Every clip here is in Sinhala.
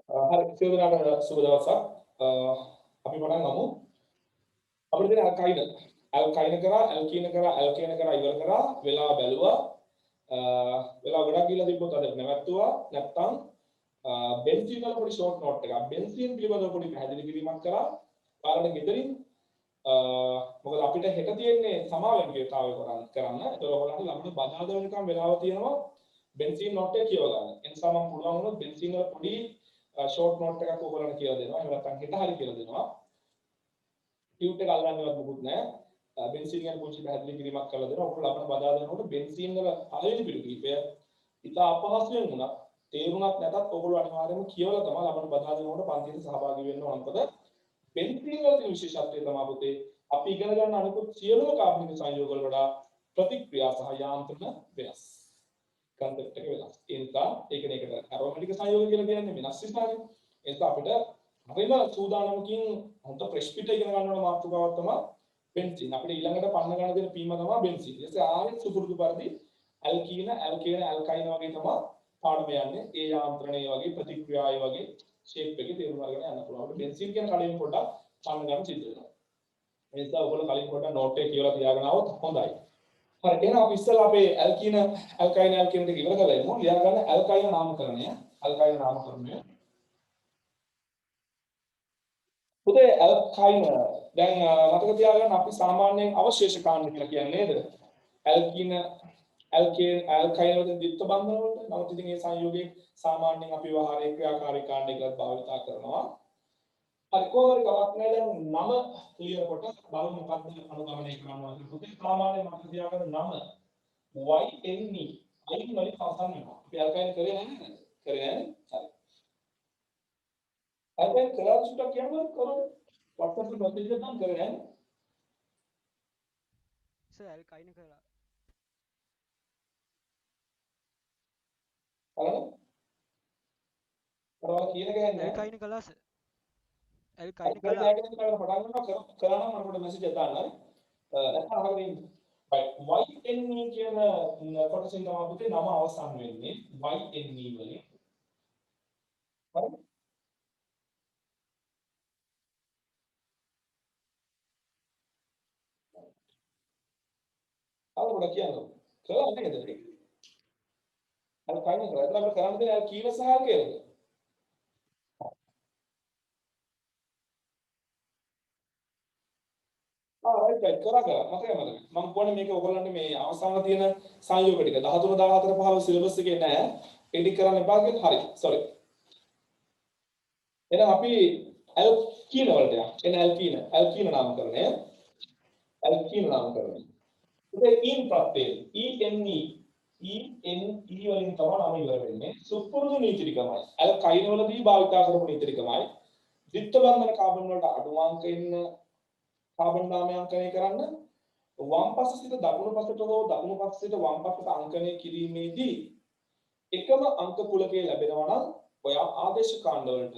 හරි සියලු දෙනාට සුබ දවසක්. අපි පටන් ගමු. අපිට තියෙන ඇල්කයින කරා ඇල්කීන කරා ඇල්කේන කරා ඉවර කරා වෙලාව බැලුවා. වෙලාව ගොඩක් ගිහලා තිබ්බොත් අද නැවැත්තුවා. නැත්තම් බෙන්සීන් වල පොඩි ෂෝට් නෝට් එකක්. බෙන්සීන් පිළිබඳව පොඩි පැහැදිලි කිරීමක් කරා. පාරණ ගෙදරින් මොකද අපිට හෙට තියෙන්නේ සමාවෙන් කියතාවය කරන්න. ඒක ඔයගොල්ලන්ට ළඟට බදාද වෙනකම් වෙලාව තියෙනවා. බෙන්සීන් නෝට් එක කියව ගන්න. ඒ නිසා මම පුළුවන් වුණොත් බෙන්සීන් වල පොඩි ෂෝට් නෝට් එකක් ඔයගොල්ලන්ට කියලා දෙනවා. එහෙම නැත්නම් හෙට හරි කියලා දෙනවා. ටියුට් එක අල්ලන්නවත් මොකුත් නැහැ. බෙන්සීන් ගැන පුංචි පැහැදිලි කිරීමක් කරලා දෙනවා. ඔයගොල්ලෝ අපිට බදා දෙනකොට බෙන්සීන් වල පළවෙනි පිටු කීපය ඉතා අපහසුයෙන් වුණා. තේරුණත් නැතත් ඔයගොල්ලෝ අනිවාර්යයෙන්ම කියවලා තමයි අපිට බදා දෙනකොට පන්තියට සහභාගී වෙන්න ඕන. මොකද බෙන්සීන් වල තියෙන විශේෂත්වය තමයි පුතේ අපි ඉගෙන ගන්න අනිකුත් සියලුම කාබනික සංයෝග වල වඩා ප්‍රතික්‍රියා සහ යාන්ත්‍රණ වෙනස්. කන්සෙප්ට් එක වෙනස්. ඒ නිසා ඒකනේ ඒකට ඇරෝමැටික් සංයෝග කියලා කියන්නේ වෙනස් විස්තරනේ. ඒ නිසා අපිට හරිම සූදානමකින් හොඳ ප්‍රෙෂ් පිට ඉගෙන ගන්න ඕන මාතෘකාවක් තමයි බෙන්සීන්. අපිට ඊළඟට පන්න ගන්න දෙන පීම තමයි බෙන්සීන්. ඊට පස්සේ ආයෙත් සුපුරුදු පරිදි ඇල්කීන, ඇල්කේන, ඇල්කයින වගේ තමයි පාඩම යන්නේ. ඒ යාන්ත්‍රණයේ වගේ ප්‍රතික්‍රියාවේ වගේ ෂේප් එකේ තේරුම් අරගෙන යන්න පුළුවන්. අපිට බෙන්සීන් කියන කලින් පොඩ්ඩක් පන්න ගන්න සිද්ධ වෙනවා. ඒ නිසා ඔයගොල්ලෝ කලින් පොඩ්ඩක් නෝට් එක කියවලා තියාගෙන આવොත් හොඳයි. හරි එහෙනම් අපි ඉස්සෙල්ලා අපේ ඇල්කීන ඇල්කයින ඇල්කීන දෙක ඉවර කරලා ඉමු. ලියා ගන්න ඇල්කයින නාමකරණය. ඇල්කයින නාමකරණය. පුතේ ඇල්කයින දැන් මතක තියාගන්න අපි සාමාන්‍යයෙන් අවශේෂ කාණ්ඩ කියලා කියන්නේ නේද? ඇල්කීන ඇල්කේන් ඇල්කයින වලින් ද්විත්ව බන්ධන වලට. නමුත් ඉතින් මේ සංයෝගයේ සාමාන්‍යයෙන් අපි වහාරයේ ක්‍රියාකාරී කාණ්ඩ එකකට භාවිත කරනවා. හරි කොහොමද කවක් නැහැ දැන් නම ක්ලියර් කොට බලමු මොකක්ද අනුගමනය කරනවා කියලා. පුතේ සාමාන්‍යයෙන් මතක තියාගන්න නම YNE අයින් වලින් අවසන් වෙනවා. අපි අල්කයින් කරේ නැහැ නේද? කරේ නැහැ. හරි. අල්කයින් කරලා සුටක් කියනවා කරොත් WhatsApp එකේ මැසේජ් එකක් දාන්න කරේ නැහැ. සර් අල්කයින කරා. හරි. කරලා කියන එක නැහැ. අල්කයින කළා සර්. අල්කයින කරේ කළා. නැහැ කියන එක පටන් ගන්නවා කරා නම් මට මැසේජ් එකක් දාන්න හරි. නැත්නම් අහගෙන ඉන්න. YNE කියන කොටසින් තමයි පුතේ නම අවසන් වෙන්නේ. YNE වලින්. හරි. අවුරුඩ කියනවා. කරලා නේද ඒක? අර කයින් කරලා එතන අපිට කරන්න දෙන්නේ අර කීව සහ කියලාද? රයිට් කරා මතකයි මම කියන්නේ මේක ඔයගොල්ලන්ට මේ අවසාන තියෙන සංයෝග ටික 13 14 15 සිලබස් එකේ නෑ එඩිට් කරන්න එපා කියලා හරි සෝරි එහෙනම් අපි ඇල්කීන වලට යන්න එන ඇල්කීන නාමකරණය ඉතින් ඊන් ප්‍රත්‍යය ENE වලින් තමයි නම ඉවර වෙන්නේ සුපුරුදු නීති ටිකමයි ඇල්කයින වලදී භාවිත කරපු නීති ටිකමයි ද්විත්ව බන්ධන කාබන් වලට අඩුවාංක ඉන්න කාබන් නාමයන්කණය කරන්න වම් පස සිට දකුණු පසට හෝ දකුණු පස සිට වම් පසට අංකණය කිරීමේදී එකම අංක කුලකයේ ලැබෙනවා නම් ඔයා ආදේශ කාණ්ඩ වලට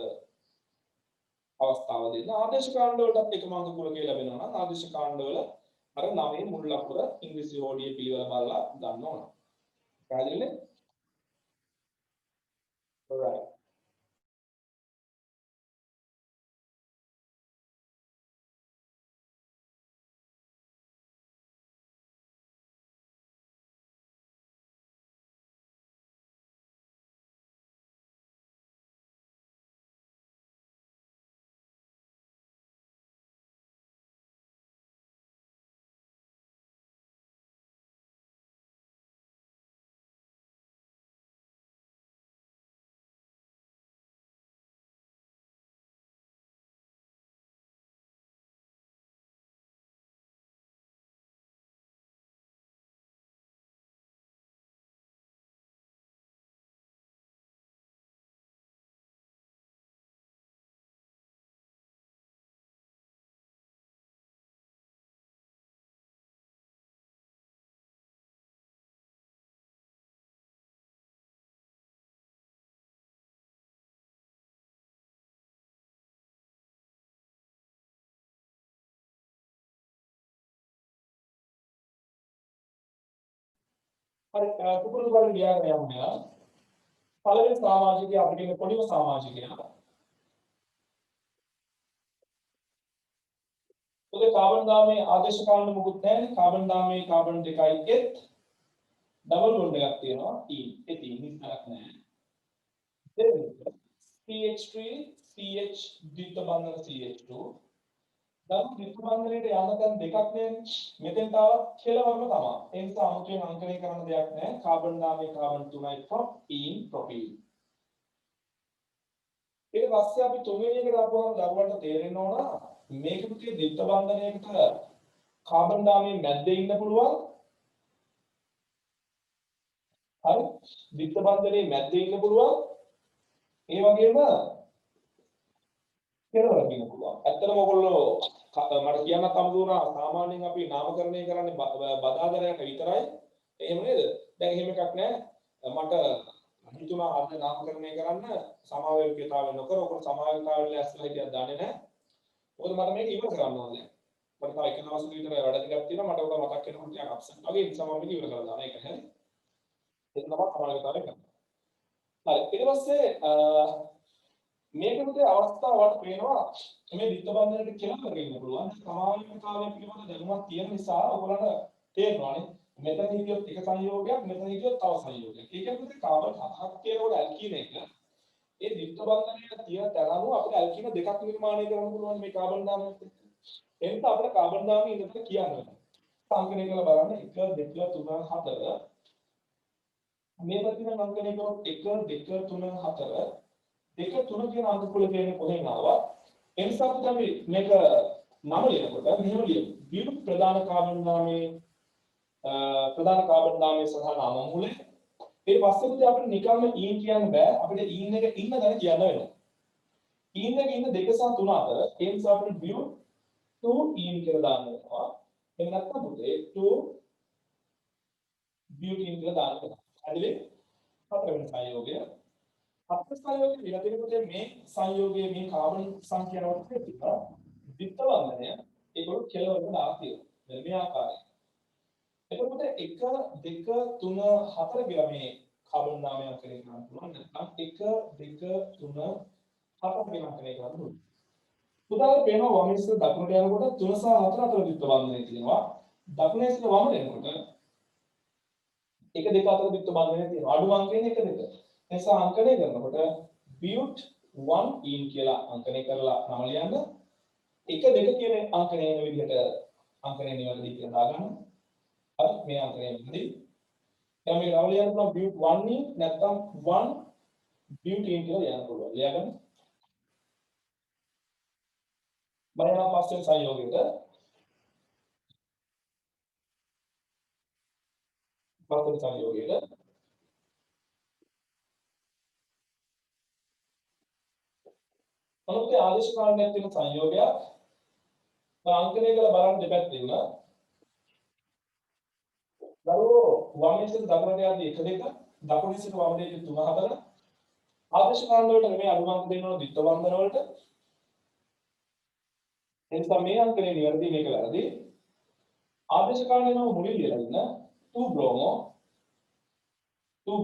අවස්ථාව දෙන්න ආදේශ කාණ්ඩ වලටත් එකම අංක කුලකයේ ලැබෙනවා නම් ආදේශ කාණ්ඩ වල අර 9 මුල් අකුර ඉංග්‍රීසි හෝඩියේ පිළිවෙල බලලා ගන්න ඕන. පැහැදිලිද? alright හරි කුපුරුදු බලන්න ගියාම යන්න පළවෙනි සමාජිකයා අපිට ඉන්න පොඩිම සමාජිකයා අපේ කාබන් දාමේ ආදේශ කාණ්ඩ මුකුත් නැහැ. කාබන් දාමේ කාබන් දෙකයි එත් ඩබල් බොන්ඩ් එකක් තියෙනවා E. ඉතින් හිතක් නැහැ. CH3 CH ද්විත්ව බන්ධන CH2 දැන් ද්විත්ව බන්ධනයේ යන තැන් දෙකක් නේ. මෙතෙන් තව කෙලවරම තමයි. ඒ නිසා අමුතුවෙන් අංකණය කරන්න දෙයක් නැහැ. කාබන් දාමේ කාබන් 3යි ප්‍රොපීන් ප්‍රොපීන්. ඊට පස්සේ අපි තුන්වෙනි එකට ආපුවම දරුවන්ට තේරෙන්න ඕන මේක පුතේ ද්විත්ව බන්ධනයකට කාබන් දාමේ මැද්දේ ඉන්න පුළුවන්. හරි? ද්විත්ව බන්ධනයේ මැද්දේ ඉන්න පුළුවන්. ඒ වගේම කෙලවරක ඉන්න පුළුවන්. ඇත්තටම ඔයගොල්ලෝ මට කියන්නත් අමුතුනා සාමාන්‍යයෙන් අපි නාමකරණය කරන්නේ බදාදරයට විතරයි. එහෙම නේද? දැන් එහෙම එකක් නැහැ. මට හිතුණා අද නාමකරණය කරන්න සමාවේවීතාවය නොකර ඔකට සමාවේවීතාවය ඇස්ලා හිටියක් දන්නේ නැහැ. මොකද මට මේක ඉවර කරන්න ඕනේ. මට තව එක දවසක විතර වැඩ ටිකක් තියෙනවා. මට ඔක මතක් වෙනකොට ටිකක් අප්සෙට් වගේ ඒ නිසා මම මේක ඉවර කරලා දානවා. ඒක හරි. ඒක තමයි සමාවේවීතාවය කරන්නේ. හරි. ඊට පස්සේ මේකේ අවස්ථාවක් පේනවා මේ ද්විත්ව බන්ධනයට කියලා කරගෙන පුළුවන්. සමාවේවීතාවය පිළිබඳ දැනුමක් තියෙන නිසා ඔයගොල්ලන්ට තේරෙනවානේ. මෙතන හිටියොත් එක සංයෝගයක් මෙතන හිටියොත් තව සංයෝගයක්. ඒ කියන්නේ කාබන් හතක් කියනකොට ඇල්කීන එක ඒ ද්විත්ව බන්ධනයේ තියෙන තැන අනුව අපිට ඇල්කීන දෙකක් නිර්මාණය කරන්න පුළුවන් මේ කාබන් දාමයත් එක්ක. ඒ නිසා අපිට කාබන් දාමයේ ඉඳලා කියන්න ඕනේ. සංකලනය කරලා බලන්න 1 2 3 4 මේ පැත්තෙන් අංකණය කරොත් 1 2 3 4 2 3 කියන අංක කුල කියන්නේ කොහෙන් ආවා? ඒ නිසා අපි මේක නම ලියනකොට මෙහෙම ලියමු. විරුත් ප්‍රධාන කාබන් දාමයේ ප්‍රධාන කාබන් දාමයේ සහ නාම මූලය. ඊට පස්සේ පුතේ අපිට නිකම්ම ඊන් කියන්න බෑ. අපිට ඊන් එක ඉන්න තැන කියන්න වෙනවා. ඊන් එක ඉන්න 2 සහ 3 අතර ඒ නිසා අපිට බියු 2 ඊන් කියලා දාන්න වෙනවා. එහෙම නැත්නම් පුතේ 2 බියුටින් කියලා දාන්න වෙනවා. හරිද? හතරවෙනි සංයෝගය. හතර සංයෝගය විතරේ පුතේ මේ සංයෝගයේ මේ කාබන් සංඛ්‍යාවට තියෙනවා. ද්විත්ව බන්ධනය ඒකවල කෙලවරක දාලා තියෙනවා. මේ ආකාරයෙන්. එතකොට 1 2 3 4 කියලා මේ කාබන් නාමය අංකණය කරන්න පුළුවන්. නැත්නම් 1 2 3 4 කියලා අංකණය කරන්න පුළුවන්. උදාහරණ වෙනවා වම ඉස්සර දකුණට යනකොට 3 සහ 4 අතර ද්විත්ව බන්ධනය තියෙනවා. දකුණ ඉස්සර වමට යනකොට 1 2 අතර ද්විත්ව බන්ධනය තියෙනවා. අඩු අංකයෙන් 1 2. එනිසා අංකණය කරනකොට but 1 in කියලා අංකණය කරලා නම ලියන්න. 1 2 කියන අංකණය වෙන විදිහට අංකණය නිවැරදි කියලා දාගන්න. හරි මේ අංකණය නිවැරදි. දැන් මේ නම ලියන්න පුළුවන් but 1 in නැත්නම් 1 but in කියලා ලියන්න පුළුවන්. ලියගන්න. බලන්න පස්වෙනි සංයෝගයට පස්වෙනි සංයෝගයට අනුත් ආදේශ කාණ්ඩයක් තියෙන සංයෝගයක් අංකණය කරලා බලන්න දෙපැත්තෙම දරුවෝ වමේ සිට දකුණට යද්දී 1 2 දකුණේ සිට වමට යද්දී 3 4 ආදේශ කාණ්ඩ වලට නෙමෙයි අනුමාන දෙන්න ඕන ද්විත්ව බන්ධන වලට එනිසා මේ අංකණය නිවැරදි මේක වැරදි ආදේශ කාණ්ඩේ නම මුලින් ලියලා ඉන්න 2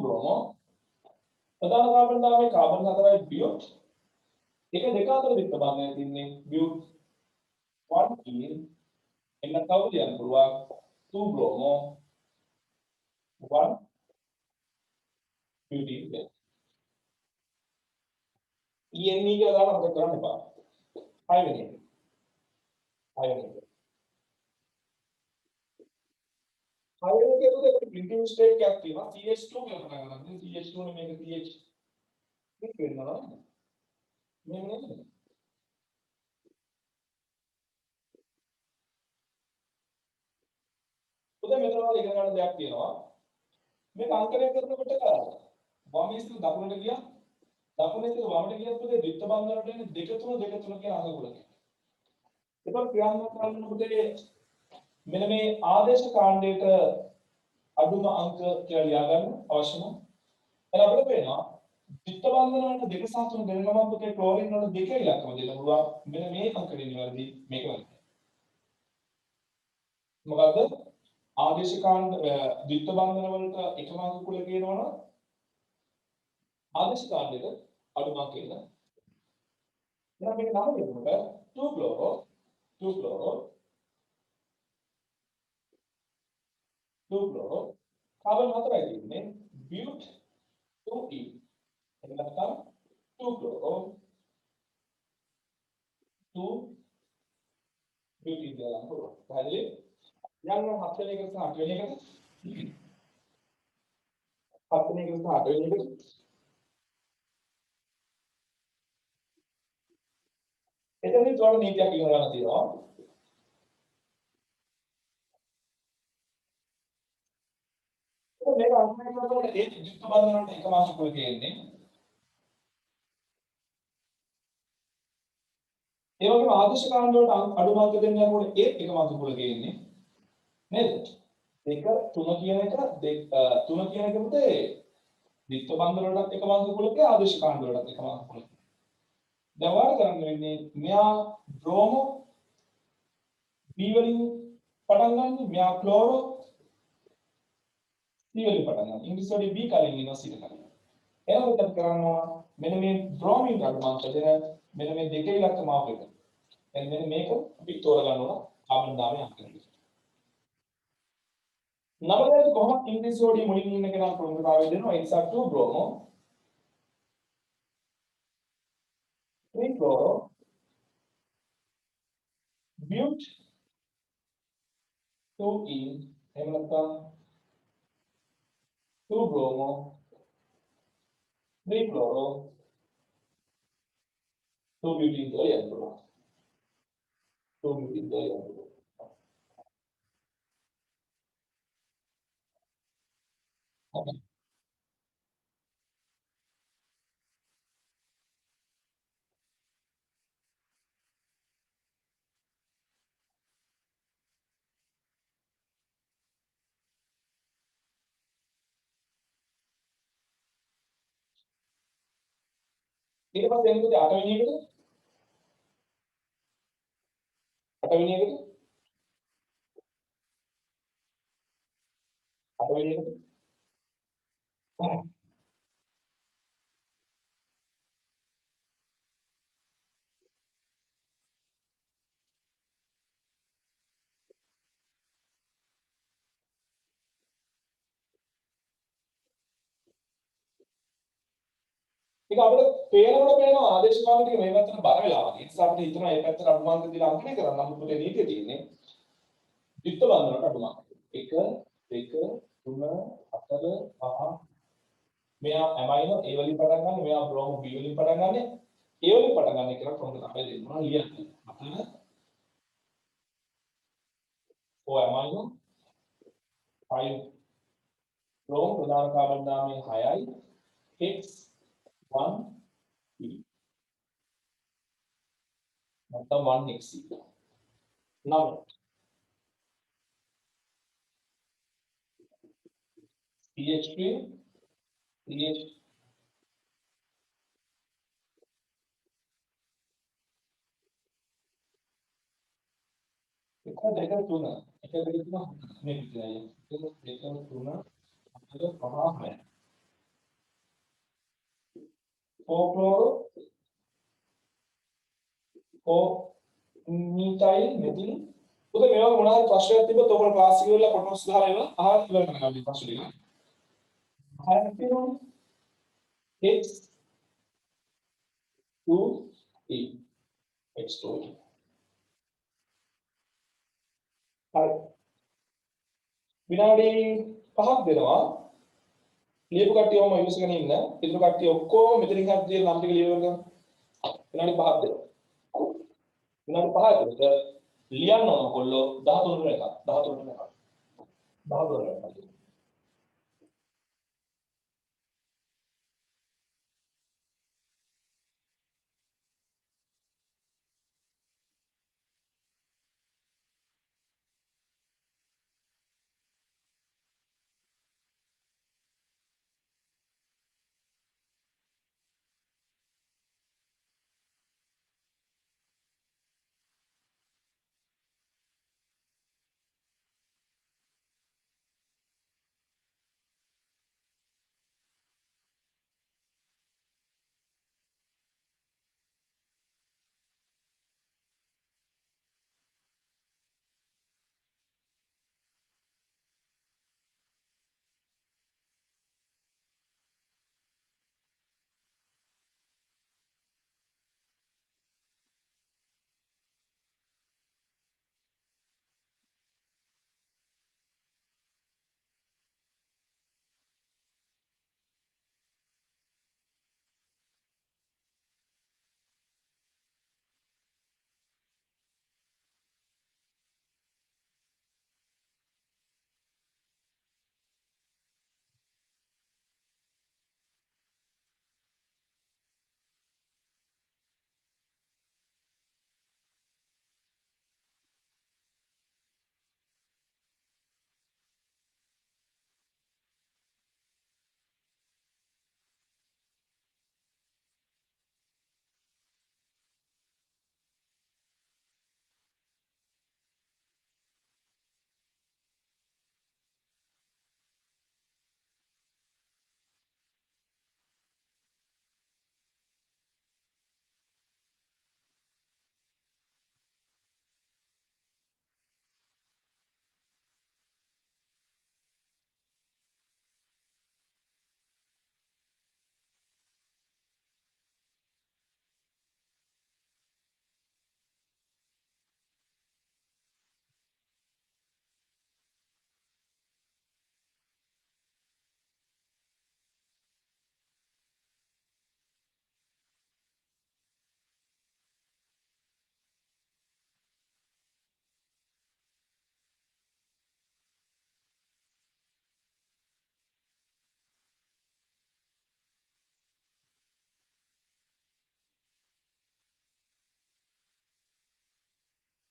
බ්‍රෝමෝ ප්‍රධාන කාබන් දාමේ කාබන් 4යි බියුට් එක දෙක අතර ද්විත්ව බන්ධනය තින්නේ බියුට් 1 in එන්න තව ලියන්න පුළුවන් 2 බ්‍රෝමෝ 1 බියුටින් ENE කියලා දාලා මතක කරන්න එපා. 5 වෙනි එක. 5 වෙනි එක. 5 වෙනි එකේ උදේ ප්රින්ටිං මිස්ටේක් එකක් තියෙනවා. CH2 කියලා පටන් ගන්නවා. CH2 නේ මේක CH. මේක වෙනවා නේද? මේ නේද? උදේ මෙතන වල ඉගෙන ගන්න දෙයක් තියෙනවා. මේක අංකණය කරනකොට වම ඉස්සර දකුණට ගියා. දකුණේ ඉස්සර වමට ගියත් උදේ ද්විත්ව බන්ධන වලට එන්නේ 2 3 2 3 කියන අංක කුලක. ඒකත් ක්‍රියාත්මක කරනකොට මෙන්න මේ ආදේශ කාණ්ඩයට අඩුම අංක කියලා ලියා ගන්න අවශ්‍යම. එහෙනම් අපිට පේනවා ද්විත්ව බන්ධන වලට 2 සහ 3 දෙන ගමන් පුතේ ක්ලෝරින් වල 2 ඉලක්කම දෙන්න පුළුවන්. මෙන්න මේ අංකෙ නිවැරදි මේක වැරදි. මොකද්ද? ආදේශ කාණ්ඩ ද්විත්ව බන්ධන වලට එකම අංක කුල කියනවනම් ආදේශ කාණ්ඩයට අඩුම අංක එන්න. එහෙනම් මේක නම දෙන්නකොට 2 chloro 2 chloro carbon හතරයි තියෙන්නේ but 2e එහෙම නැත්නම් 2 chloro 2 butene කියලා පුළුවන්. පැහැදිලි? යන්න 7 වෙනි එකට සහ 8 වෙනි එකට 7 වෙනි එකට සහ 8 වෙනි එකට එතනදී තෝරන නීතියක් ඉගෙන ගන්න තියෙනවා. මේක අනුමත කරනකොට ඒ යුක්ත බන්ධන වලට එක මාසෙක තියෙන්නේ. ඒ වගේම ආදර්ශ කාණ්ඩ වලට අඩු මාර්ක දෙන්න යනකොට ඒත් එක මාසෙක තියෙන්නේ. නේද? දෙක තුන කියන එක තුන කියන එක පුතේ යුක්ත බන්ධන වලටත් එක මාසෙක කුලකේ ආදර්ශ කාණ්ඩ වලටත් එක මාසෙක කුලකේ. දැන් වාර කරන්න වෙන්නේ මෙයා බ්‍රෝමෝ B වලින් පටන් ගන්න මෙයා ක්ලෝරෝ C වලින් පටන් ගන්න. ඉංග්‍රීසි වලින් B කලින් ඉනවා C කලින්. එහෙනම් උත්තර කරනවා මෙන්න මේ බ්‍රෝමින් අඩුමාංක දෙන මෙන්න මේ දෙකේ ඉලක්ක මාප එක. දැන් මෙන්න මේක අපි තෝරගන්න ඕන කාබන් දාමේ අංකයට. නවලද කොහොමද ඉංග්‍රීසි වලින් මුලින් ඉන්න කෙනා ප්‍රමුඛතාවය දෙනවා. ඒ නිසා 2 බ්‍රෝමෝ 3 chloro but 2 in එහෙම නැත්නම් 2 bromo 3 chloro 2 butene කියලා යන්න පුළුවන්. 2 butene කියලා යන්න පුළුවන්. ඊට පස්සේ එන්නේ 8 වෙනි එකට 8 වෙනි එකට 8 වෙනි එකට ඒක අපිට පේනකොට ආදේශ කාණ්ඩ ටික මේ පැත්තට බර වෙලා වගේ. ඒ නිසා අපිට හිතනවා මේ පැත්තට අඩුමාංක දීලා අංකණය කරන්න. නමුත් පුතේ නීතිය තියෙන්නේ යුක්ත බන්ධන වලට අඩුමාංක. 1 2 3 4 5 මෙයා ඇමයිනෝ A වලින් පටන් ගන්න, මෙයා බ්‍රෝමෝ B වලින් පටන් ගන්න. A වලින් පටන් ගන්න කියලා ප්‍රමුඛතාවය දෙන්නවා ලියන්න. අපිට O ඇමයිනෝ 5 බ්‍රෝමෝ ප්‍රධාන කාබන් දාමයේ 6යි X 1 E නැත්නම් 1XC. නම් PH3 PH එක දෙක තුන එක දෙක තුන මේ විදිහයි. එක දෙක තුන හතර පහ හය. ෆෝක්ලෝරෝ මිතයිල් මෙතිල් උදේ මේවා මොනවාද ප්‍රශ්නයක් තිබ්බොත් ඔයගොල්ලෝ ක්ලාස් එක ඉවරලා කොටස් දාලා ඒවා අහලා ඉවර කරගන්න මේ ප්‍රශ්න ටික. හයක් තියෙනවනේ x 2 e x2 හරි විනාඩි 5ක් දෙනවා ලියපු කට්ටිය ඔම ඉවසගෙන ඉන්න ඉතුරු කට්ටිය ඔක්කොම මෙතනින් හරි දීලා නම් ටික ලියවන්න විනාඩි 5ක් දෙනවා විනාඩි 5කට ලියන්න ඕන කොල්ලෝ 13 වෙනකම් 13 වෙනකම් 14 වෙනකම්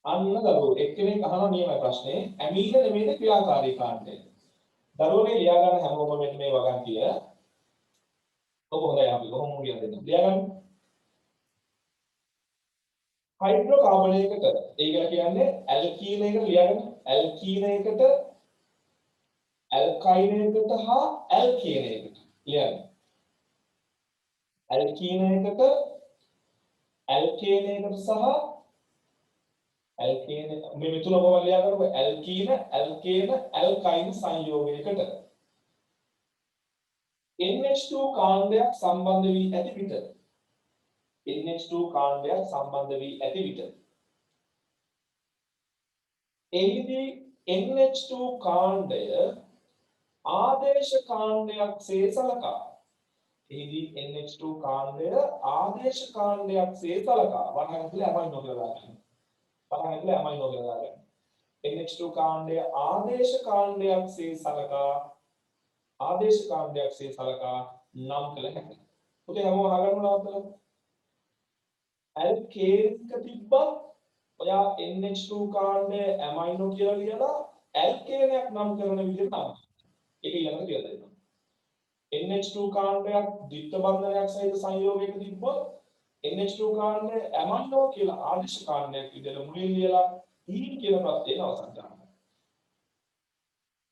අන්න දරුවෝ එක්කෙනෙක් අහන නියම ප්‍රශ්නේ ඇමීන නෙමෙයිද ක්‍රියාකාරී කාණ්ඩය. දරුවෝනේ ලියා ගන්න හැමෝම මෙන්න මේ වගන්තිය. ඔබ හොඳයි අපි කොහොම ලියන්න දෙන්න. ලියා ගන්න. හයිඩ්‍රෝකාබනයකට ඒ කියලා කියන්නේ ඇල්කීන එක ලියගන්න. ඇල්කීන එකට ඇල්කයින එකට හා ඇල්කේන එකට ලියගන්න. ඇල්කීන එකට ඇල්කේන එකට සහ ඇල්කේන මේ තුන කොහොමද ලියා කරන්නේ? ඇල්කීන ඇල්කේන ඇල්කයින සංයෝගයකට NH2 කාණ්ඩයක් සම්බන්ධ වී ඇති විට NH2 කාණ්ඩයක් සම්බන්ධ වී ඇති විට එහිදී NH2 කාණ්ඩය ආදේශ කාණ්ඩයක් සේ සලකා එහිදී NH2 කාණ්ඩය ආදේශ කාණ්ඩයක් සේ සලකා වරහන් ඇතුලේ අමයිනෝ කියලා දාගන්න. වරහන් ඇතුලේ අමයිනෝ කියලා දාගන්න. NH2 කාණ්ඩය ආදේශ කාණ්ඩයක් සේ සලකා ආදේශ කාණ්ඩයක් සේ සලකා නම් කළ හැකියි. පුතේ හැමෝම අහගන්න නවත්තලා. ඇල්කේනික තිබ්බත් ඔයා NH2 කාණ්ඩය ඇමයිනෝ කියලා ලියලා ඇල්කේනයක් නම් කරන විදිහට නම්. ඒක ඊළඟට කියලා දෙන්නම්. NH2 කාණ්ඩයක් ද්විත්ව බන්ධනයක් සහිත සංයෝගයක තිබ්බොත් NH2 කාණ්ඩය ඇමයිනෝ කියලා ආදේශ කාණ්ඩයක් විදිහට මුලින් ලියලා ඊන් කියන ප්‍රත්‍යයෙන් අවසන් කරනවා.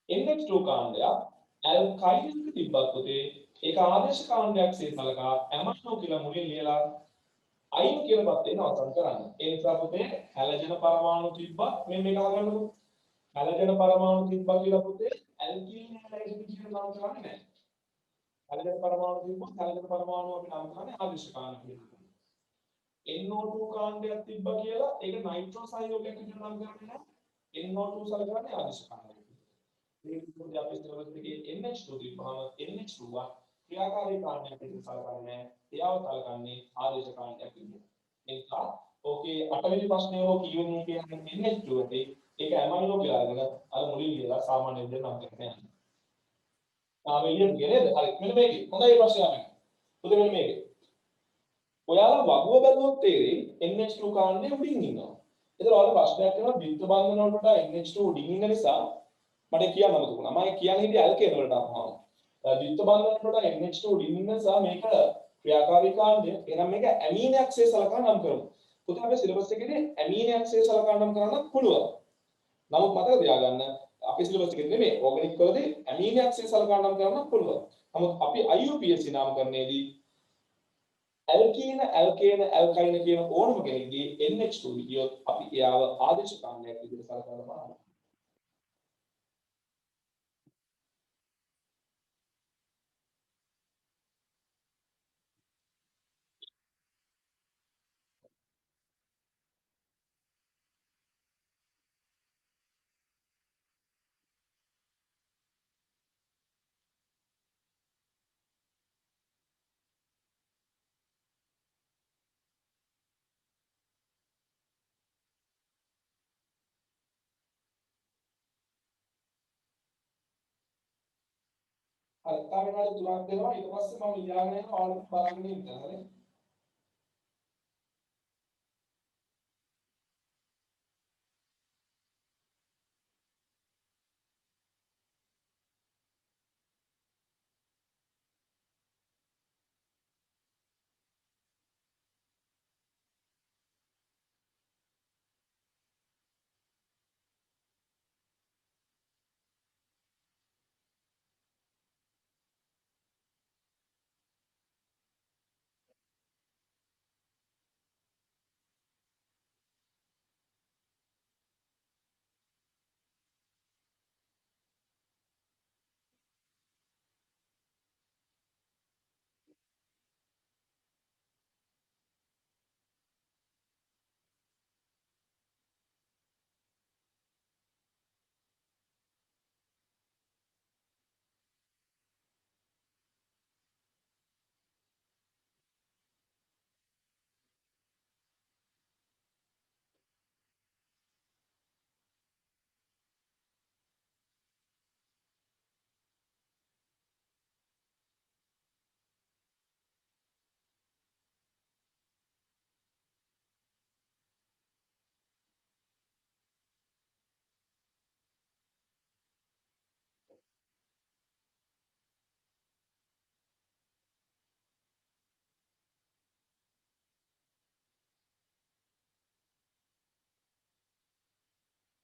NH2 කාණ්ඩයක් ඇල්කයිනික තිබ්බත් පුතේ ඒක ආදේශ කාණ්ඩයක් සේ සලකා ඇමයිනෝ කියලා මුලින් ලියලා අයින් කියන ප්‍රත්‍යයෙන් අවසන් කරන්න. ඒ නිසා පුතේ හැලජන පරමාණු තිබ්බත් මේ මේක අහගන්නකො. හැලජන පරමාණු තිබ්බා කියලා පුතේ ඇල්කීන හැලයින් කියන නම් කරන්නේ නැහැ. හැලජන පරමාණු තිබ්බොත් හැලජන පරමාණු අපි නම් කරන්නේ ආදේශ කාණ්ඩ කියලා. NO2 කාණ්ඩයක් තිබ්බා කියලා ඒක නයිට්‍රෝ සංයෝගයක් විදිහට නම් කරන්නේ නැහැ. NO2 සලකන්නේ ආදේශ කාණ්ඩයක්. මේක පොඩි අපේ සිලබස් එකේ NH2 තිබ්බහම NH2 ක්‍රියාකාරී කාණ්ඩයක් විදිහට සලකන්නේ නැහැ. එයාව සලකන්නේ ආදේශ කාණ්ඩයක් විදිහට. ඒ නිසා ඕකේ 8 වෙනි ප්‍රශ්නේ හෝ කියවෙන්නේ කියන්නේ NH2 ඇති ඒක ඇමයිනෝ කියලා අරගෙන අර මුලින් ලියලා සාමාන්‍ය විදිහට නම් කරන්න යනවා. තාමෙලියන් නේද? හරි. මෙන්න මේකේ. හොඳයි ප්‍රශ්නය අහන්න. පුතේ මෙන්න මේකේ. ඔයාලා වගුව බැලුවොත් තේරෙයි NH2 කාණ්ඩේ උඩින් ඉන්නවා. ඒතර ඔයාලා ප්‍රශ්නයක් කරනවා ද්විත්ව බන්ධන වලට වඩා NH2 උඩින් ඉන්න නිසා මට කියන්න අමතකුණා. මම කියන්නේ හිටියේ ඇල්කේන වලට ආවම. ද්විත්ව බන්ධන වලට වඩා NH2 උඩින් ඉන්න නිසා මේක ක්‍රියාකාරී කාණ්ඩය. එහෙනම් මේක ඇමීනයක් සේ සලකා නම් කරමු. පුතේ අපේ සිලබස් එකේදී ඇමීනයක් සේ සලකා නම් කරන්න පුළුවන්. නමුත් මතක තියාගන්න අපේ සිලබස් එකේ නෙමෙයි ඕගනික් වලදී ඇමීනයක් සේ සලකා නම් කරන්න පුළුවන්. නමුත් අපි IUPAC නාමකරණයේදී ඇල්කීන ඇල්කේන ඇල්කයින කියන ඕනම කෙනෙක්ගේ NH2 විදියොත් අපි එයාව ආදේශ කාණ්ඩයක් විදිහට සලකනවා බලන්න. හරි. තාම විනාඩි 3ක් දෙනවා. ඊට පස්සේ මම ලියාගෙන යනවා ඔයාලට බලන්න ඉන්න. හරි.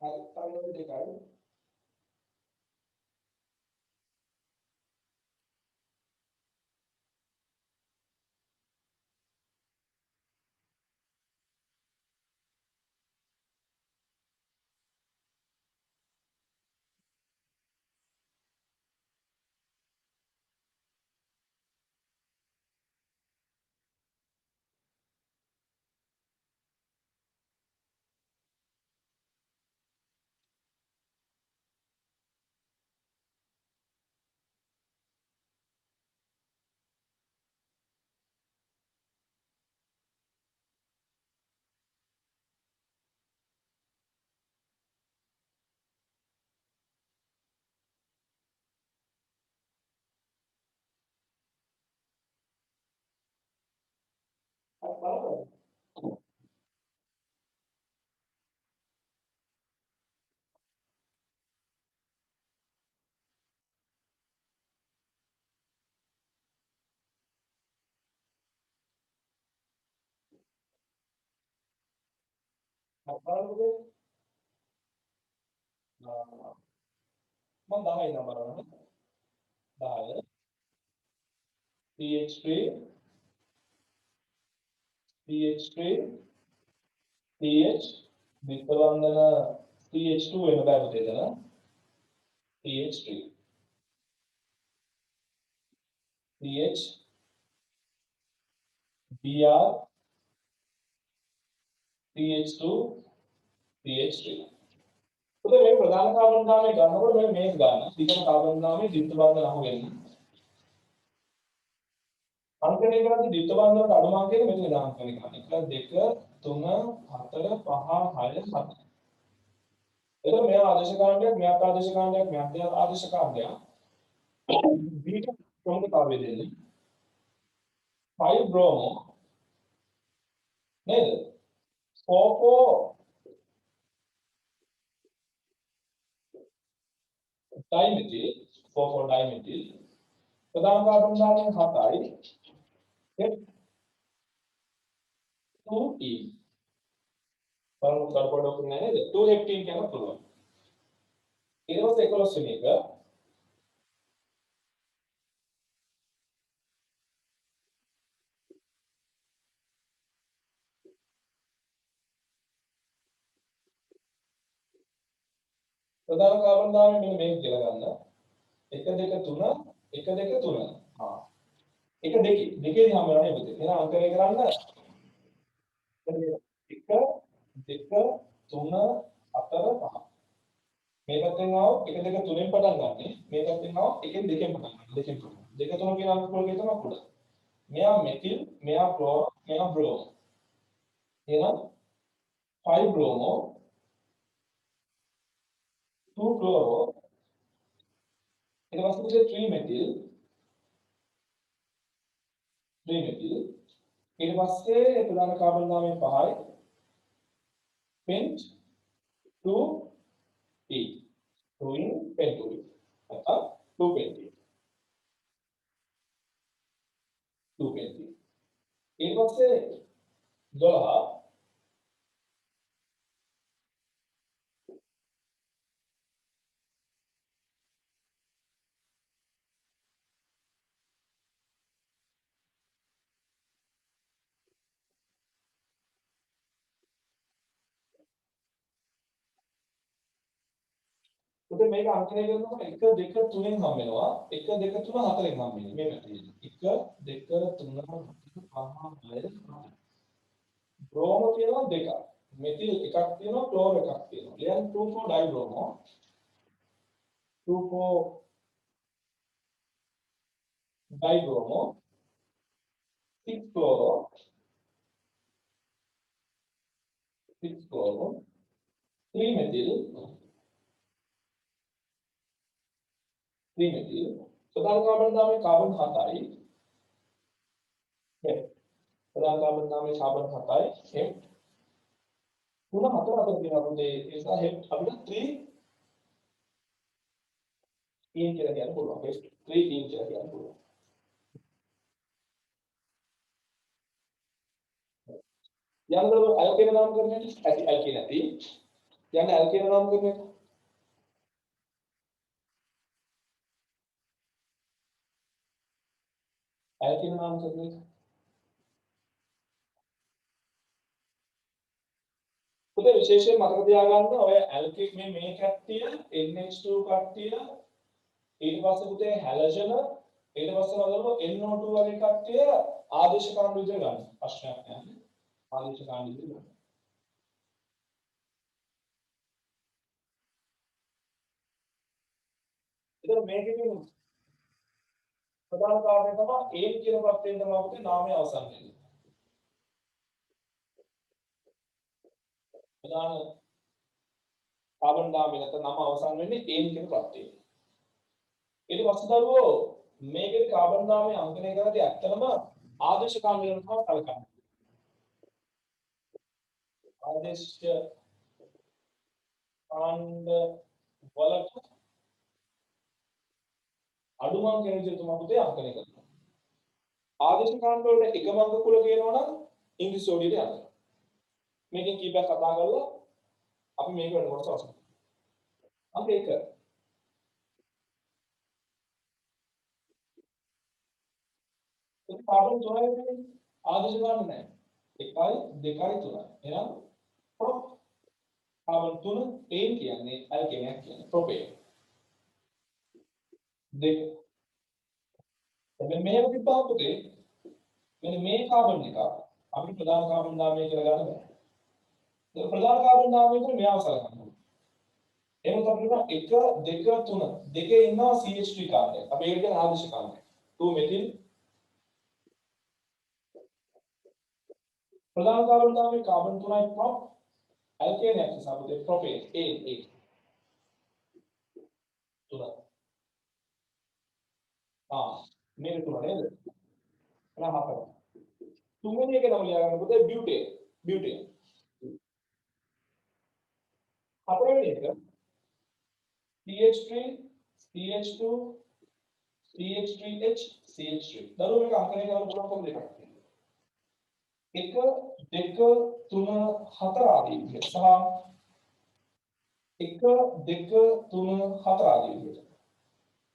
අල්කායින දෙකයි බලන්න බලන්නකෝ මම 10 ඉඳන් බලන්න 10 CH3 CH3 CH විපරංගන CH2 වෙන බෑ පුතේ එතන CH3 CH Br CH2 CH3 පුතේ මේ ප්‍රධාන කාබන් දාමේ ගන්නකොට මේ මේක ගන්න ද්විතීය කාබන් දාමේ ද්විත්ව බන්ධන අහුවෙන්නේ අංකණය කරද්දී ද්විත්ව බන්ධනට අඩු මාර්ගයක මෙතන දාන්න ඕනේ 1 2 3 4 5 6 7 එතකොට මෙයා ආදේශ කාණ්ඩයක් මෙයාත් ආදේශ කාණ්ඩයක් මෙයාත් ආදේශ කාණ්ඩයක් බීට ප්‍රමුඛතාවය දෙන්නේ 5 බ්‍රෝමෝ නේද 4 dimethyl 4 dimethyl ප්‍රධාන කාබන් දාමයෙන් 7යි F2E බලමු කරපොඩක් නෑ නේද 2 heptene කියන්න පුළුවන් ඊට පස්සේ 11 වෙනි එක ප්‍රධාන කාබන් දාමයෙන් මෙන්න මේක කියලා ගන්න 1 2 3 1 2 3 ආ 1 2 දෙකේදී හැම වෙලාවෙම පුතේ එහෙනම් අංකණය කරන්න 1 2 3 4 5 මේ පැත්තෙන් ආව 1 2 3ෙන් පටන් ගන්නෙ මේ පැත්තෙන් ආව 1 2 පටන් ගන්න දෙකෙන් පටන් 2 3 කියන අංක වල තමයි කුඩ මෙයා මෙතිල් මෙයා ක්ලෝරෝ මෙයා බ්‍රෝමෝ එහෙනම් 5 බ්‍රෝමෝ 2 ක්ලෝරෝ ඊට පස්සේ 3 මෙතිල් 3 මෙතිල් ඊට පස්සේ ප්‍රධාන carbon දාමයෙන් 5යි pent 2 e 2 in pentene නැත්නම් 2 pentene 2 pentene ඊට පස්සේ 12 උදේ මේක අංකණය කරනකොට 1 2 3ෙන් හම් වෙනවා 1 2 3 4ෙන් හම් වෙන්නේ මේ පැත්තේ 1 2 3 4 5 6 බ්‍රෝමෝ තියෙනවා දෙකක් මෙතිල් එකක් තියෙනවා ක්ලෝර් එකක් තියෙනවා ලියන්න 2 4 ඩයිබ්‍රෝමෝ 2 4 ඩයිබ්‍රෝමෝ 6 ක්ලෝරෝ 6 ක්ලෝරෝ 3 මෙතිල් 3 මෙතිල් ප්‍රධාන කාබන් දාමේ කාබන් 7යි ප්‍රධාන කාබන් දාමේ කාබන් 7යි හෙප් තුන හතර අතර තියෙනවා පුතේ ඒ නිසා හෙප් අපිට 3 ඊන් කියලා කියන්න පුළුවන් හෙප් 3 ඊන් කියලා කියන්න පුළුවන් යන්නද අල්කේන නාමකරණයට ඇති ඇල්කේන ඇති යන්නේ ඇල්කේන නාම කරන එක. ඇල්කේන නාම කරන එක. පුතේ විශේෂයෙන් මතක තියාගන්න ඔය ඇල්කේ මේ කට්ටිය NH2 කට්ටිය ඊට පස්සේ පුතේ හැලජන ඊට පස්සේ බලමු NO2 වගේ කට්ටිය ආදේශ කාණ්ඩ විදිහට ගන්න. ප්‍රශ්නයක් නෑ. ආදේශ කාණ්ඩ විදිහට ගන්න. ඒතර මේකේ ප්‍රධාන කාරණය තමයි ඒන් කියන ප්‍රත්‍යයෙන් තමයි පුතේ නාමය අවසන් වෙන්නේ. ප්‍රධාන කාබන් නාමය නැත්නම් නම අවසන් වෙන්නේ ඒන් කියන ප්‍රත්‍යයෙන්. ඊට පස්සේ දරුවෝ මේකේ කාබන් නාමය අංකණය කරද්දී ඇත්තටම ආදේශ කාණ්ඩ වෙන තමයි කලකන්නේ. ආදේශ කාණ්ඩ වලට අඩු මං කියන විදිහට තමයි පුතේ අංකණය කරන්නේ. ආදේශ කාණ්ඩ වලට එකම අංක කුල කියනවා නම් ඉංග්‍රීසි ඔඩියට යනවා. මේකෙන් කීපයක් කතා කරලා අපි මේක වෙනකොට අවසන්. අංක 1. ඒක කාබන් 3යි වෙන්නේ. ආදේශ කාණ්ඩ නැහැ. 1යි 2යි 3යි. එහෙනම් ප්‍රොප් කාබන් 3 ඒන් කියන්නේ ඇල්කේනයක් කියන්නේ ප්‍රොපේන්. දෙක. දැන් මෙහෙම තිබ්බම පුතේ මෙන්න මේ කාබන් එක අපිට ප්‍රධාන කාබන් නාමය කියලා ගන්න බෑ. ඒක ප්‍රධාන කාබන් නාමය කියලා මෙයාව සලකන්න ඕනේ. එහෙනම් අපිට 1 2 3 දෙකේ ඉන්නවා CH3 කාර්යය. අපි ඒක කියන ආදේශ කාර්යය. 2 මෙතිල් ප්‍රධාන කාබන් නාමයේ කාබන් 3යි ප්‍රොප් ඇල්කේනයක් නිසා පුතේ ප්‍රොපේන් A 3. මේක 3 නේද? එහෙනම් 4. තුන්වෙනි එක නම් ලියාගන්න පුතේ බියුටේන්. බියුටේන්. හතරවෙනි එක CH3 CH2 CH3H CH3. දරුවෝ මේක අංකණය කරන්න පුළුවන් කොහොමද දෙකක් තියෙනවා. 1 2 3 4 ආදී විදිහට සහ 1 2 3 4 ආදී විදිහට.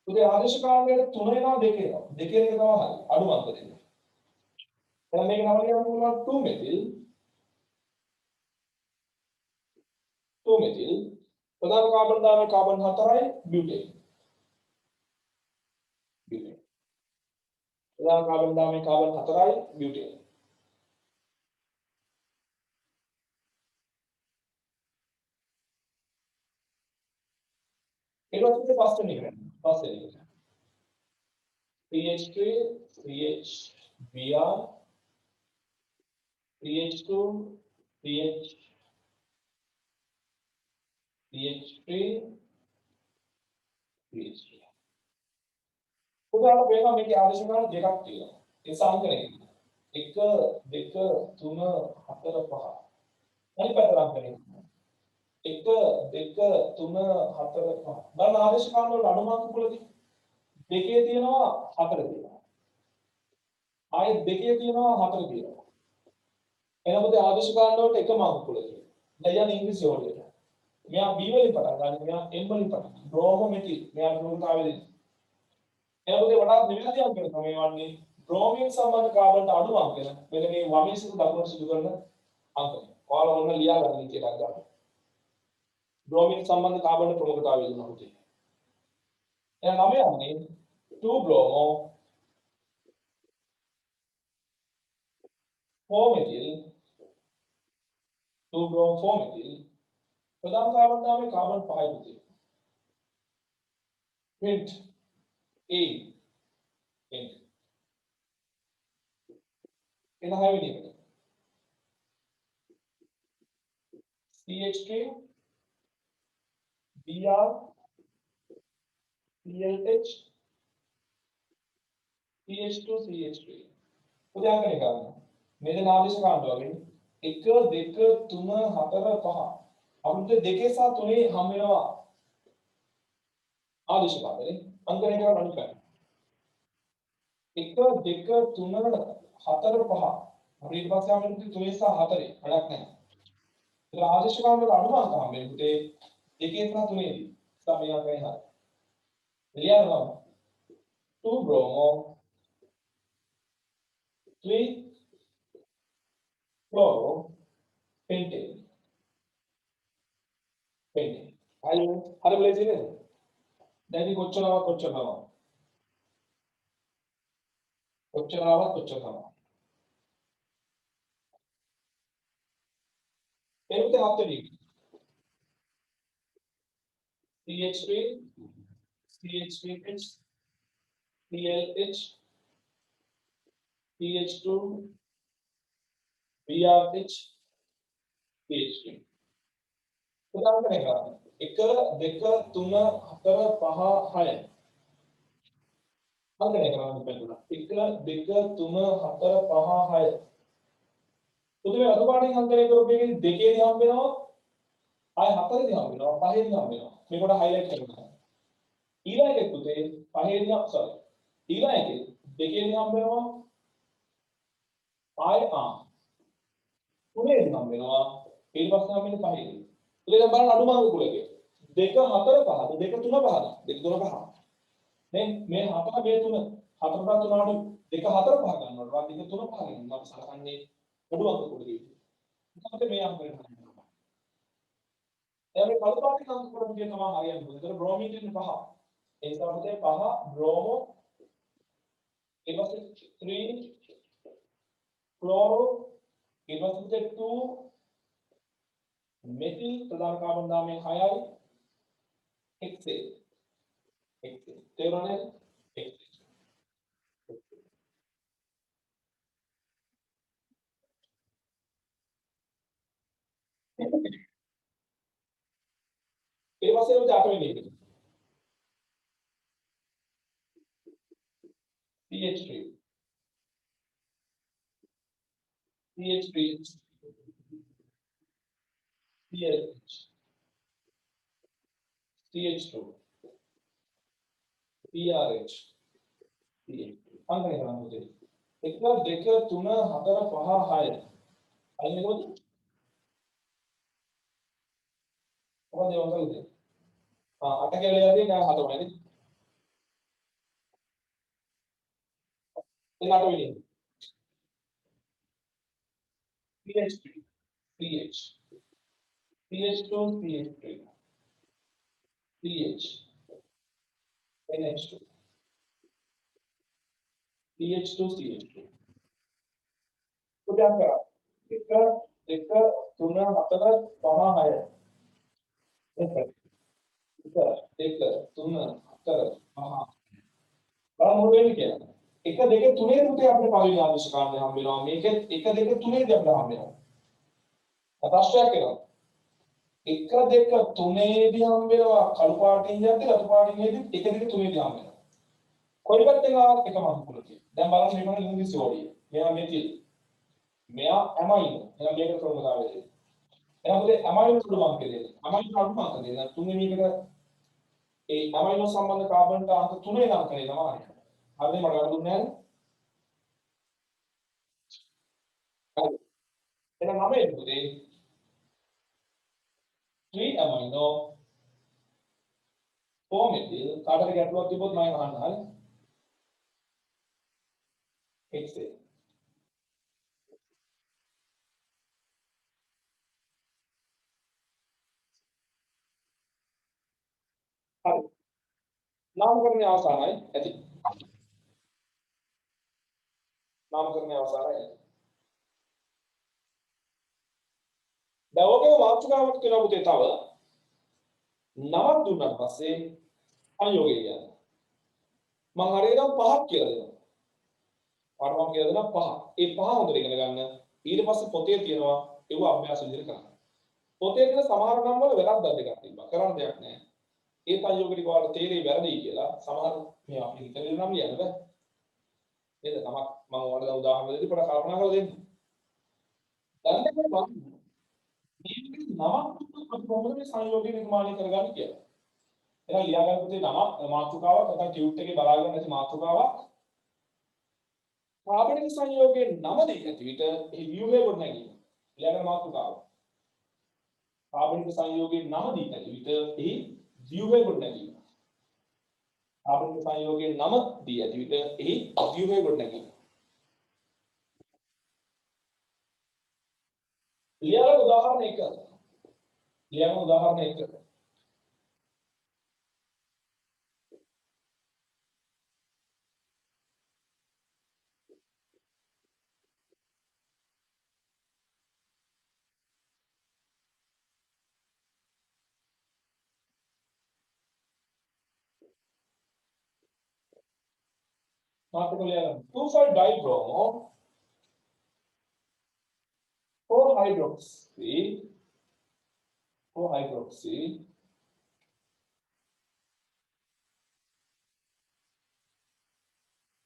පුතේ ආදේශ කාණ්ඩයේ 3 එනවා 2 එනවා. 2 එක තමයි හරි. අඩු අංක දෙන්න. එහෙනම් මේක නම ලියන්න පුළුවන් 2 මෙතිල් 2 මෙතිල් ප්‍රධාන කාබන් දාමේ කාබන් 4යි බියුටේන්. බියුටේන්. ප්‍රධාන කාබන් දාමේ කාබන් 4යි බියුටේන්. ඊට පස්සේ පස්වෙනි එක ගන්න. පස්වෙනි එක. CH3 CHBr CH2 CH CH3 CH3. උදාහරණ වෙනවා මේකේ ආදේශ ගාන දෙකක් තියෙනවා. ඒ සංකරණය. 1 2 3 4 5. අනිත් පැත්තට අංකණය. 1 2 3 4 5. බලන්න ආදේශ ගාන වල අඩු මාර්ක කුලදී දෙකේ තියෙනවා හතර තියෙනවා. ආයෙත් දෙකේ තියෙනවා හතර තියෙනවා. එහෙනම් මොකද ආදේශ ගාන වලට එකම අංක කුල තියෙනවා. දැන් යන්නේ ඉංග්‍රීසි වලට. මෙයා B වලින් පටන් ගන්න. මෙයා M වලින් පටන් ගන්න. බ්‍රෝමෝමෙතිල්. මෙයා ග්‍රූපතාවය දෙන්න. එහෙනම් මොකද වඩාත් නිවැරදි අංක කරනවා මේ වන්නේ බ්‍රෝමීන් සම්බන්ධ කාබන්ට අඩු අංක වෙන. මෙන්න මේ වමේ සිට දකුණට සිදු කරන අංක. ඔයාලා ඔන්න ලියා ගන්න කියලා ගන්න. බ්‍රෝමීන් සම්බන්ධ කාබන්ට ප්‍රමුඛතාවය දෙනවා පුතේ. එහෙනම් නම යන්නේ 2 bromo 4 methyl 2 bromo 4 methyl ප්‍රධාන කාබන් නාමයේ කාබන් 5යි පුතේ. print A print එන හැවෙනි එකට CH3 Br CLH CH2 CH3 උදාහරණයක් ගන්න. මේ දෙන ආදේශ කාණ්ඩ වගේ 1 2 3 4 5 අපිට දෙකේ සහ තුනේ හම් වෙනවා ආදේශ කාණ්ඩනේ අංකණය කරලා රන් කරන්න. 1 2 3 4 5 අපි ඊට පස්සේ ආවෙන්නේ තුනේ සහ හතරේ වැඩක් නැහැ. ඒතර ආදේශකාරක වල අනුමාන තමයි පුතේ දෙකේ සහ තුනේදී සමයක් වෙන හරිය. ලියනවා 2 bromo 3 chloro pentane pentane. අයියෝ හරිය බලන්නේ නේද? දැන් ඉතින් කොච්චරවත් කොච්චර තමයි. කොච්චරවත් කොච්චර තමයි. ඒකට හත්වෙනි CH3 CH3H ClH CH2 BRH CH3 උදාහරණ කරගන්න 1 2 3 4 5 6 අංකණය කරන්න බැලුණා 1 2 3 4 5 6 පුදුමේ අනුපාතයෙන් අංකණය කරපු එකේ දෙකේදී හම්බ වෙනවා ආය හතරේදී හම්බ වෙනවා පහේදී හම්බ වෙනවා මේකට හයිලයිට් කරනවා ඊළඟ එකේ පුතේ පහේදී sorry ඊළඟ එකේ දෙකේදී හම්බ වෙනවා ආය තුනේදී හම්බ වෙනවා ඊට පස්සේ හම්බ වෙන්නේ පහේදී පුතේ දැන් බලන්න අනුමාන කුලකේ 2 4 5 2 3 5 2 3 5 දැන් මේ 4 මේ 3 4 5 3 අඩු 2 4 5 ගන්නකොට 2 3 5 ගන්නවා මම සලකන්නේ අඩු අංක කුලකේ මොකද මේ අංක වෙනවා දැන් මේ කල්පාටි අංක කුලකේ තමයි හරියන්නේ පුතේ ඒතර බ්‍රෝමීන් කියන්නේ 5 ඒ නිසා පුතේ 5 බ්‍රෝමෝ ඊට පස්සේ 3 क्लोरो ඊට පස්සේ 2 मेथिल प्रधान कार्बन नामे 6යි हेक्सेन हेक्सेन තේරුණාද हेक्सेन ඒ වශයෙන් උද 8 වෙනි එක CH3 CH3 CH CH2 PRH CH2 අංකණය කරන්න පුතේ 1 2 3 4 5 6 අයිනේ කොහොමද මොකද ඒ වගේ 8 කියලා යද්දී නෑ 7 වෙනි එන 8 වෙනි CH3 CH CH2 CH3 CH NH2 CH2 CH2 උදාහරණ කරා 1 2 3 4 5 6 එක 2 3 4 5 බලමු වෙන්නේ කියලා 1 2 3 පුතේ අපේ පළවෙනි ආදේශ කාණ්ඩය හම්බ වෙනවා මේකෙත් 1 2 3 දී අපිට හම්බ වෙනවා ප්‍රශ්නයක් එනවා 1 2 3 දී හම්බ වෙනවා කළු පාටින් යද්දි රතු පාටින් යද්දි 1 2 3 දී හම්බ වෙනවා කොයි පැත්තෙන් ආවත් එකම අංකුලකේ දැන් බලන්න මේක නම් ඉංග්‍රීසි ඕඩිය මෙයා මෙතිල් මෙයා ඇමයිනෝ එහෙනම් මේක ක්‍රමතාවය දෙන්න එහෙනම් පුතේ ඇමයිනෝ සුළු අංක දෙන්න ඇමයිනෝ අඩු අංක දෙන්න තුන්වෙනි එකට ඒ ඇමයිනෝ සම්බන්ධ කාබන්ට අංක 3 නම් කරේ තමයි හරිද මට ගන්න දුන්නේ නැහැ එහෙනම් 9 පුතේ 3 amino 4 methyl කාටද ගැටලුවක් තිබ්බොත් මම අහන්න හරි hexane හරි නාමකරණය අවසానයි ඇති නාමකරණය අවසానයි දැන් ඔකේ මාතෘකාවක් කියලා පුතේ තව නමක් දුන්නාට පස්සේ සංයෝගය කියන්නේ මම හරියටම පහක් කියලා දෙනවා පාඩමක් කියලා දෙනවා පහ ඒ පහ හොඳට ඉගෙන ගන්න ඊට පස්සේ පොතේ තියෙනවා ඒව අභ්‍යාස විදිහට කරන්න පොතේ තියෙන සමහර නම් වල වැරද්දක් දෙකක් තිබ්බා කරන්න දෙයක් නැහැ ඒ සංයෝග ටික වලට තේරෙයි වැරදි කියලා සමහර මේ අපි හිතේ නම් ලියන්න බෑ නේද නමක් මම ඔයාලට උදාහරණ දෙන්න පොඩ කල්පනා කරලා දෙන්න දැන් මේක නමක් අපි කොහොමද මේ සංයෝගය නිර්මාණය කරගන්නේ කියලා එහෙනම් ලියා ගන්න පුතේ නමක් මාතෘකාවක් නැත්නම් ටියුට් එකේ බලාගෙන නැති මාතෘකාවක් කාබනික සංයෝගයේ නම දෙක ඇති විට ඒ ව්‍යුහය ගොඩනැගීම ලියා ගන්න මාතෘකාව කාබනික සංයෝගයේ නම දී ඇති විට එහි ව්‍යුහය ගොඩනැගීම. කාබනික සංයෝගයේ නම දී ඇති විට එහි ව්‍යුහය ගොඩනැගීම. ලියන උදාහරණ 1. ලියන උදාහරණ 1. මාතක ලියන 2,5-dibromo 4-hydroxy 4-hydroxy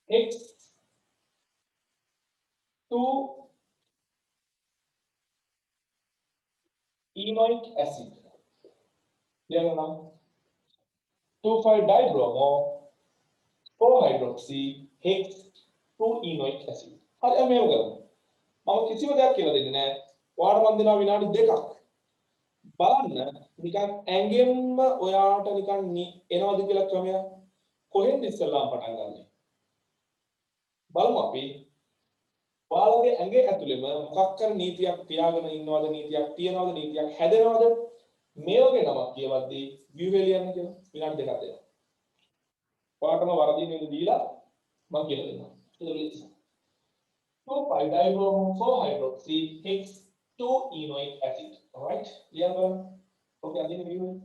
X 2-enoic acid. ලියන නම් 2,5-dibromo 4-hydroxy X 2-enoic acid. හරි මේව කරමු. මම කිසිම දෙයක් කියලා දෙන්නේ නැහැ. ඔයාලට මන් දෙනවා විනාඩි 2ක්. බලන්න නිකන් ඇඟෙන්ම ඔයාට නිකන් එනවද කියලා ක්‍රමයක් කොහෙන්ද ඉස්සෙල්ලාම පටන් ගන්නෙ බලමු අපි ඔයාලගේ ඇඟේ ඇතුළෙම මොකක් කර නීතියක් තියාගෙන ඉන්නවද නීතියක් තියනවද නීතියක් හැදෙනවද මේ වගේ නමක් කියවද්දී ව්‍යුහය ලියන්න කියලා විනාඩි 2ක් දෙනවා ඔයාටම වරදින එක දීලා මම කියලා දෙනවා ඒක 2,5-dibromo 4-hydroxy X 2-enoic acid. All right? Yeah, okay, I think you.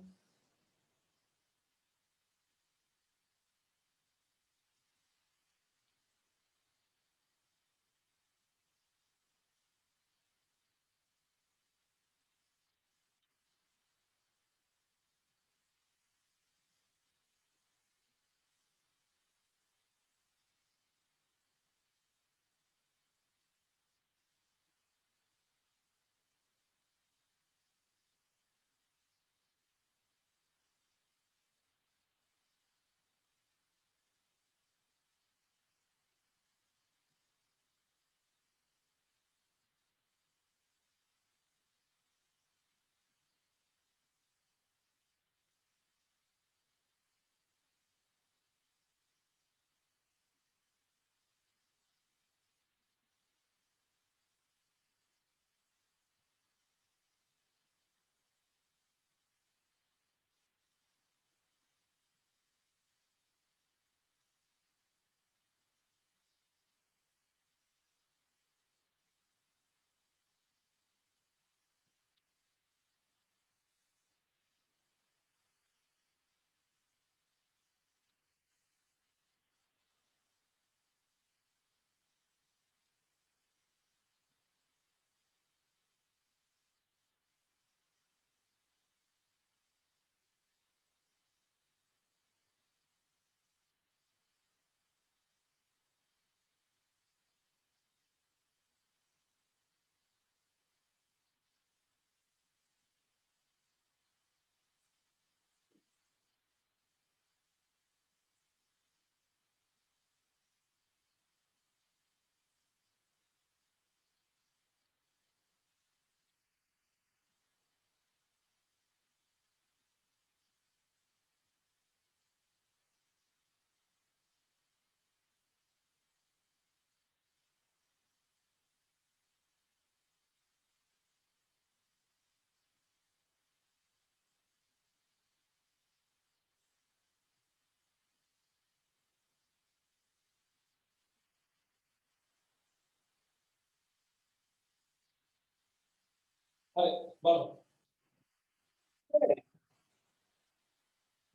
හරි බලමු.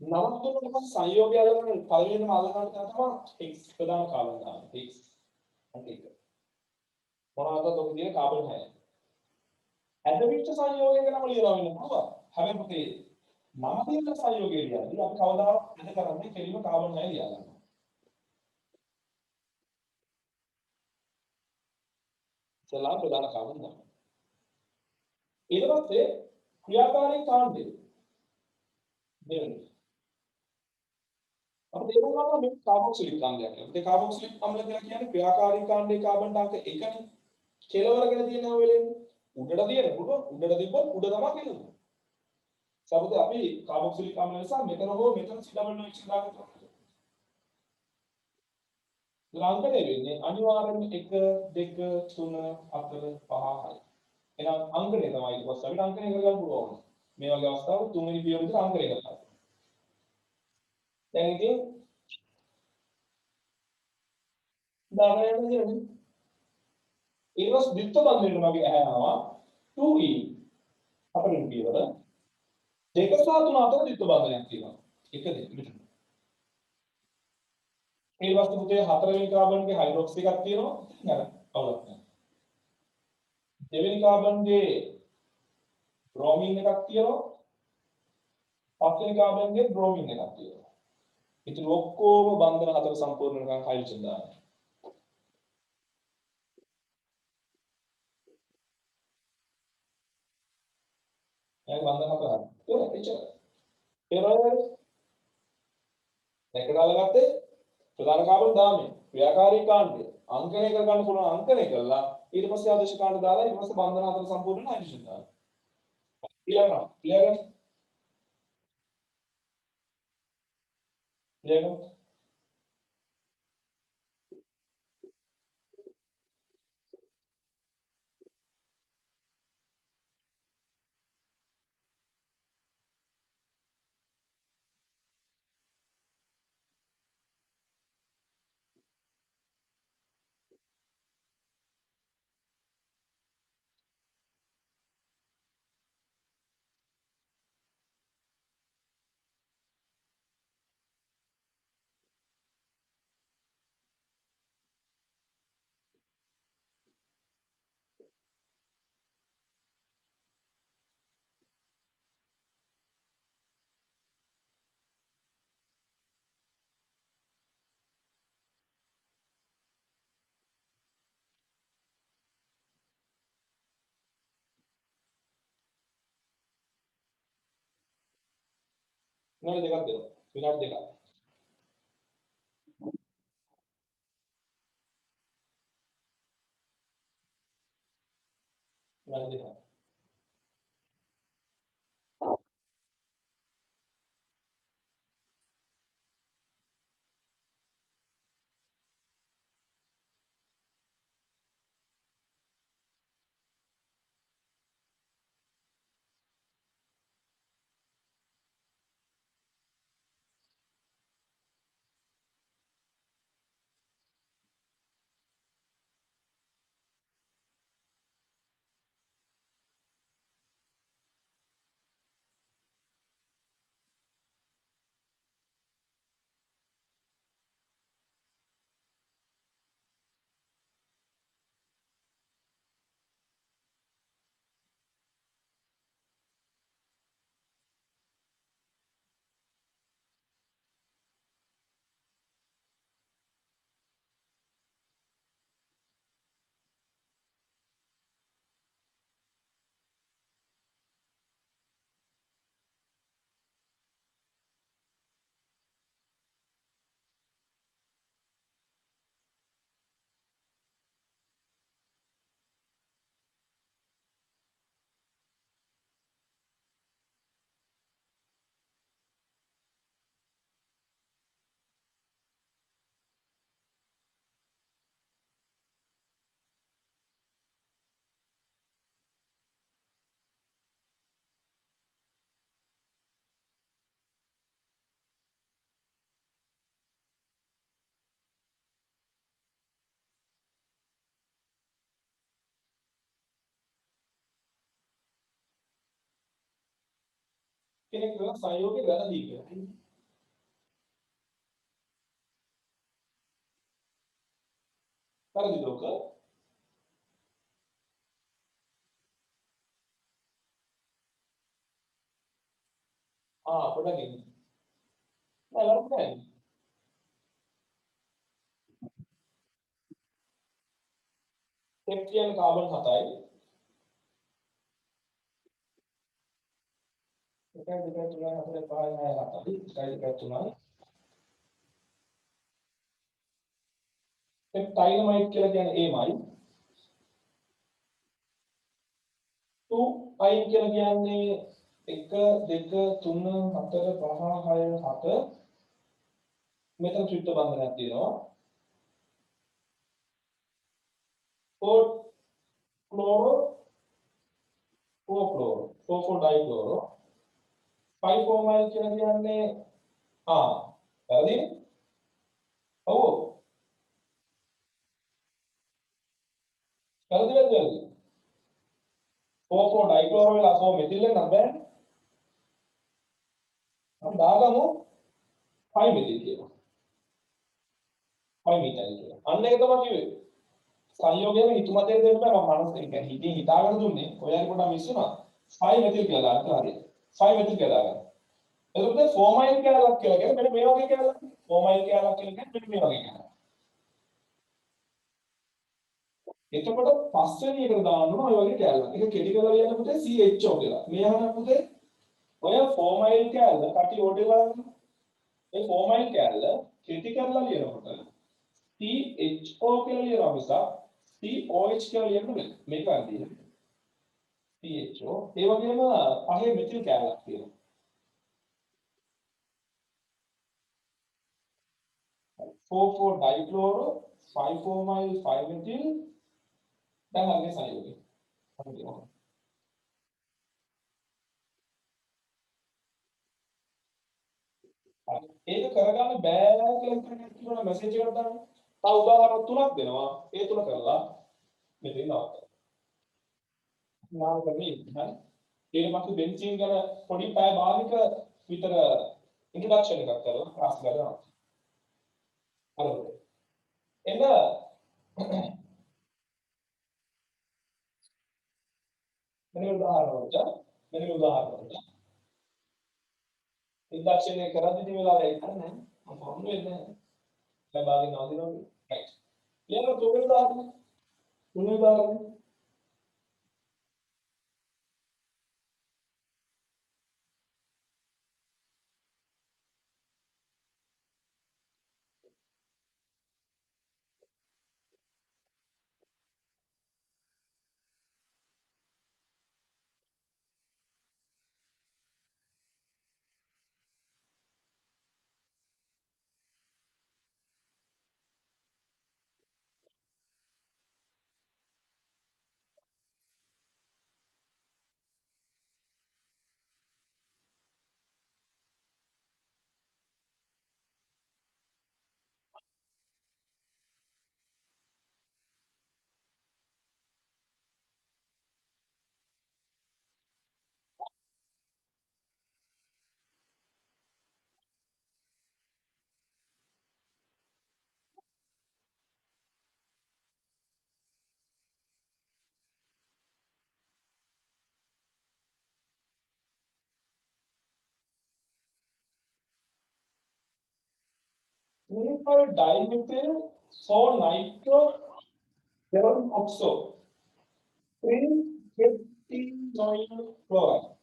නමක් දුන්නොත් සංයෝගය අල්ලගන්න පළවෙනිම අල්ලගන්න තමයි X ප්‍රධාන කාබන් දාන්න. X අන්තික. මොනවාද ඔක තියෙන කාබන් 6. ඇදවිච්ච සංයෝගයක නම ලියලා වෙන්න පුළුවන්. හැබැයි පුතේ නම තියෙන සංයෝගය ලියද්දී අපි කවදාවත් ඇද කරන්නේ කෙලිම කාබන් 6 ලියා ගන්නවා. සලාම් ප්‍රධාන කාබන් දාන්න. ඊට පස්සේ ක්‍රියාකාරී කාණ්ඩය දෙවෙනි අපිට තේරුම් ගන්න මේ කාබොක්සිලික් අම්ලයක් නේ. අපිට කාබොක්සිලික් අම්ල කියලා කියන්නේ ක්‍රියාකාරී කාණ්ඩයේ කාබන් ඩාක එකනේ. කෙලවරගෙන තියෙන හැම වෙලෙම උඩට තියෙන පුළුවන් උඩට තිබ්බොත් උඩ තමයි කෙලවර. සමහරවිට අපි කාබොක්සිලික් ආම්ල නිසා මෙතන හෝ මෙතන COOH දාගත්තා. ලාංකනේ වෙන්නේ අනිවාර්යෙන්ම 1 2 3 4 5 6. එහෙනම් අංකණය තමයි ඊට පස්සේ අපිට අංකණය කරගන්න පුළුවන්. මේ වගේ අවස්ථාවක තුන්වෙනි පියවර විතර අංකණය කරලා. දැන් ඉතින් දාගෙන යන්නේ ඊළඟ ද්විත්ව බන්ධනයට මගේ ඇහැනවා 2e අපරින් පියවර දෙක සහ තුන අතර ද්විත්ව බන්ධනයක් තියෙනවා. එක දෙක මෙතන. ඊට පස්සේ පුතේ හතරවෙනි කාබන්ගේ හයිඩ්‍රොක්සි එකක් තියෙනවා. නේද? අවුලක් නැහැ. දෙවෙනි කාබන්ගේ බ්‍රෝමින් එකක් තියෙනවා. පස්වෙනි කාබන්ගේ බ්‍රෝමින් එකක් තියෙනවා. ඉතින් ඔක්කොම බන්ධන හතර සම්පූර්ණ වෙනකන් හයිඩ්‍රජන් දානවා. දැන් බන්ධන හතර හරි. ඒක එච්චරයි. ඒවල දෙක දාලාගත්තේ ප්‍රධාන කාබන් 10 ක්‍රියාකාරී කාණ්ඩය අංකණය කර ගන්න පුළුවන් අංකණය කළා ඊට පස්සේ ආදේශ කාණ්ඩ දාලා ඊට පස්සේ බන්ධන හතර සම්පූර්ණ හයිඩ්‍රජන් දානවා. ක්ලියර් නෝ? ක්ලියර්? ක්ලියර් නෝ? විනාඩි දෙකක් දෙනවා. විනාඩි දෙකක්. විනාඩි දෙකක්. කෙනෙක් වෙන සංයෝගයේ වැරදි කියලා. වැරදි ලෝක. පොඩ්ඩක් ඉන්න. නෑ වැරදි නෑ. F කියන්නේ කාබන් 7යි. 1 2 3 4 5 6 7යි. 1 2 3යි. ඩයිනමයිට් කියලා කියන්නේ ඒමයි 2 අයින් කියලා කියන්නේ 1 2 3 4 5 6 7 මෙතන චුට්ට බන්ධනයක් තියෙනවා 4 ක්ලෝරෝ 4 ක්ලෝරෝ 4 ඩයික්ලෝරෝ 5 ෆෝමයිල් කියලා කියන්නේ වැරදිනේ ඔව් වැරදි 4 ඩයික්ලෝරෝ වෙලා 4 මෙතිල් වෙනත් බෑනේ අපි දාගමු 5 මෙතිල් කියලා 5 මීටර් කියලා අන්න ඒක තමයි කිව්වේ සංයෝගයෙන් හිතුමතේ දෙන්න බෑ මම මනස ඒක හිතින් හිතාගෙන දුන්නේ ඔයාලට පොඩ්ඩක් මිස් වුණා 5 මෙතිල් කියලා දාන්න හරියට 5 මෙතිල් කියලා දාගන්න එතකොට ෆෝමයිල් කැලක් කියලා කියන්නේ මෙන්න මේ වගේ කැලක් ෆෝමයිල් කැලක් කියලා කියන්නේ මෙන්න මේ වගේ කැලක් එතකොට පස්වෙනි එකට දාන්න ඕන ඔය වගේ කැලක් ඒක කෙටි කරලා ලියන්න පුතේ CHO කියලා මේ අහන පුතේ ඔය ෆෝමයිල් කැල කටි ඕඩේ බලන්න මේ ෆෝමයිල් කැල කෙටි කරලා ලියනකොට CHO කියලා ලියනවා මිසක් COH කියලා ලියන්න බෑ මේක වැරදි CHO ඒ වගේම පහේ මෙතිල් කැලක් තියෙනවා 4 dichloro 5 formyl 5 methyl දැන් හරිනේ සංයෝගය හරිද ඒක කරගන්න බෑ කියලා කියන මැසේජ් එකක් දාන්න. තව උදාහරණ තුනක් දෙනවා. ඒ තුන කරලා මෙතන නවත්තන්න. නාම කරන්නේ හරි. ඊට පස්සේ බෙන්සීන් ගැන පොඩි පැය භාගයක විතර ඉන්ට්‍රොඩක්ෂන් එකක් කරලා ක්ලාස් ගන්නවා. හරිද? එන්න මෙන්න උදාහරණ වලට ඉන්ඩක්ෂන් එක කරද්දී වෙලාවට ඒක නැහැ. මම හම්බ වෙන්නේ නැහැ. දැන් භාගෙන් නවතිනවා. රයිට්. ඊළඟ තුන්වෙනි උදාහරණ. තුන්වෙනි උදාහරණ. Triple dimethyl so nitro seven oxo 3 chloride.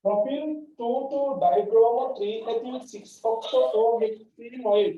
Propyl 2 dibromo 3 ethyl 6 oxo 4 hexenoid.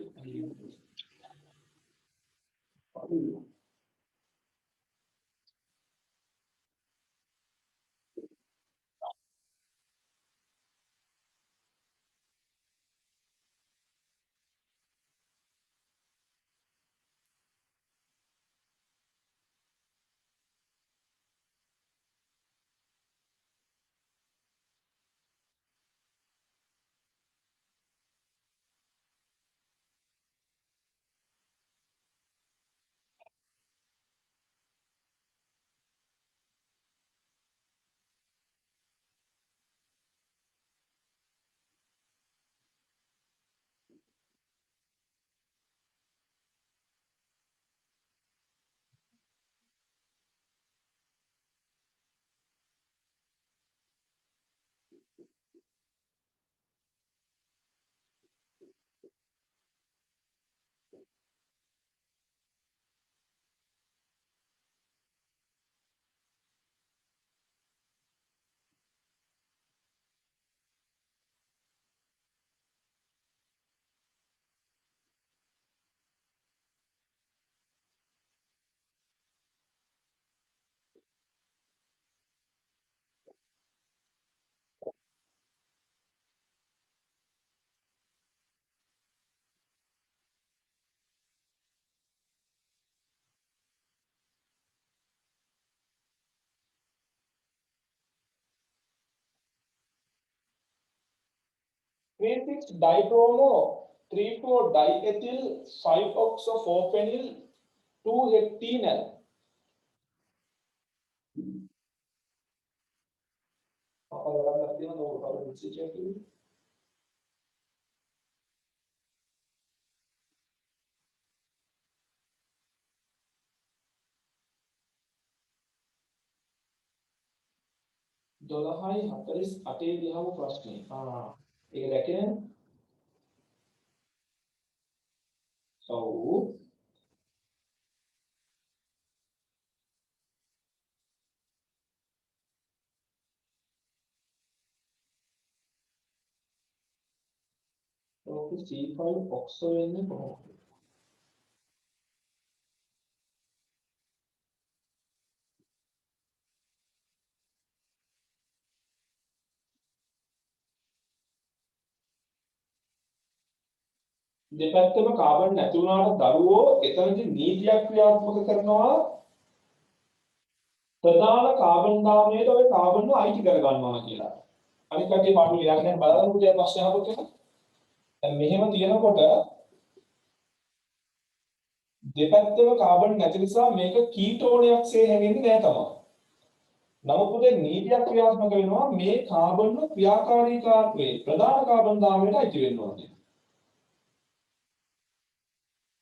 3,6 dibromo 3,4 diethyl 5-oxo 4-phenyl 2-heptenal. apa orang latihan kalau mesti cek dulu. Dolahai hatalis ate dihamu ප්‍රශ්නේ. ඒක දැකගෙන ඔව් ඔක C5 ඔක්සෝ වෙන්නේ කොහොමද? දෙපැත්තම කාබන් නැති වුණාට දරුවෝ එතනදී නීතියක් ක්‍රියාත්මක කරනවා ප්‍රධාන කාබන් දාමයට ඔය කාබන්ව අයිති කර ගන්නවා කියලා. අනිත් කටේ පාඩු ලියන්න දැන් බලන්න පුතේ ප්‍රශ්න අහපොත් එක. දැන් මෙහෙම තියෙනකොට දෙපැත්තම කාබන් නැති නිසා මේක කීටෝනයක් සේ හැගෙන්නේ නැහැ තමයි. නමුත් පුතේ නීතියක් ක්‍රියාත්මක වෙනවා මේ කාබන්ව ක්‍රියාකාරීත්වයේ ප්‍රධාන කාබන් දාමයට අයිති වෙන්න ඕනේ.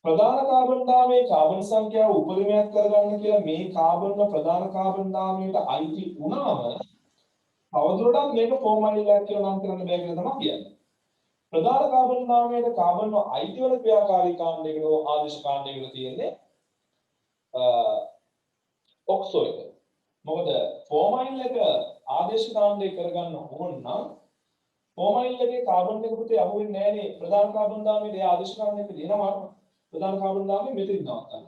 ප්‍රධාන කාබන් දාමයේ කාබන් සංඛ්‍යාව උපරිමයක් කරගන්න කියලා මේ කාබන්ව ප්‍රධාන කාබන් දාමයට අයිති වුණාම තවදුරටත් මේක ෆෝමයිලයක් කියලා නම් කරන්න බෑ කියලා තමයි කියන්නේ. ප්‍රධාන කාබන් දාමයට කාබන්ව අයිති වෙන ක්‍රියාකාරී කාණ්ඩයකට ආදේශ කාණ්ඩයකට තියෙන්නේ ඔක්සෝ එක. මොකද ෆෝමයිල් එක ආදේශ කාණ්ඩය කරගන්න ඕන නම් ෆෝමයිල් එකේ කාබන් එක පුතේ අහු වෙන්නේ නැහැනේ ප්‍රධාන කාබන් දාමයේ ඒ ආදේශ කාණ්ඩයක දෙනවා. ප්‍රධාන කාබන් දාමයේ මෙතනින් නවත්තන්න.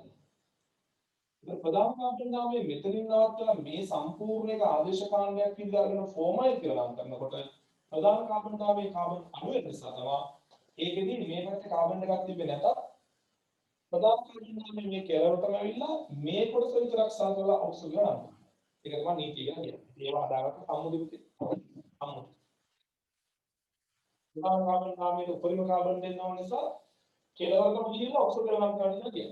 ඒක ප්‍රධාන කාබන් දාමයේ මෙතනින් නවත්තලා මේ සම්පූර්ණ එක ආදේශ කාණ්ඩයක් විදිහට අරගෙන ෆෝමයිල් කියලා නම් කරනකොට ප්‍රධාන කාබන් දාමයේ කාබන් අණු වෙන නිසා තමයි ඒකෙදී මේ පැත්තේ කාබන් එකක් තිබෙන්නේ නැතත් ප්‍රධාන කාබන් දාමයේ මේ කෙලවරටම ඇවිල්ලා මේ කොටස විතරක් සාකලා ඔක්සිජන් ගන්නවා. ඒක තමයි නීතිය කියලා කියන්නේ. ඒවා හදාගත්ත සම්මුතිය. සම්මුතිය. ප්‍රධාන කාබන් දාමයේ උපරිම කාබන් දෙන්න ඕන නිසා කෙලවරටම ගිහිල්ලා ඔක්සිජන් ගන්නවා කියන්නේ.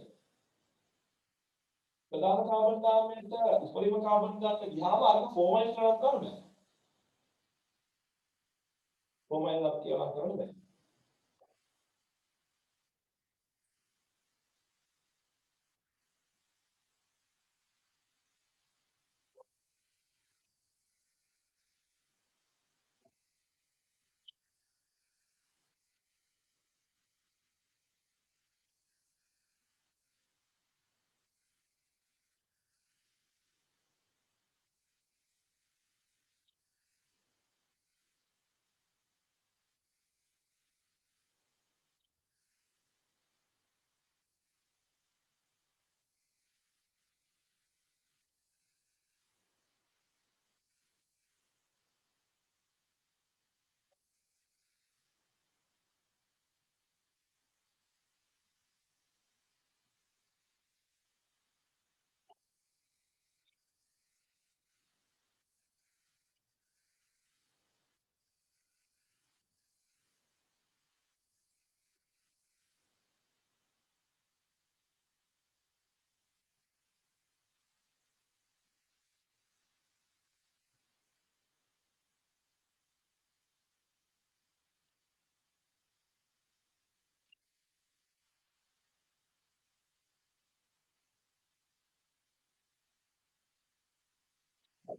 ප්‍රධාන කාබන් දාමයට උපරිම කාබන් දාන්න ගියාම අර ෆෝමයිල් කරලා ගන්න බෑ. ෆෝමයිල් අප් කියලා කරන්න බෑ.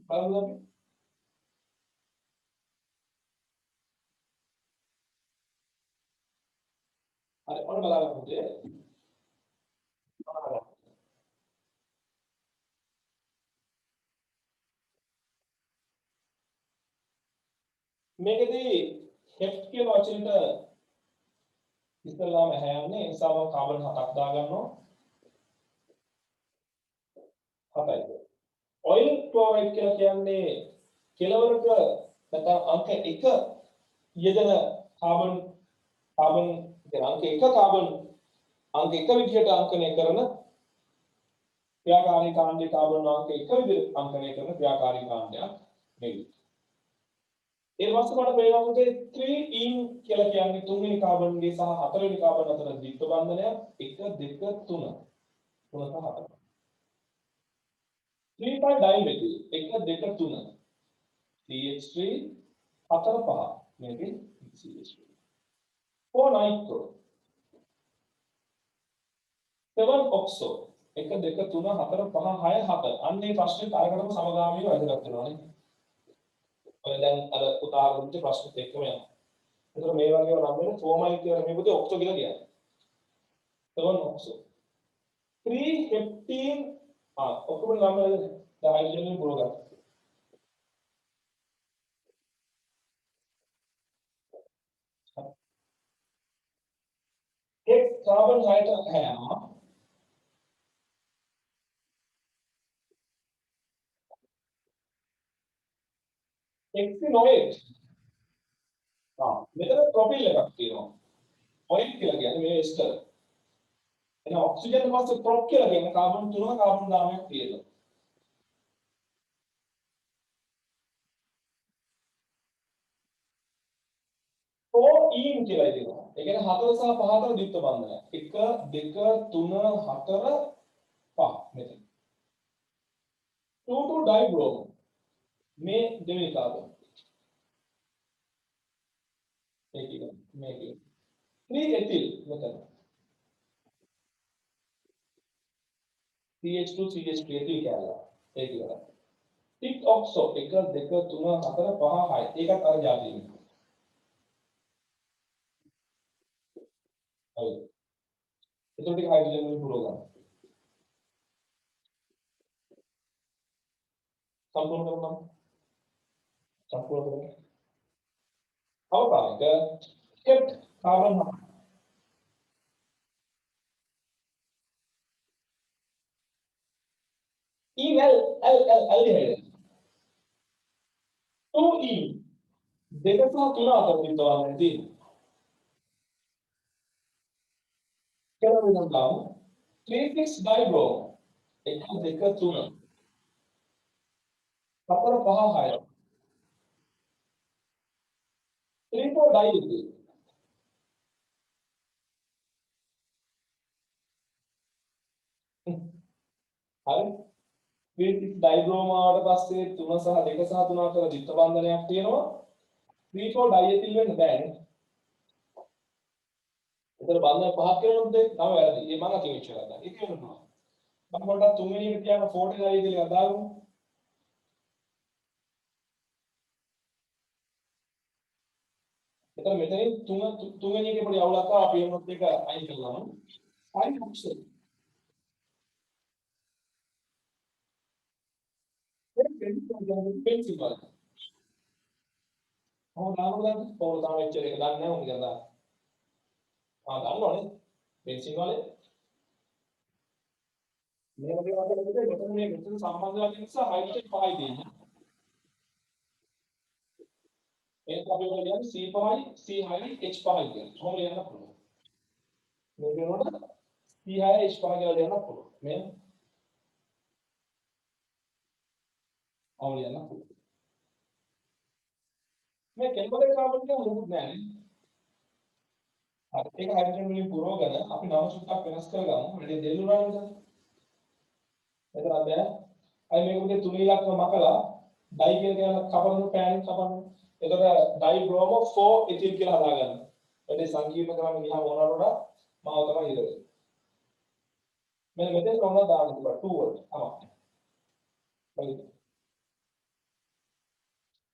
බලන්න අපි. හරි ඔන්න බලන්න පුතේ. මේකදී හෙෆ්ට් කියන වචනෙට ඉස්සෙල්ලාම ඇහැ යන්නේ ඒ නිසා මම කාබන් 7ක් දා ගන්නවා 7යි. ඔයිල් ක්ලෝරයිඩ් කියලා කියන්නේ කෙලවරක නැත්නම් අංක 1 යෙදෙන කාබන් කියන අංක 1 කාබන් අංක 1 විදිහට අංකනය කරන ක්‍රියාකාරී කාණ්ඩයේ කාබන් අංක 1 විදිහට අංකනය කරන ක්‍රියාකාරී කාණ්ඩයක් නෙවෙයි. ඊට පස්සේ මට පේනවා පුතේ 3 in කියලා කියන්නේ තුන්වෙනි කාබන්ගේ සහ හතරවෙනි කාබන් අතර ද්විත්ව බන්ධනයක් 1 2 3 3 සහ 4 3 dimethyl 1 2 3 CH3 4 5 මේකේ CH3 4 nitro 7 oxo 1 2 3 4 5 6 7 අන්න මේ ප්‍රශ්නේ තරකටම සමගාමීව වැදගත් වෙනවානේ ඔය දැන් අර උදාහරණ දෙක ප්‍රශ්නෙත් එක්කම යනවා එතකොට මේ වගේ නම් වෙන ෆෝමයිල් කියලා මේ පුතේ ඔක්සෝ කියලා කියන්නේ 7 oxo 3 heptene ඔක්කොම නම් වල හයිඩ්‍රජන් පුරව ගන්න एक कार्बन हाइड्रोजन है एक्सिनोएट මෙතන ප්‍රොපිල් එකක් තියෙනවා ඔයිල් කියලා කියන්නේ මේ එස්ටර් එන ඔක්සිජන් පස්සේ ප්‍රොප් කියලා කියන්නේ කාබන් 3 කාබන් 10ක් තියෙනවා OEN කියලා ඉතිනවා ඒ කියන්නේ 4 සහ 5 අතර ද්විත්ව බන්ධනයක් 1 2 3 4 5 මෙතන 2 ඩයිබ්‍රෝම මේ දෙවෙනි කාබන් මේක 3 ethyl මෙතන CH2 CH3 ethyl කැලලා ඒක ඉවරයි 6 oxo 1 2 3 4 5 6 ඒකත් අර જાතියෙ හරි එතකොට ටික හයිඩ්‍රජන් වලින් පුරව ගන්න සම්පූර්ණ කරනවා සම්පූර්ණ කරනවා අවකාශක kept carbon enal aldehyde 2e දෙක සහ තුන අතර විද්වාන තියෙනවා කියලා වෙනම් ගාමු 36 dibrom 1 2 3 4 5 6 3 4 diethyl හරි 36 dibrom ආවට පස්සේ 3 සහ 2 සහ 3 අතර ද්විත්ව බන්ධනයක් තියෙනවා 3 4 diethyl වෙන්න බෑනේ එතන බන්ධන පහක් කරනොත් නම වැරදි. ඒ මම අතින් ඉච්ච කරලා. ඒක වෙනවා. මම පොඩ්ඩක් තුන්වෙනි එකට කියන 40 diethyl එක දාගමු. එතන මෙතනින් තුන්වෙනි එකේ පොඩි අවුලක් ආවා අපි එමුත් එක අයින් කළාම. අයින් ඔක්සල්. පෙන්සිල් වල. දාන්න පොර දාන එච්චර එක දාන්න නැහැ උන් ගඳා. දන්නවනේ. පෙන්සිල් වලේ මේ වගේ වගේ මෙතන මෙතන සම්බන්ධයක් නිසා හයිඩ්‍රජන් පහයි තියෙන්නේ. ඒක අපි කියන්නේ C5යි C6යි H5යි කියන්නේ. කොහොම ලියන්න පුළුවන්. මේ වෙනකොට C6යි H5 කියලා ලියන්න පුළුවන්. මේ කොහොම ලියන්න පුළුවන්. මේ කෙල්බලේ කාබන් එක මොකුත් නැහැ නේ. හරි ඒක හයිඩ්‍රජන් වලින් පුරවගෙන අපි නම සුට්ටක් වෙනස් කරගමු. වැඩි දෙල්ලුනා නේද? එතන බෑ. අයි මේකේ තුන ඉලක්ක මකලා ඩයි කියලා කියන කපන්න පෑන් කපන්න. එතකොට ඩයි බ්‍රෝමෝ 4 එතිල් කියලා හදාගන්න. වැඩි සංකීර්ණ කරන්න ගියාම ඕනකට වඩා මාව තමයි ඉර වෙන්නේ. මෙන්න මෙතන කොහොමද දාන්න තිබ්බා 2 වලට. හරි.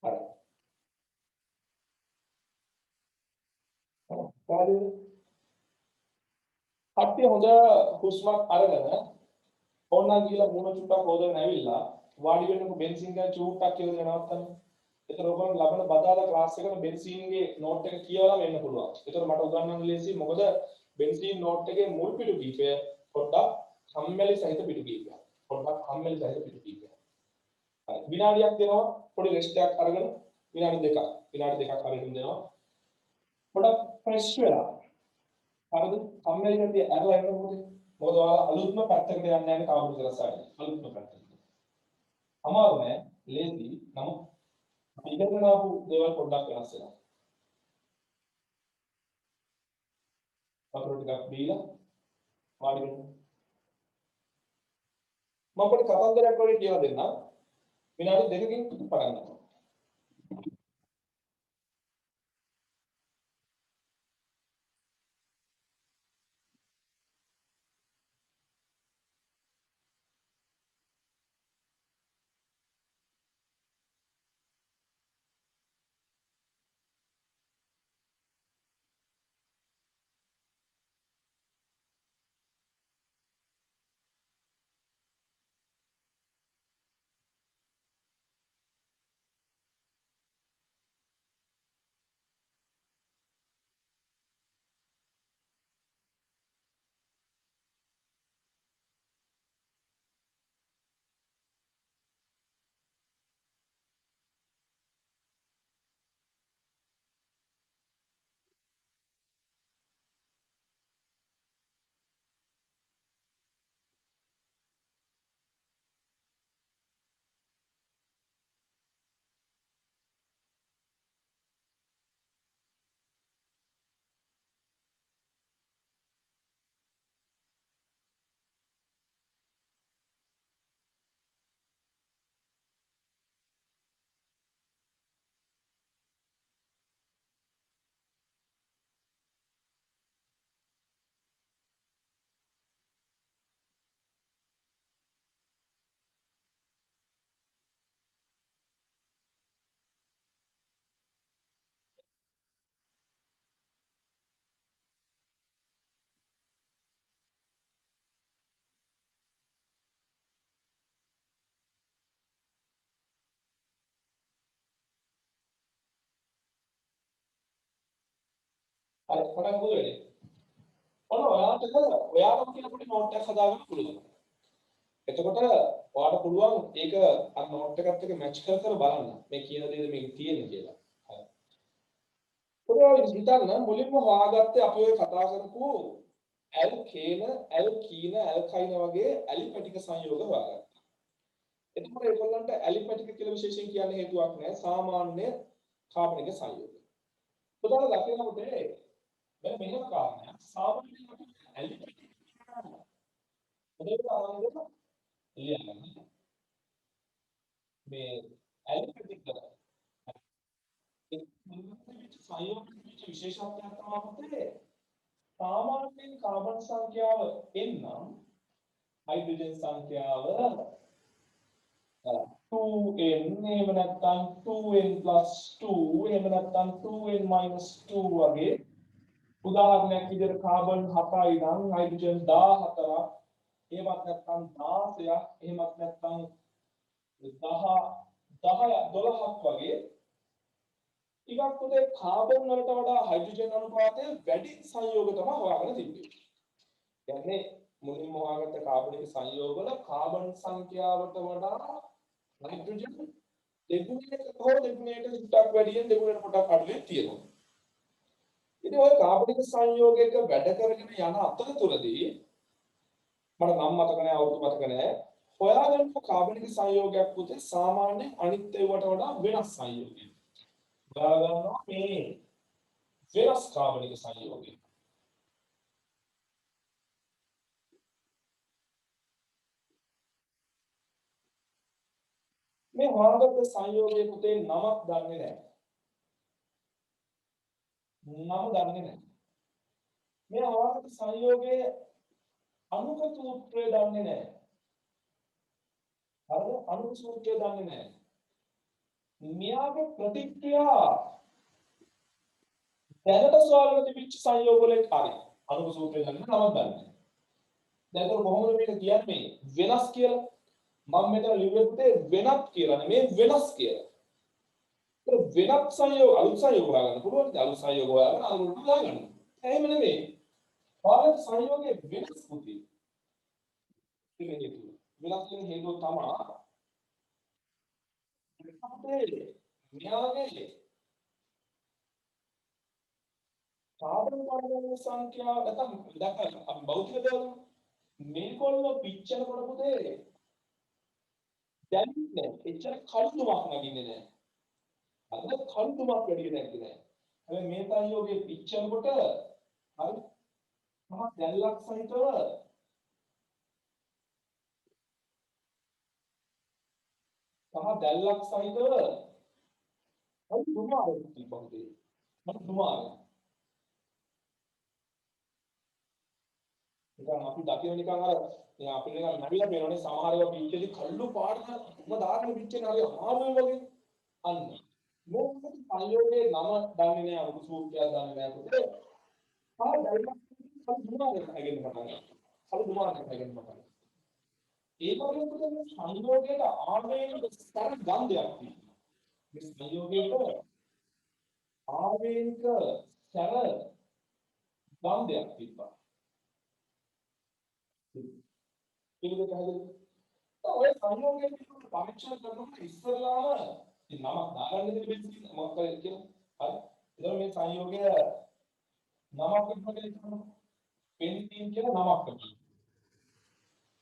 හරි. හරි. අපි හොඳ හුස්මක් අරගෙන ඕනනම් ගිහලා මුණ චුට්ටක් හොදගෙන ඇවිල්ලා වාඩි වෙන්නකො බෙන්සින් ගන්න චූට්ටක් කියලා නවත්තන්න. ඒතර ඔයගොල්ලෝ ලබන බදාදා ක්ලාස් එකේ බෙන්සින්ගේ නෝට් එක කියවලා වෙන්න පුළුවන්. ඒතර මට උගන්වන්න ලේසි මොකද බෙන්සින් නෝට් එකේ මුල් පිටු කීපය පොඩ්ඩක් කම්මැලි සහිත පිටු කීපයක්. පොඩ්ඩක් කම්මැලි සහිත පිටු කීපයක්. හරි. විනාඩියක් දෙනවා පොඩි රෙස්ට් එකක් අරගෙන විනාඩි දෙකක් අරගෙන දෙනවා. පොඩ්ඩක් ෆ්‍රෙෂ් වෙලා. හරිද? කම්මැලි කතිය ඇරලා එන්න මොකද? මොකද ඔයාලා අලුත්ම පැත්තකට යන්නේ නැහැ කාබන් ඩයොක්සයිඩ්. අලුත්ම පැත්තකට. අමාරු නෑ, ලේසි. නමුත් අපි ඉගෙන ගන්න ආපු දේවල් පොඩ්ඩක් වෙනස් වෙනවා. වතුර ටිකක් බීලා වාඩි වෙන්න. මම පොඩි කතන්දරයක් වගේ කියලා දෙන්නම්. විනාඩි දෙකකින් පටන් ගන්නවා. හරි පටන් ගමු වෙන්නේ. ඔන්න ඔයාටම කියලා පොඩි නෝට් එකක් හදාගන්න පුළුවන්. එතකොට ඔයාලට පුළුවන් ඒක අර නෝට් එකත් එක්ක මැච් කර කර බලන්න. මේ කියන දේද මේක තියෙන්නේ කියලා. හරි. පොඩ්ඩක් හිතන්න මුලින්ම හොයාගත්තේ අපි ඔය කතා කරපු ඇල්කේන, ඇල්කීන, ඇල්කයින වගේ ඇලිපටික සංයෝග හොයාගත්තා. එතකොට ඒගොල්ලන්ට ඇලිපටික කියලා විශේෂයෙන් කියන්න හේතුවක් නැහැ. සාමාන්‍ය කාබනික සංයෝග. උදාහරණ දකිනකොට මෙහෙම කාරණයක් සාමාන්‍ය ඇලිපටික උදාහරණයක් ලියන්න. මේ ඇලිපටික සංයෝග විශේෂත්වයක් තමයි සාමාන්‍යයෙන් කාබන් සංඛ්‍යාව n නම් හයිඩ්‍රජන් සංඛ්‍යාව 2n එහෙම නැත්නම් 2n + 2 එහෙම නැත්නම් 2n - 2 වගේ උදාහරණයක් විදිහට කාබන් 7යි නම් හයිඩ්‍රජන් 14ක් එහෙමත් නැත්නම් 16ක් එහෙමත් නැත්නම් 12ක් වගේ ටිකක් උදේ කාබන් වලට වඩා හයිඩ්‍රජන් අනුපාතය වැඩි සංයෝග තමයි හොයාගෙන තිබෙන්නේ. කියන්නේ මුලින්ම හොයාගත්ත කාබනික සංයෝග වල කාබන් සංඛ්‍යාවට වඩා හයිඩ්‍රජන් දෙගුණයකට හෝ දෙගුණයකට ටිකක් වැඩියෙන් දෙගුණයට පොඩක් අඩුවෙන් තියෙනවා. ඉතින් ওই කාබනික සංයෝගයක වැඩ කරගෙන යන අතරතුරදී මට නම් මතක නැහැ අවුරුදු මතක නැහැ හොයාගන්න කාබනික සංයෝගයක් පුතේ සාමාන්‍ය අනිත් ඒවාට වඩා වෙනස් සංයෝගයක්. හොයාගන්නවා මේ වෙනස් කාබනික සංයෝගය. මේ හොයාගත්ත සංයෝගයේ පුතේ නමක් දන්නේ නැහැ. නම දන්නේ නැහැ. මේ හොයාගත්ත සංයෝගයේ අණුක සූත්‍රය දන්නේ නැහැ. හරිද? අණුක සූත්‍රය දන්නේ නැහැ. මෙයාගේ ප්‍රතික්‍රියා දැනට සොයාගෙන තිබිච්ච සංයෝග වලින් හරි අණුක සූත්‍රය දන්නේ නමක් දන්නේ නැහැ. දැන් ඒක කොහොමද මේක කියන්නේ වෙනස් කියලා? මම මෙතන ලිව්වේ පුතේ වෙනත් කියලා නෙමෙයි වෙනස් කියලා. ඒක වෙනත් සංයෝග අලුත් සංයෝග හොයාගන්න පුළුවන්. අලුත් සංයෝග හොයාගෙන අලුත් හොයාගන්න. එහෙම නෙමෙයි. පාරක් සංයෝගයේ වෙනස් පුතේ. වෙනස් වෙන හේතුව තමයි මෙයාගේ කාබන් පරමාණු සංඛ්‍යාව නැත්නම් දැන් අපි භෞතික දේවල් මේකොල්ල පිච්චෙන කොට පුතේ දැන් නෑ එච්චර කළුමක් නගින්නේ නෑ අද කල්තුමක් වැඩි නැති නෑ. හැබැයි මේ සංයෝගයේ පිච්චෙනකොට හරි මහ දැල්ලක් සහිතව හරි දුමාරයක් තිබුණේ. මම දුමාරයක්. නිකන් අපි දකින නිකන් අර නිකන් අපි නිකන් නැවිලා පේනවනේ සමහර ඒවා පිච්චෙදි කල්ලු පාට උම දාගෙන පිච්චෙන හරි ආමෝ වගේ අන්න මොකද සංයෝගයේ නම දන්නේ නැහැ අමුතු සූත්‍රයක් දන්නේ නැහැ කොට ආ දැල්ලක් කල් දුමාරයක් හැගෙන්න පටන් ගන්නවා. කල් දුමාරයක් හැගෙන්න පටන් ගන්නවා. ඒ වගේම තමයි සංයෝගයට ආවේනික ස්තර ගන්ධයක් තියෙනවා. මේ සංයෝගයට ආවේනික ස්තර ගන්ධයක් තිබ්බා. ඒක දෙක හැදෙන්නේ. ඔය සංයෝගයේ පරීක්ෂා කරනකොට ඉස්සරලාම ඉතින් නමක් දාගන්න දෙන්නේ බෙන්සින් මොකක්ද කියලා. හරි. එතකොට මේ සංයෝගය නමක් විදිහට බෙන්සින් කියලා නමක් කරනවා.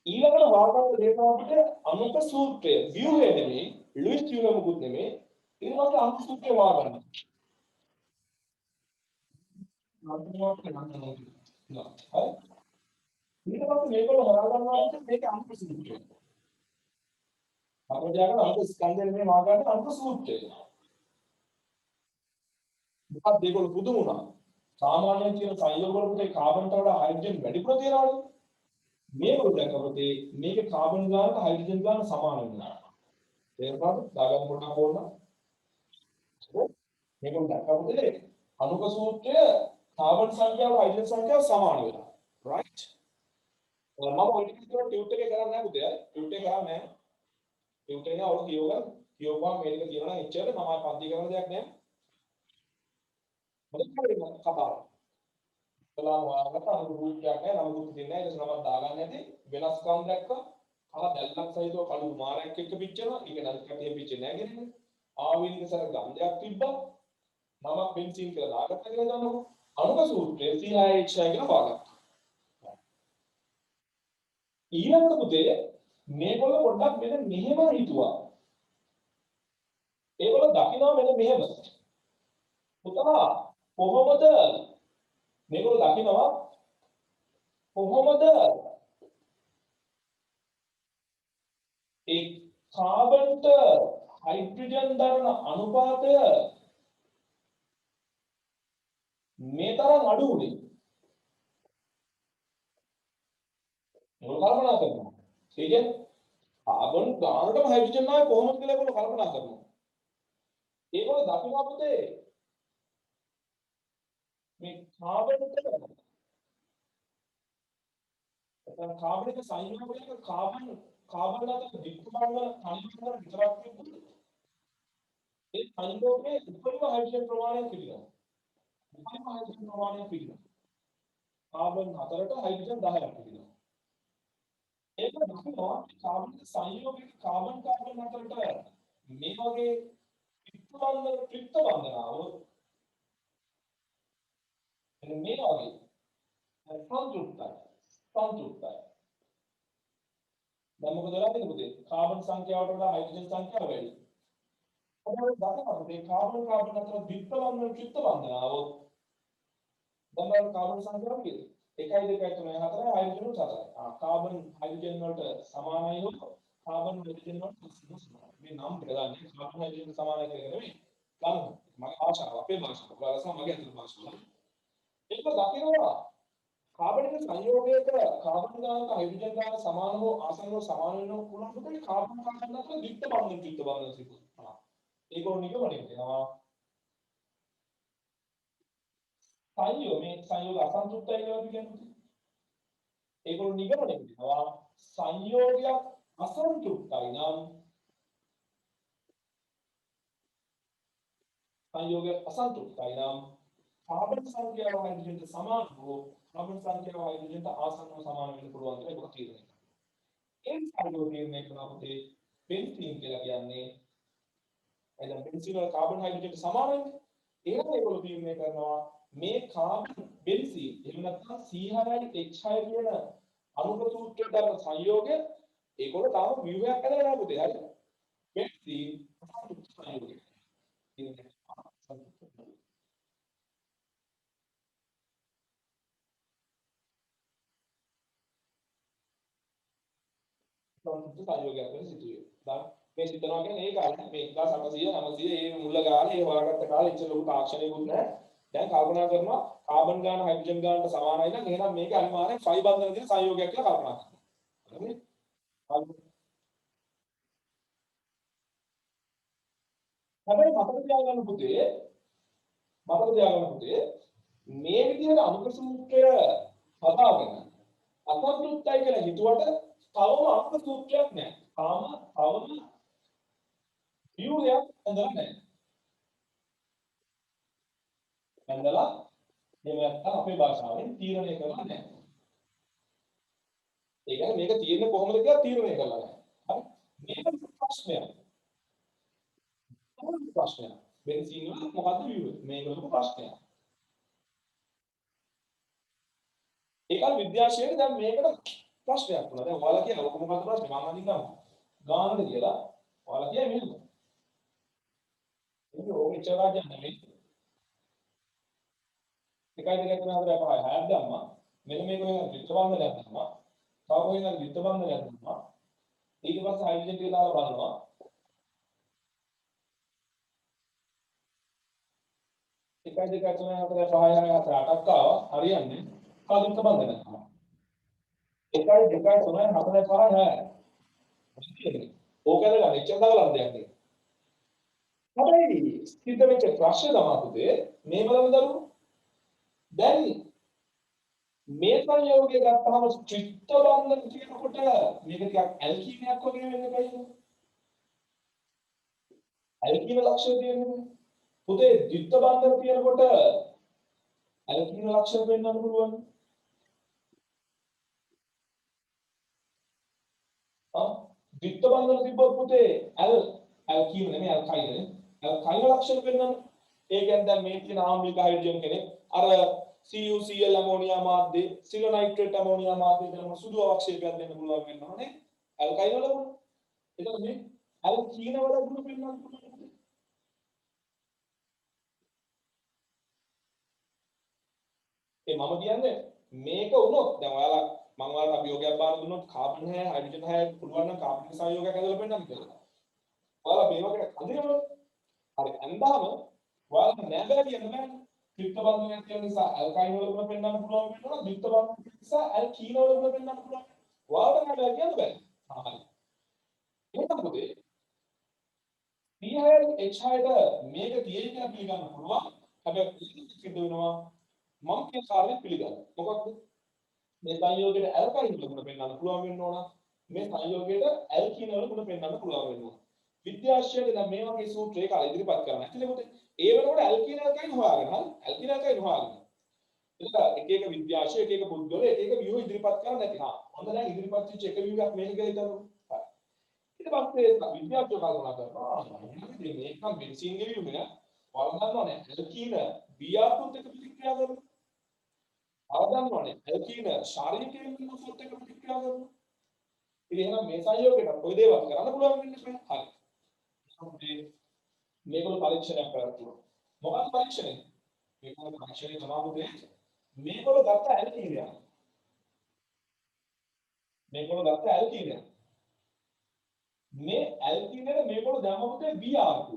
ඊළඟට වාග්ගත දෙනවා අපිට අනුක සූත්‍රය ව්‍යුහය නෙමෙයි ලුයිස් ව්‍යුහ මොකුත් නෙමෙයි ඊළඟට අනුක සූත්‍රය වාගන්න. නම්බුවක් ගන්න ඕනේ. හරි. ඊළඟට මේකල හොයාගන්නවා මේක අනුක සූත්‍රය. අපිට යාගෙන අනුක ස්කන්ධය නෙමෙයි වාගන්න අනුක සූත්‍රය. මොකක්ද ඒකල පුදුම වුණා. සාමාන්‍යයෙන් කියන සංයෝග වල පුතේ කාබන්ට වඩා හයිඩ්‍රජන් වැඩිපුර තියෙනවනේ. මේක දැක්කම මේකේ කාබන් ගානට හයිඩ්‍රජන් ගාන සමාන වෙනවා. තේරුණාද? දාගන්න පොඩ්ඩක් ඕන. මේක දැක්කම අනුක සූත්‍රය කාබන් සංඛ්‍යාව හයිඩ්‍රජන් සංඛ්‍යාව සමාන වෙනවා. right? මම ඔය ටික කියන ටියුට් එකේ කරන්නේ නැහැ පුතේ. ටියුට් එක කරන්නේ නැහැ. ටියුට් එකේ නෑ ඔය කියවගම මේක කියනවා නම් එච්චර තමයි පන්ති කරන දෙයක් නෑ. මොකක්ද කතාව? කලාව වලට අනුරූපයක් නැහැ නමුත් දෙන්නේ නැහැ ඒක නමක් දාගන්න නැති වෙනස්කම් දැක්කා කල දැල්ලක් සහිතව කළු මාරයක් එක්ක පිච්චෙනවා ඒක නම් කටිය පිච්චෙන්නේ නැහැ කියන්නේ ආවේනික සර ගන්ධයක් තිබ්බා නමක් බෙන්සින් කියලා දාගත්තා කියලා දන්නකො අනුක සූත්‍රයේ CH කියලා පාගත්තා ඊළඟ පුතේ මේගොල්ල පොඩ්ඩක් මෙන්න මෙහෙම හිතුවා ඒගොල්ල දකිනවා මෙන්න මෙහෙම පුතා කොහොමද මේගොල්ල දකිනවා කොහොමද ඒ කාබන්ට හයිඩ්‍රජන් දරන අනුපාතය මේ තරම් අඩු උනේ මොකද කල්පනා කරනවා ඒ කියන්නේ කාබන් ගානටම හයිඩ්‍රජන් ආවේ කොහොමද කියලා ඒගොල්ලෝ කල්පනා කරනවා ඒගොල්ලෝ දකිනවා පුතේ මේ කාබන්ට කාබනික සංයෝගයක කාබන් අතර විකුණන තනිකර විතරක් තිබුණා. ඒ සංයෝගයේ උපරිම හයිඩ්‍රජන් ප්‍රමාණය පිළිගන්නවා. උපරිම හයිඩ්‍රජන් ප්‍රමාණය පිළිගන්නවා. කාබන් 4ට හයිඩ්‍රජන් 10ක් පිළිගන්නවා. ඒක දක්වනවා කාබනික සංයෝගයක කාබන් අතරට මේ වගේ ත්‍රිත්ව බන්ධනාව එන්න මේ වගේ සංතෘප්තයි. දැන් මොකද වෙන්නේ පුතේ? කාබන් සංඛ්‍යාවට වඩා හයිඩ්‍රජන් සංඛ්‍යාව වැඩි. ඔබට දකිනවා මේ කාබන් අතර ත්‍රිත්ව බන්ධනාව දැන් කාබන් සංඛ්‍යාව කීයද? 1 2 3 4 හයිඩ්‍රජන් 4. කාබන් හයිඩ්‍රජන් වලට සමානයි හොත් කාබන් හයිඩ්‍රජන් වලට සමානයි. මේ නම් දෙක ගන්න කාබන් හයිඩ්‍රජන් සමානයි කියලා නෙවෙයි. ගන්න. මගේ භාෂාව අපේ භාෂාව. ඔයාලා මගේ අතන භාෂාව. ඒක දකිනවා කාබනික සංයෝගයක කාබන් ගානක හයිඩ්‍රජන් ගාන සමාන හෝ ආසන්නව සමාන වෙනවා පුළුවන් පුතේ කාබන් කාබන් අතර ද්විත්ව බන්ධන තිබුණා. ඒක නිගමනය වෙනවා. සංයෝග අසන්තුෂ්ටයි කියලා කියන්නේ. ඒගොල්ලෝ නිගමනය කරනවා සංයෝගයක් අසන්තුෂ්ටයි නම් කාබන් සංඛ්‍යාව හයිඩ්‍රජන්ට සමාන හෝ කාබන් සංඛ්‍යාව හයිඩ්‍රජන්ට ආසන්නව සමාන වෙන්න පුළුවන් කියලා ඒක තීරණය කරනවා. ඒ සංයෝග තීරණය කරනකොට බෙන්සීන් කියලා කියන්නේ එතන බෙන්සීන් වල කාබන් හයිඩ්‍රජන්ට සමානයි. ඒකේගොල්ලෝ තීරණය කරනවා මේ කාබන් බෙන්සීන් එහෙම නැත්නම් C6H6 කියන අණුක සූත්‍රයට අනුව සංයෝගය ඒගොල්ලෝ තාම ව්‍යුහයක් හදලා නැහැ පුතේ හරිද? බෙන්සීන් අසන්තුෂ්ට සංයෝගය. සංයෝගයක් වෙන සිතුවේ. දැන් මේ සිතනවා කියන්නේ ඒක අර මේ 1800 900 ඒ මුල්ල ගානේ ඒ හොයාගත්ත කාලේ ඉච්ච ලොකු තාක්ෂණයකුත් නැහැ. දැන් කල්පනා කරනවා කාබන් ගාන හයිඩ්‍රජන් ගානට සමානයි නම් එහෙනම් මේක අනිවාර්යෙන් ෆයි බන්ධන තියෙන සංයෝගයක් කියලා කල්පනා කරනවා. හරිනේ? හැබැයි මතක තියාගන්න පුතේ මේ විදිහට අනුක සූත්‍රය හදාගෙන අසන්තුෂ්ටයි කියලා හිතුවට තවම අනුක සූත්‍රයක් නැහැ. තවම විවරයක් හදලා නැහැ. හදලා එහෙම නැත්නම් අපේ භාෂාවෙන් තීරණය කරලා නැහැ. ඒ කියන්නේ මේක තීරණය කොහොමද කියලා තීරණය කරලා නැහැ. හරි? මේක ප්‍රශ්නයක්. ප්‍රශ්නයක්. බෙන්සීන් වල මොකද්ද විවර? මේක ලොකු ප්‍රශ්නයක්. ඒකල් විද්‍යාශාස්ත්‍රයේ දැන් මේකට ප්‍රශ්නයක් වුණා. දැන් ඔයාලා කියන ඔක මොකද්ද ප්‍රශ්නේ? මම අදින් ගමු. ගානද කියලා ඔයාලා කියන්නේ මෙහෙම. ඒක ඕක ඉච්චලා කියන්නේ නෙමෙයි. එකයි දෙකයි තුන හතර පහයි හයක් දැම්මා. මෙන්න මේක වෙන විත්ත බන්ධනයක් දැම්මා. තව කොහෙන්ද විත්ත බන්ධනයක් දැම්මා. ඊට පස්සේ හයිඩ්‍රජන් ටික දාලා බලනවා. එකයි දෙකයි තුන හතර පහයි හය හතර අටක් ආවා. හරියන්නේ. කාද විත්ත බන්ධනයක්. එකයි දෙකයි තුන හතර පහයි හයයි. ඕකද ගන්න එච්චර දාලා දෙයක් නේ. හැබැයි සිද්ධ වෙච්ච ප්‍රශ්නේ තමයි පුතේ මේ බලමු දරුවෝ. දැන් මේ සංයෝගය ගත්තාම චිත්ත බන්ධන කියනකොට මේක ටිකක් ඇල්කීනයක් වගේ වෙන්න බෑනේ. ඇල්කීන ලක්ෂණ තියෙන්නේ. පුතේ ද්විත්ව බන්ධන කියනකොට ඇල්කීන ලක්ෂණ වෙන්නත් පුළුවන්. ද්විත්ව බන්ධන තිබ්බොත් පුතේ ඇල්කීන නෙමෙයි ඇල්කයින. ඇල්කයින ලක්ෂණ වෙන්නත්. ඒ කියන්නේ දැන් මේ තියෙන ආම්ලික හයිඩ්‍රජන් කෙනෙක් අර CuCl ඇමෝනියා මාධ්‍ය සිල නයිට්‍රේට් ඇමෝනියා මාධ්‍ය කියන සුදු අවක්ෂේපයක් දෙන්න පුළුවන් වෙනවා නේ ඇල්කයින වල වුණ. එතකොට මේ ඇල්කීන වල ගුණ පෙන්වන්න පුළුවන්. ඒ මම කියන්නේ මේක වුණොත් දැන් ඔයාලා මම ඔයාලට අභියෝගයක් බාර දුන්නොත් කාබන් 6 හයිඩ්‍රජන් 6 පුළුවන් නම් කාබන් සංයෝගයක් ඇදලා පෙන්නන්න කියලා. ඔයාලා මේ වගේ අදිනවනේ. හරි අන්දාම ඔයාලා නෑ බෑ කියන්න බෑනේ. ද්විත්ව බන්ධනයක් තියෙන නිසා ඇල්කයින් වල ගුණ පෙන්වන්න පුළුවන් වෙනවා ද්විත්ව බන්ධනයක් නිසා ඇල්කීන වල ගුණ පෙන්වන්න පුළුවන්. ඔයාලට නෑ බෑ කියන්න බෑ. හරි. එහෙනම් පුතේ P6H6ට මේක තියෙයි කියලා පිළිගන්න පුළුවන්. හැබැයි ඒක සිද්ධ වෙනවා මම කියන කාර්යය පිළිගන්න. මොකක්ද? මේ සංයෝගයට ඇල්කයින් වල ගුණ පෙන්වන්න පුළුවන් වෙන්න ඕන. මේ සංයෝගයට ඇල්කීන වල ගුණ පෙන්වන්න පුළුවන් වෙන්න ඕන. විද්‍යාශාස්ත්‍රයේ දැන් මේ වගේ සූත්‍රයක ඉදිරිපත් කරන්න. ඇත්තටම ඒ වෙනකොට ඇල්කීන ඇල්කයින් හොයාගෙන හරි ඇල්කීන ඇල්කයින් හොයාගෙන. ඒක එක එක විද්‍යාශාස්ත්‍රයේ එක එක බුද්ධවල එක එක ව්‍යුහ ඉදිරිපත් කරන්න නැති. හොඳ දැන් ඉදිරිපත් වෙච්ච එක ව්‍යුහයක් මේක කියලා හිතමු. හරි. ඊට පස්සේ විද්‍යාඥයෝ කල්පනා කරනවා මේකම බෙන්සීන් ගේ ව්‍යුහ නේ. වළඳනවානේ ඇල්කීන Br2 එක්ක ප්‍රතික්‍රියා කරනවා. අවදන්නවානේ ඇල්කීන ශාරීරික වෙනසත් එක්ක ප්‍රතික්‍රියා කරනවා. ඉතින් එහෙනම් මේ සංයෝගයට ඔය දේවල් කරන්න පුළුවන් වෙන්නේ නැහැ. හරි. මේගොල්ලෝ පරීක්ෂණයක් කරලා මොකක්ද පරීක්ෂණය? මේගොල්ලෝ පරීක්ෂණය තමයි මේගොල්ලෝ ගත්ත ඇල්කීනය. මේගොල්ලෝ ගත්ත ඇල්කීනය. මේ ඇල්කීනේට මේගොල්ලෝ දැම්මොත් Br2.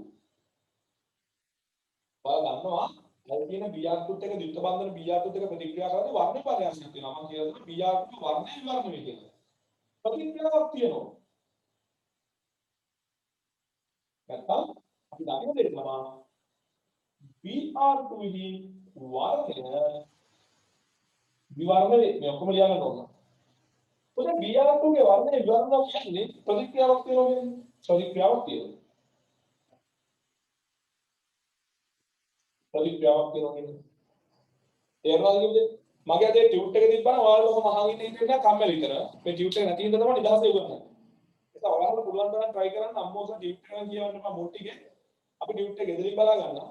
ඔයාලා දන්නවා ඇල්කීන Br2ත් එක්ක ද්විත්ව බන්ධන Br2ත් එක්ක ප්‍රතික්‍රියා කරද්දී වර්ණ පරයන්යක් තියෙනවා. මම කියලා දුන්නා Br2 වර්ණය විවරණය වෙයි කියලා. ප්‍රතික්‍රියාවක් තියෙනවා. නැත්තම් අපි දකින දේ තමයි Br2 හි වර්ණය විවරණය මේ ඔක්කොම ලියන්න ඕන. ඔතන Br2 ගේ වර්ණය විවරණය කියන්නේ ප්‍රතික්‍රියාවක් තියෙනවා කියන්නේ. ප්‍රතික්‍රියාවක් තියෙනවා. ප්‍රතික්‍රියාවක් තියෙනවා කියන්නේ. තේරුණාද කියන්නේ? මගේ අතේ ටියුට් එක තිබ්බනම් ඔයාලා ඔහොම අහන් ඉන්න ඉඳලා කම්මැලි විතර. මේ ටියුට් එක නැති හින්දා තමයි නිදහස ඉවරන්නේ. ඒක ඔයාලා පුළුවන් තරම් try කරන්න අම්මෝස ටියුට් එක කියවන්න මම මොට්ටිගේ අපි ටියුට් එක ගෙදරින් බලා ගන්නවා.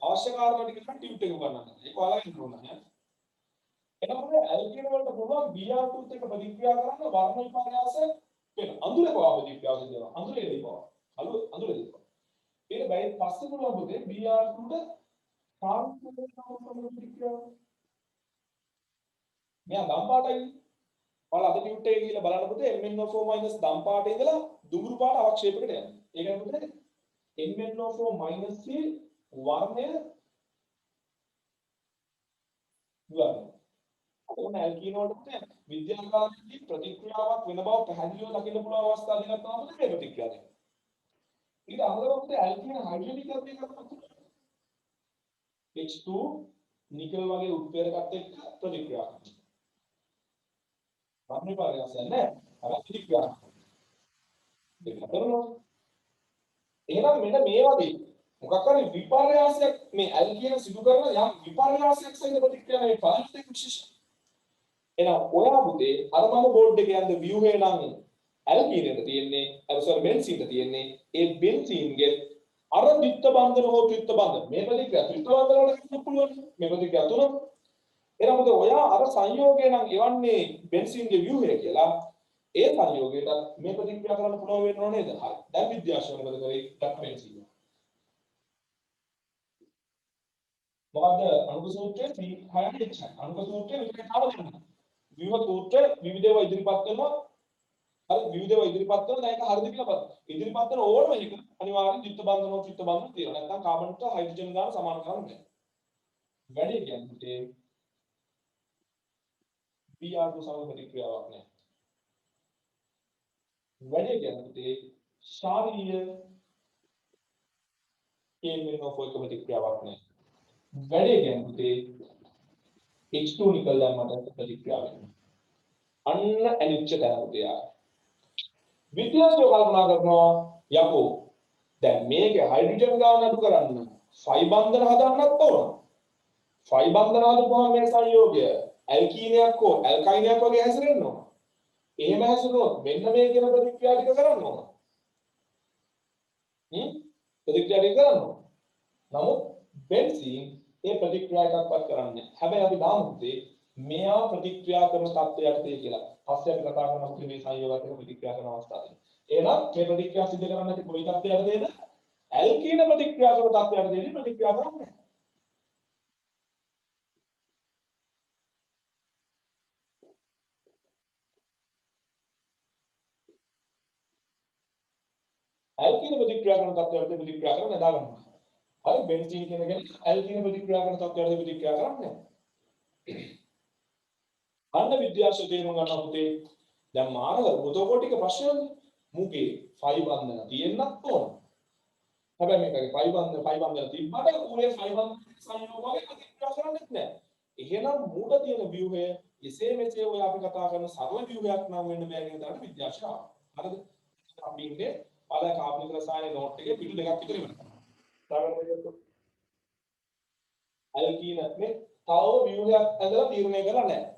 අවශ්‍ය කාරණා ටික නම් ටියුට් එක ගන්නවා. ඒක ඔයාලා ඉන්න ඕන නේ. එතකොට ඇල්කීන වලට පුළුවන් Br2ත් එක්ක ප්‍රතික්‍රියා කරන්න වර්ණ විපර්යාස වෙන අඳුරේ පවා ප්‍රතික්‍රියාව සිදු වෙනවා. අඳුරේ දීපවා. අඳුරේ දීපවා. ඊට බයි පස්සේ පුළුවන් පුතේ Br2 ට කාන්තිකව ප්‍රතික්‍රියාව. මෙයා දම් පාටයි. ඔයාලා අද ටියුට් එකේ ගිහලා බලන්න පුතේ MnO4- දම් පාටේ ඉඳලා දුඹුරු පාට අවක්ෂේපයකට යනවා. ඒ කියන්නේ පුතේ MnO4- C වර්ණය ගන්න. ඕන ඇල්කීන වලට පුතේ විද්‍යාකාරී ප්‍රතික්‍රියාවක් වෙන බව පැහැදිලිව දකින්න පුළුවන් අවස්ථා දෙකක් තමයි පුතේ මේ ප්‍රතික්‍රියාව දෙන්නේ. ඊට අමතරව පුතේ ඇල්කීන හයිඩ්‍රොජනිකරණය කරනකොට H2 නිකල් වගේ උත්ප්‍රේරකත් එක්ක ප්‍රතික්‍රියා කරනවා. වර්ණ පරිවර්තනය නෑ. අර ප්‍රතික්‍රියා. ඒක කරනවා. එහෙනම් මෙන්න මේ වගේ මොකක් හරි විපර්යාසයක් මේ ඇල්කීන සිදු කරන යම් විපර්යාසයක් සහිත ප්‍රතික්‍රියා මේ පාරිස්ථිතික විශේෂ. එහෙනම් ඔයා පුතේ අර මම බෝඩ් එකේ යන්න view එක නම් ඇල්කීනෙට තියෙන්නේ අර සර් බෙන්සීන්ට තියෙන්නේ ඒ බෙන්සීන්ගේ අර ද්විත්ව බන්ධන හෝ ත්‍රිත්ව බන්ධන මේ ප්‍රතික්‍රියා ත්‍රිත්ව බන්ධන වල කියන්න පුළුවන් මේ ප්‍රතික්‍රියා තුන. එහෙනම් පුතේ ඔයා අර සංයෝගය නම් එවන්නේ බෙන්සීන්ගේ view එක කියලා ඒ සංයෝගයට මේ ප්‍රතික්‍රියා කරන්න පුළුවන් වෙනව නේද? හරි. දැන් විද්‍යාශාස්ත්‍රය මොකද කරේ? ඩක් බෙන්සීන්. මොකද අණුක සූත්‍රයේ 6 අණුක සූත්‍රයේ විතරේ තාම දෙන්න. ව්‍යුහ සූත්‍රය විවිධව ඉදිරිපත් කරනවා. හරි විවිධව ඉදිරිපත් කරනවා. දැන් ඒක හරිද කියලා බලන්න. ඉදිරිපත් කරන ඕනම එක අනිවාර්යෙන් ද්විත්ව බන්ධන හෝ ත්‍රිත්ව බන්ධන තියෙනවා. නැත්නම් කාබන්ට හයිඩ්‍රජන් ගාන සමාන කරන්න බෑ. වැඩි කියන්නේ Br2 සමග ප්‍රතික්‍රියාවක් නැහැ. වැඩි කියන්නේ ශාරීය KMnO4 එක ප්‍රතික්‍රියාවක් නැහැ. වැඩි කියන්නේ H2 නිකල් දැම්මට ප්‍රතික්‍රියාව වෙනවා. අන්න ඇනිච්ච තැන පුතේ. විද්‍යාඥයෝ කල්පනා කරනවා යකෝ දැන් මේකේ හයිඩ්‍රජන් ගාන අඩු කරන්න ෆයි බන්ධන හදන්නත් ඕන. ෆයි බන්ධන හදපුවම මේ සංයෝගය ඇල්කීනයක් හෝ ඇල්කයිනයක් වගේ හැසිරෙන්න ඕන. එහෙම හැසිරුණොත් මෙන්න මේ කියන ප්‍රතික්‍රියා ටික කරන්න ඕන. ප්‍රතික්‍රියා ටික කරන්න ඕන. නමුත් බෙන්සීන් ඒ ප්‍රතික්‍රියා එකක්වත් කරන්නේ නැහැ. හැබැයි අපි දාමුත්තේ මෙයා ප්‍රතික්‍රියා කරන තත්ත්වයට තේ කියලා. පස්සේ අපි කතා කරනවා මේ සංයෝගات එක ප්‍රතික්‍රියා කරන අවස්ථාවදී. එහෙනම් මේ ප්‍රතික්‍රියා සිදු කරන්න නැති කොයි තත්ත්වයකටද? ඇල්කීන ප්‍රතික්‍රියා කරන තත්ත්වයටදී ප්‍රතික්‍රියා කරන්නේ. ඇල්කීන ප්‍රතික්‍රියා කරන තත්ත්වයටදී ප්‍රතික්‍රියා කරන නදා ගන්නවා. හරි බෙන්සීන් කියන ඇල්කීන ප්‍රතික්‍රියා කරන තත්ත්වයටදී ප්‍රතික්‍රියා කරන්නේ. අන්න විද්‍යාශාස්ත්‍රය තේරුම් ගන්න පුතේ දැන් මානව බොතෝකොටික ප්‍රශ්නනේ මුගේ ෆයි බන්ධන තියෙන්නත් ඕන. හැබැයි මේකේ ෆයි බන්ධන තිබ්බට ඌේ ෆයි බන්ධන සංයෝගවල ප්‍රතික්‍රියා කරන්නේත් නැහැ. එහෙනම් මූල තියෙන ව්‍යුහය එසේ මෙසේ ඔය අපි කතා කරන සරල ව්‍යුහයක් නම් වෙන්න බෑ කියන තරමට විද්‍යාශාස්ත්‍රය. හරිද? අපි ඉන්නේ පළ කාබනික රසායන නෝට් එකේ පිටු දෙකක් විතර ඉවරයි. ඇල්කීන මේ තව ව්‍යුහයක් ඇදලා තීරණය කරලා නැහැ.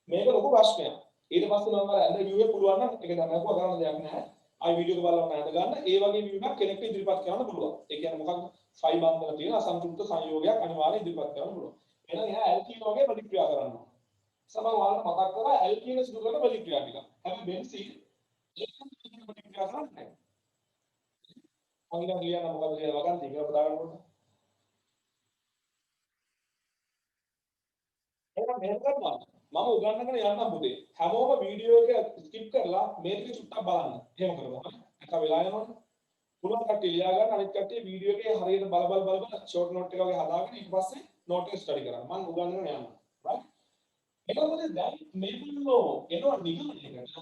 මේක ලොකු ප්‍රශ්නයක්. ඊට පස්සේ මම අර ඇඳ view එක පුළුවන් නම් ඒක දැන් මම කරන්න දෙයක් නැහැ. ආයි වීඩියෝ එක බලලා නැද ගන්න. ඒ වගේ view එකක් කෙනෙක්ට ඉදිරිපත් කරන්න පුළුවන්. ඒ කියන්නේ මොකක්ද? ෆයි බන්ධන තියෙන අසන්තුලිත සංයෝගයක් අනිවාර්යයෙන් ඉදිරිපත් කරන්න පුළුවන්. එහෙනම් එයා ඇල්කීන වගේ ප්‍රතික්‍රියා කරනවා. සමහර ඔයාලට මතක් කරලා ඇල්කීන සිදු කරන ප්‍රතික්‍රියා ටික. හැබැයි බෙන්සීන් ඒක ප්‍රතික්‍රියා කරන්නේ නැහැ. මම ඉතින් ලියන්න මොකද කියලා වගන්ති කියලා බදා ගන්නකොට. එහෙනම් මෙහෙම කරනවා. මම උගන්වන්න යන්නම් පුතේ. හැමෝම වීඩියෝ එක ස්කිප් කරලා මේ ටික චුට්ටක් බලන්න. එහෙම කරමු. නැත්නම් වෙලා යනවනේ. පුළුවන් කට්ටිය ලියා ගන්න අනිත් කට්ටිය වීඩියෝ එකේ හරියට බල ෂෝට් නෝට් එක වගේ හදාගෙන ඊට පස්සේ නෝට් එක ස්ටඩි කරන්න. මම උගන්වන්න යන්නම්. right? එතකොට දැන් මේගොල්ලෝ එනවා නිගමනයකට.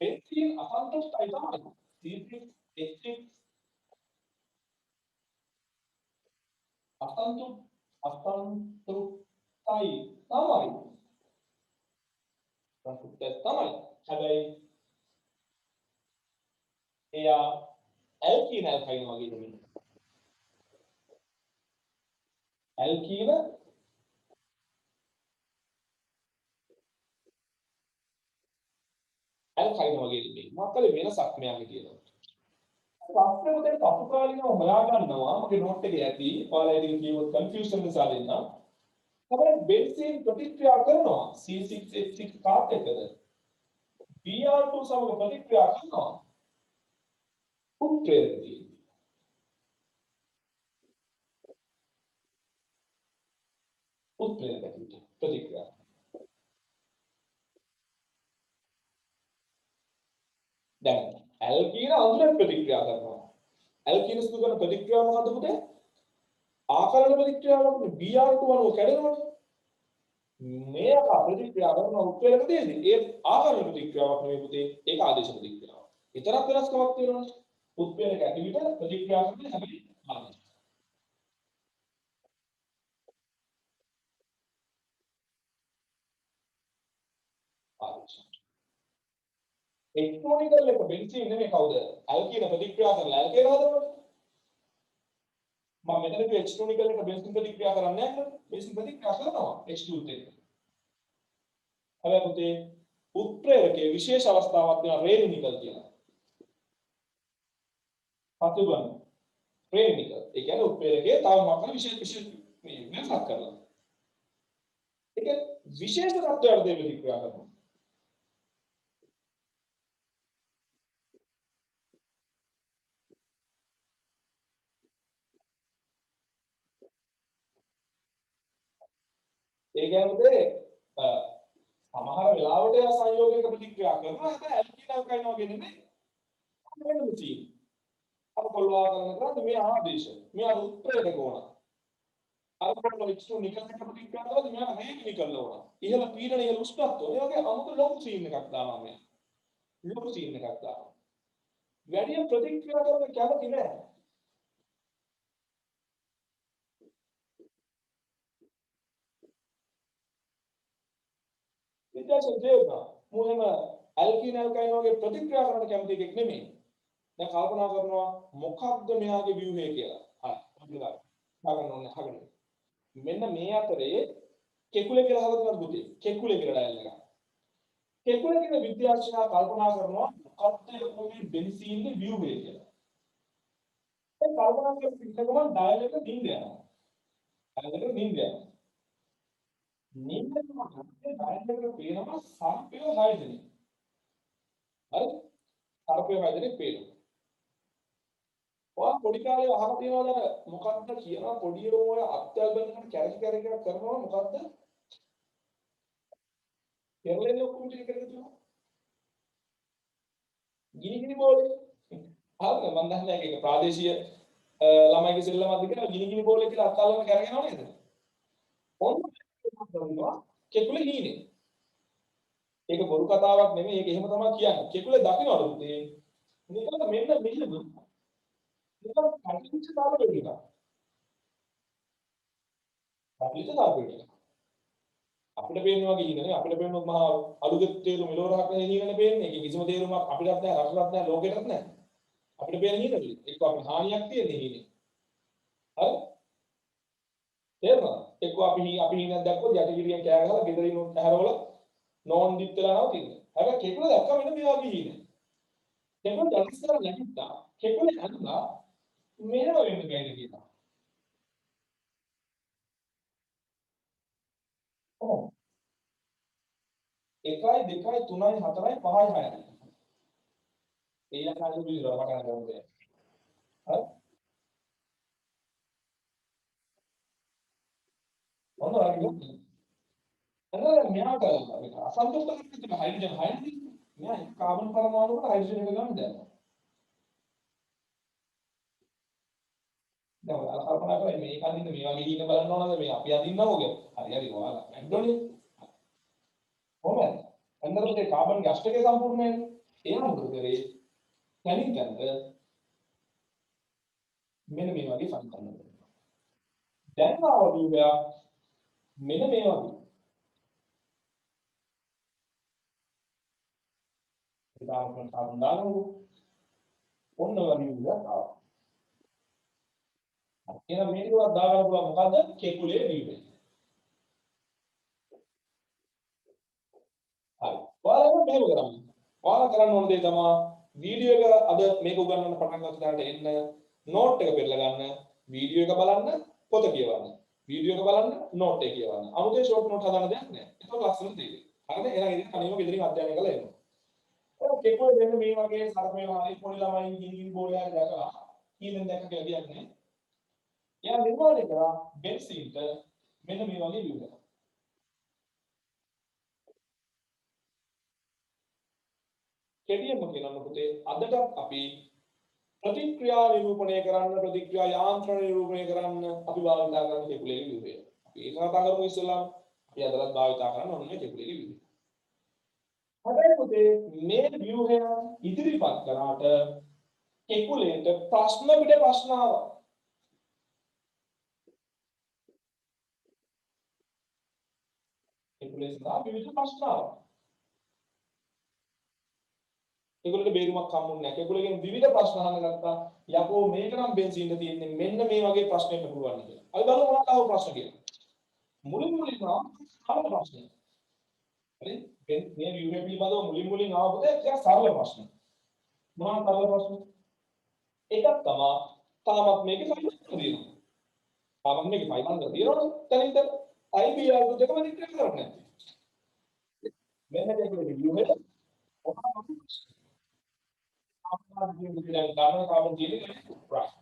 බෙන්සීන් අසන්තුෂ්ටයි තමයි. C6H6 අසන්තුෂ්ටයි තමයි. තමයි. හැබැයි එයා ඇල්කීන ඇල්කයින වගේ දෙන්නේ. ඇල්කීන ඇල්කයින වගේ දෙන්නේ. මොකද වෙනසක් මෙයාගේ තියෙනවා. ප්‍රශ්නේ උදේ පසුකාලීනව හොයා ගන්නවා. මගේ නෝට් එකේ ඇති. ඔයාලා ඉතින් කියවොත් කන්ෆියුෂන් නිසා දෙන්න. හැබැයි බෙන්සීන් ප්‍රතික්‍රියා කරනවා C6H6 කාත් එක්කද? Br2 සමග ප්‍රතික්‍රියා කරනවා. උත්ප්‍රේරකදී. උත්ප්‍රේරක ඇටිවිටි ප්‍රතික්‍රියා. දැන් ඇල්කීන අඳුරට ප්‍රතික්‍රියා කරනවා. ඇල්කීන සිදු කරන ප්‍රතික්‍රියාව මොකද්ද පුතේ? ආකරණ ප්‍රතික්‍රියාවක් Br2 අණුව කැඩෙනවනේ. මේක ප්‍රතික්‍රියා කරන උත්ප්‍රේරකයේදී ඒ ආකරණ ප්‍රතික්‍රියාවක් නෙවෙයි පුතේ ඒක ආදේශ ප්‍රතික්‍රියාවක්. විතරක් වෙනස්කමක් තියෙනවනේ. උත්ප්‍රේරක ඇටිවිට ප්‍රතික්‍රියා කරන්නේ හැබැයි ආදේශ. ආදේශ. එක්ට්‍රොනිකල් එක බෙන්සීන් නෙමෙයි කවුද? ඇල්කීන ප්‍රතික්‍රියා කරලා ඇල්කේන හදනවනේ. මම මෙතන කිව්ව එක්ස්ට්‍රොනිකල් එක බෙන්සීන් ප්‍රතික්‍රියා කරන්නේ නැහැ නේද? බෙන්සීන් ප්‍රතික්‍රියා කරනවා H2 එක්ක. හැබැයි පුතේ උත්ප්‍රේරකයේ විශේෂ අවස්ථාවක් තියෙනවා රේනිකල් කියලා. පතුබන් රේනිකල්. ඒ කියන්නේ උත්ප්‍රේරකයේ තව මොකක්ද විශේෂ මේ වෙනසක් කරලා. ඒක විශේෂ තත්ත්වයකට දෙන්න ප්‍රතික්‍රියා කරනවා. ඒ කියන්නේ සමහර වෙලාවට ඒ සංයෝගයක ප්‍රතික්‍රියා කරනවා හැබැයි ඇල්කීනල් කයිනවා කියන්නේ නෙමෙයි. වෙනම තියෙන්නේ. අර කොල්වා කරන කරන්නේ මේ ආදේශ. මේ අර උත්ප්‍රේරක ඕන. අර කොල්වා H2 නිකල් එක ප්‍රතික්‍රියා කරද්දී මෙයා හේක නිකල් ඕන. ඉහළ පීඩන ඉහළ උෂ්ණත්වය. ඒ වගේ අමුතු ලොකු සීන් එකක් දානවා මේ. ලොකු සීන් එකක් දානවා. වැඩි ප්‍රතික්‍රියා කරන්න කැමති නෑ. විද්‍යාශීල තේරුණා. මොහෙම ඇල්කීන ඇල්කයින් වගේ ප්‍රතික්‍රියා කරන්න කැමති එකෙක් නෙමෙයි. දැන් කල්පනා කරනවා මොකක්ද මෙයාගේ ව්‍යුහය කියලා. හරි. අපි ගන්න ඕනේ අහගෙන. මෙන්න මේ අතරේ කෙකුලේ කියලා හදන්න පුතේ. කෙකුලේ කියලා ඩයල් එක. කෙකුලේ කියන විද්‍යාඥයා කල්පනා කරනවා මොකක්ද මේ බෙන්සීන්ගේ ව්‍යුහය කියලා. ඒ කල්පනා කරන පිටකම ඩයල් එක නින්ද යනවා. ඩයල් එක නින්ද යනවා. නින්දම හරියට ඩයල් එක පේනවා සර්පය හයිදෙනේ. හරි? සර්පය හයිදෙනේ පේනවා. ඔයා පොඩි කාලේ අහලා තියෙනවද මොකක්ද කියනවා පොඩි උන් වල අත්‍යල් බඳකට කැරකි කැරකි කරනවා මොකද්ද? පෙරලෙන්නේ ඔක්කොම ටික කරගෙන තියෙනවා. ගිනි බෝලේ. හරිද? මම දන්නේ ඒක ප්‍රාදේශීය ළමයිගේ සෙල්ලමක්ද කියලා ගිනි බෝලේ කියලා අත්අල්ලම කරගෙනව නේද? ඔන්න කරනවා කෙකුලේ හීනේ. ඒක බොරු කතාවක් නෙමෙයි ඒක එහෙම තමයි කියන්නේ. කෙකුලේ දකින්නවලු පුතේ. නිකන් මෙන්න මෙහෙම. නිකන් කටිච්ච දාලා වෙන්නවා. කටිච්ච දාලා වෙන්නවා. අපිට පේන්නේ වගේ හීනනේ අපිට පේන්නේ මහා අලුත් තේරුම මෙලොවරක් නේ හීනනේ පේන්නේ. ඒකේ කිසිම තේරුමක් අපිටත් නැහැ රටටත් නැහැ ලෝකෙටත් නැහැ. අපිට පේන හීනවල එක්ක අපේ හානියක් තියෙන්නේ හීනේ. හරි? තේරුණාද? එක්ක අපි හීනක් දැක්කොත් යටිගිරියෙන් කෑ ගහලා ගෙදරින් උන් ඇහැරවල නෝන් දිත් වෙලා නවතින්නේ. හැබැයි කෙකුල දැක්කම එන්න මේ වගේ හීනේ. කෙකුල දැක්කම නැගිට්ටා. කෙකුල ඇඳලා මෙහෙම වෙන්න බැහැ කියලා. ඔව්. 1 2 3 4 5 6යි. ඒ යකාලු විතර වටන ගන්නේ. හරි? මොනවද කියන්නේ? අර මෙයාට අසන්තුෂ්ත කරගෙන හයිඩ්‍රජන් හයිඩ්‍රජන් මෙයා කාබන් පරමාණුවකට හයිඩ්‍රජන් එක ගන්න දැම්මා. දැන් ඔයාලා කල්පනා කරලා මේක අඳින්න මේ වගේ හීන බලන්න ඕනද මේ අපි අඳින්නවෝ කියලා. හරි හරි ඔයාලා ඇන්ඩෝනේ. කොහොමද? අන්දරට කාබන් අෂ්ටකය සම්පූර්ණ වෙන්නේ. එයා මොකද කරේ? කැලින් ගන්න මෙන්න මේ වගේ සම්කල්පන කරනවා. දැන් ආවලු මෙයා මෙන්න මේ වගේ. ඉතාලි කාබන් දානවා. ඔන්න වගේ විදිහට ආවා. එහෙනම් මේක උඩ දාගන්න පුළුවන් මොකද්ද? කෙකුලේ වීම. හරි. ඔයාලා මෙහෙම කරන්න. ඔයාලා කරන්න ඕන දේ තමයි වීඩියෝ එක අද මේක උගන්වන්න පටන් ගන්න දාට එන්න නෝට් එක පෙරලා ගන්න, වීඩියෝ එක බලන්න, පොත කියවන්න. වීඩියෝ එක බලන්න, නෝට් එක කියවන්න. 아무තේ ෂෝට් නෝට් හදාන්න දෙයක් නැහැ. ඒක ලස්සන දෙයක්. හරිද? එහෙනම් ඉතින් කණේම ගෙදරින් අධ්‍යයනය කරලා එන්න. ඔය කෙකුලේ දෙන්න මේ වගේ සර්පේලා හරි පොඩි ළමයි ගිනි බෝලයක් දැකලා කීයෙන් දැක්ක කියලා කියන්නේ. එයා නිර්මාණය කරා බෙන්සීන්ට මෙන්න මේ වගේ view එකක්. කෙටියෙන්ම කියනවා පුතේ අදට අපි ප්‍රතික්‍රියා නිරූපණය කරන්න ප්‍රතික්‍රියා යාන්ත්‍රණ නිරූපණය කරන්න අපි භාවිතා කරන කෙකුලේ view එක. අපි ඒක කතා කරමු ඉස්සෙල්ලා. අපි අදටත් භාවිතා කරන්න ඕනේ කෙකුලේ view එක. හැබැයි පුතේ මේ view එක ඉදිරිපත් කරාට කෙකුලේට ප්‍රශ්න පිට ප්‍රශ්න ආවා. කෙකුලේ සඳහා විවිධ ප්‍රශ්න ආවා. ඒගොල්ලන්ට බේරුමක් හම්බුනේ නැහැ. ඒගොල්ලෝගෙන් විවිධ ප්‍රශ්න අහන්න ගත්තා. යකෝ මේක නම් බෙන්සින්ද තියෙන්නේ මෙන්න මේ වගේ ප්‍රශ්නයක් පුළුවන් කියලා. අපි බලමු මොනවද ආව ප්‍රශ්න කියලා. මුලින් ආව ප්‍රශ්න. හරි? මේ view එක පිළිබඳව මුලින් ආව පුතේ ටිකක් සරල ප්‍රශ්න. මොනවද සරල ප්‍රශ්න? එකක් තමයි තාමත් මේකේ ෆයිබර් තියෙනවා. තාමත් මේකේ ෆයිබර් තියෙනවනේ. තනින්ද IBR දෙකම දික්ක කරන්නේ නැති. මෙන්න මේකේ view එක කාබන් තියෙන්නේ ප්‍රශ්න.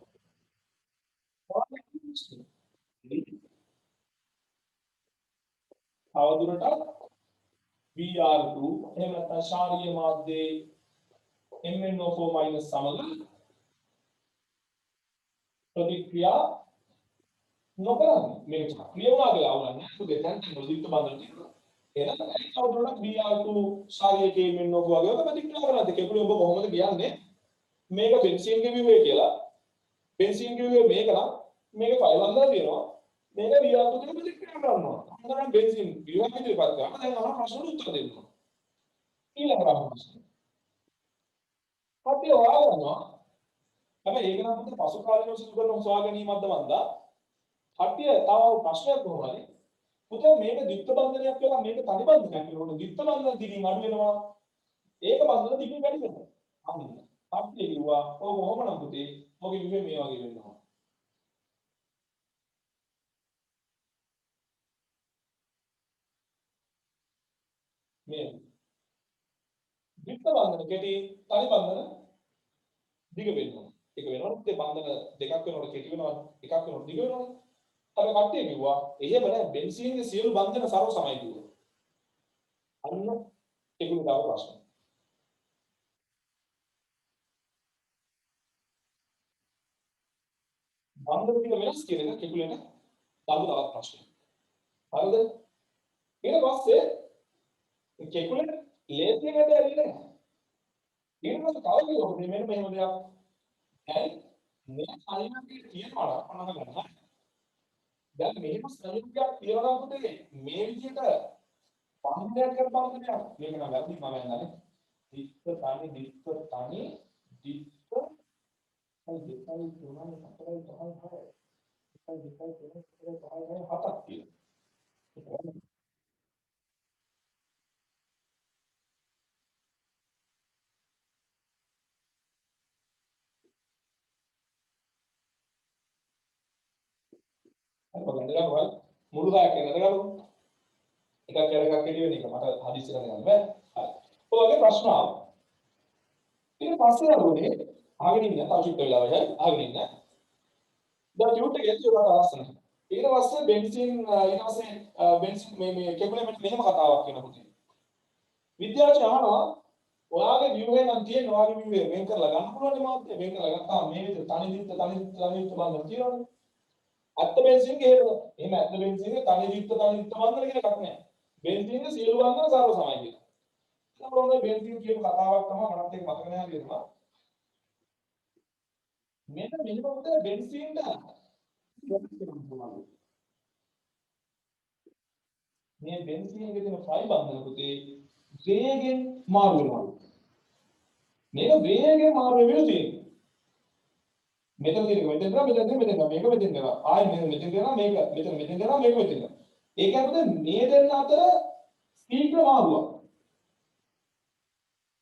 තවදුරටත් VR2 එහෙම නැත්නම් ශාරීරික මාධ්‍යයේ MnO4- සමග ප්‍රතික්‍රියා නොකරන්නේ මේක සක්‍රිය වුණා කියලා අවුලන්නේ සුදේ දැන් මොදිට බඳින්න තියෙනවා එහෙනම් ඒ තවදුරටත් VR2 ශාරීරික MnO4 වගේ ප්‍රතික්‍රියා කරන්නේ කෙකුලේ ඔබ කොහොමද කියන්නේ මේක බෙන්සීන්ගේ view එක කියලා බෙන්සීන්ගේ view මේක නම් මේක ෆයිල් අන්දර තියෙනවා මේක VR2 දෙක ප්‍රතික්‍රියා කරනවා අන්දරම බෙන්සීන් view එක ඉදිරිපත් කරනවා දැන් අහන ප්‍රශ්නට උත්තර දෙන්න ඊළඟ ප්‍රශ්න අපි හොයාගන්නවා හැබැයි ඒක නම් පුතේ පසු කාලීනව සිදු කරන හොයා ගැනීමක්ද වන්දා කට්ටිය තව ප්‍රශ්නයක් කොහොමද පුතේ මේක දිත්ත බන්ධනයක් කියලා මේක තනි බන්ධනයක් කියලා දිත්ත බන්ධන දිගින් අඩු වෙනවා ඒක බන්ධන දිගින් වැඩි වෙනවා අන්න කට්ටිය කිව්වා ඔය කොහොමනම් පුතේ ඔගේ විදිහේ මේ වගේ වෙනවා මේ දිත්ත බන්ධන කෙටි තනි බන්ධන දිග වෙනවා එක වෙනකොට පුතේ බන්ධන දෙකක් වෙනකොට කෙටි වෙනවා එකක් වෙනකොට දිග වෙනවා අර කට්ටිය කිව්වා එහෙම නෑ බෙන්සීන්ගේ සියලු බන්ධන සර්ව සමයි කිව්වා. අන්න ඒකුළු දාව ප්‍රශ්න. බන්ධන ටික වෙනස් කියන එක කෙකුලේට දාපු තවත් ප්‍රශ්නයක්. හරිද? ඊට පස්සේ කෙකුලේ ලේසියකට ඇවිල්ලා නැහැ. ඊට පස්සේ තව කිව්වා මෙන්න මෙහෙම දෙයක්. දැන් මේ අයිනකේ තියෙනවා අනහ ගන්න. දැන් මෙහෙම සංයුක්තයක් තියනවා පුතේ මේ විදිහට පන්දයක් කරපම් දෙයක් මේක නම් වැරදි මම යන්නේ දික්ක තනි දික්ක තනි දික්ක අයි දෙකයි තුනයි හතරයි පහයි හයයි එකයි දෙකයි තුනයි හතරයි පහයි හයයි හතක් තියෙනවා අර බලන්න ගමු මුළු දායක නේද එකක් එකක් කෙටි වෙන එක මට හදිස්සියට ගන්න බෑ. හරි. ඔයගේ ප්‍රශ්න ආවා. ඊට පස්සේ අරුනේ ආගෙන ඉන්න තාචුට් වෙලාවයි ආගෙන ඉන්න. දැන් ටියුට් එක එච්චර ලස්සනයි. ඊට පස්සේ බෙන්සින් ඊට පස්සේ බෙන්සින් මේ කෙබුලේ මෙහෙම කතාවක් කියනවා පුතේ. විද්‍යාඥයෝ අහනවා ඔයාගේ view එක නම් තියෙන ඔයාගේ view එක වෙන් කරලා ගන්න පුළුවන් මාත්‍ය වෙන් කරලා ගත්තාම මේ විදිහට තනි දිත්ත බඳන තියෙනවනේ. අත්ත බෙන්සින්ගේ එහෙම අත්ත බෙන්සින්ගේ තනි දිත්ත බඳන කියන එකක් නෑ. බෙන්සින්ගේ සියලු බඳන සර්ව සමයි කියලා. ඒකෝනේ බෙන්සින් කියපු කතාවක් තමයි මනත් එක්ක මතක නැහැ කියනවා. මෙන්න මෙහෙම උදේ බෙන්සින්ට මේ බෙන්සින්ගේ තියෙන ෆයි බඳන පුතේ වේගෙන් මාරු වෙනවා. මේක වේගෙන් මාරු වෙමින් තියෙනවා. මෙතන තියෙන මෙතන මේක මෙතන කරා ආයෙ මෙතන කරා මේක මෙතන කරා මේක මෙතන කරා ඒ කියන්නේ මේ දෙන්න අතර ශීඝ්‍ර මාරුවක්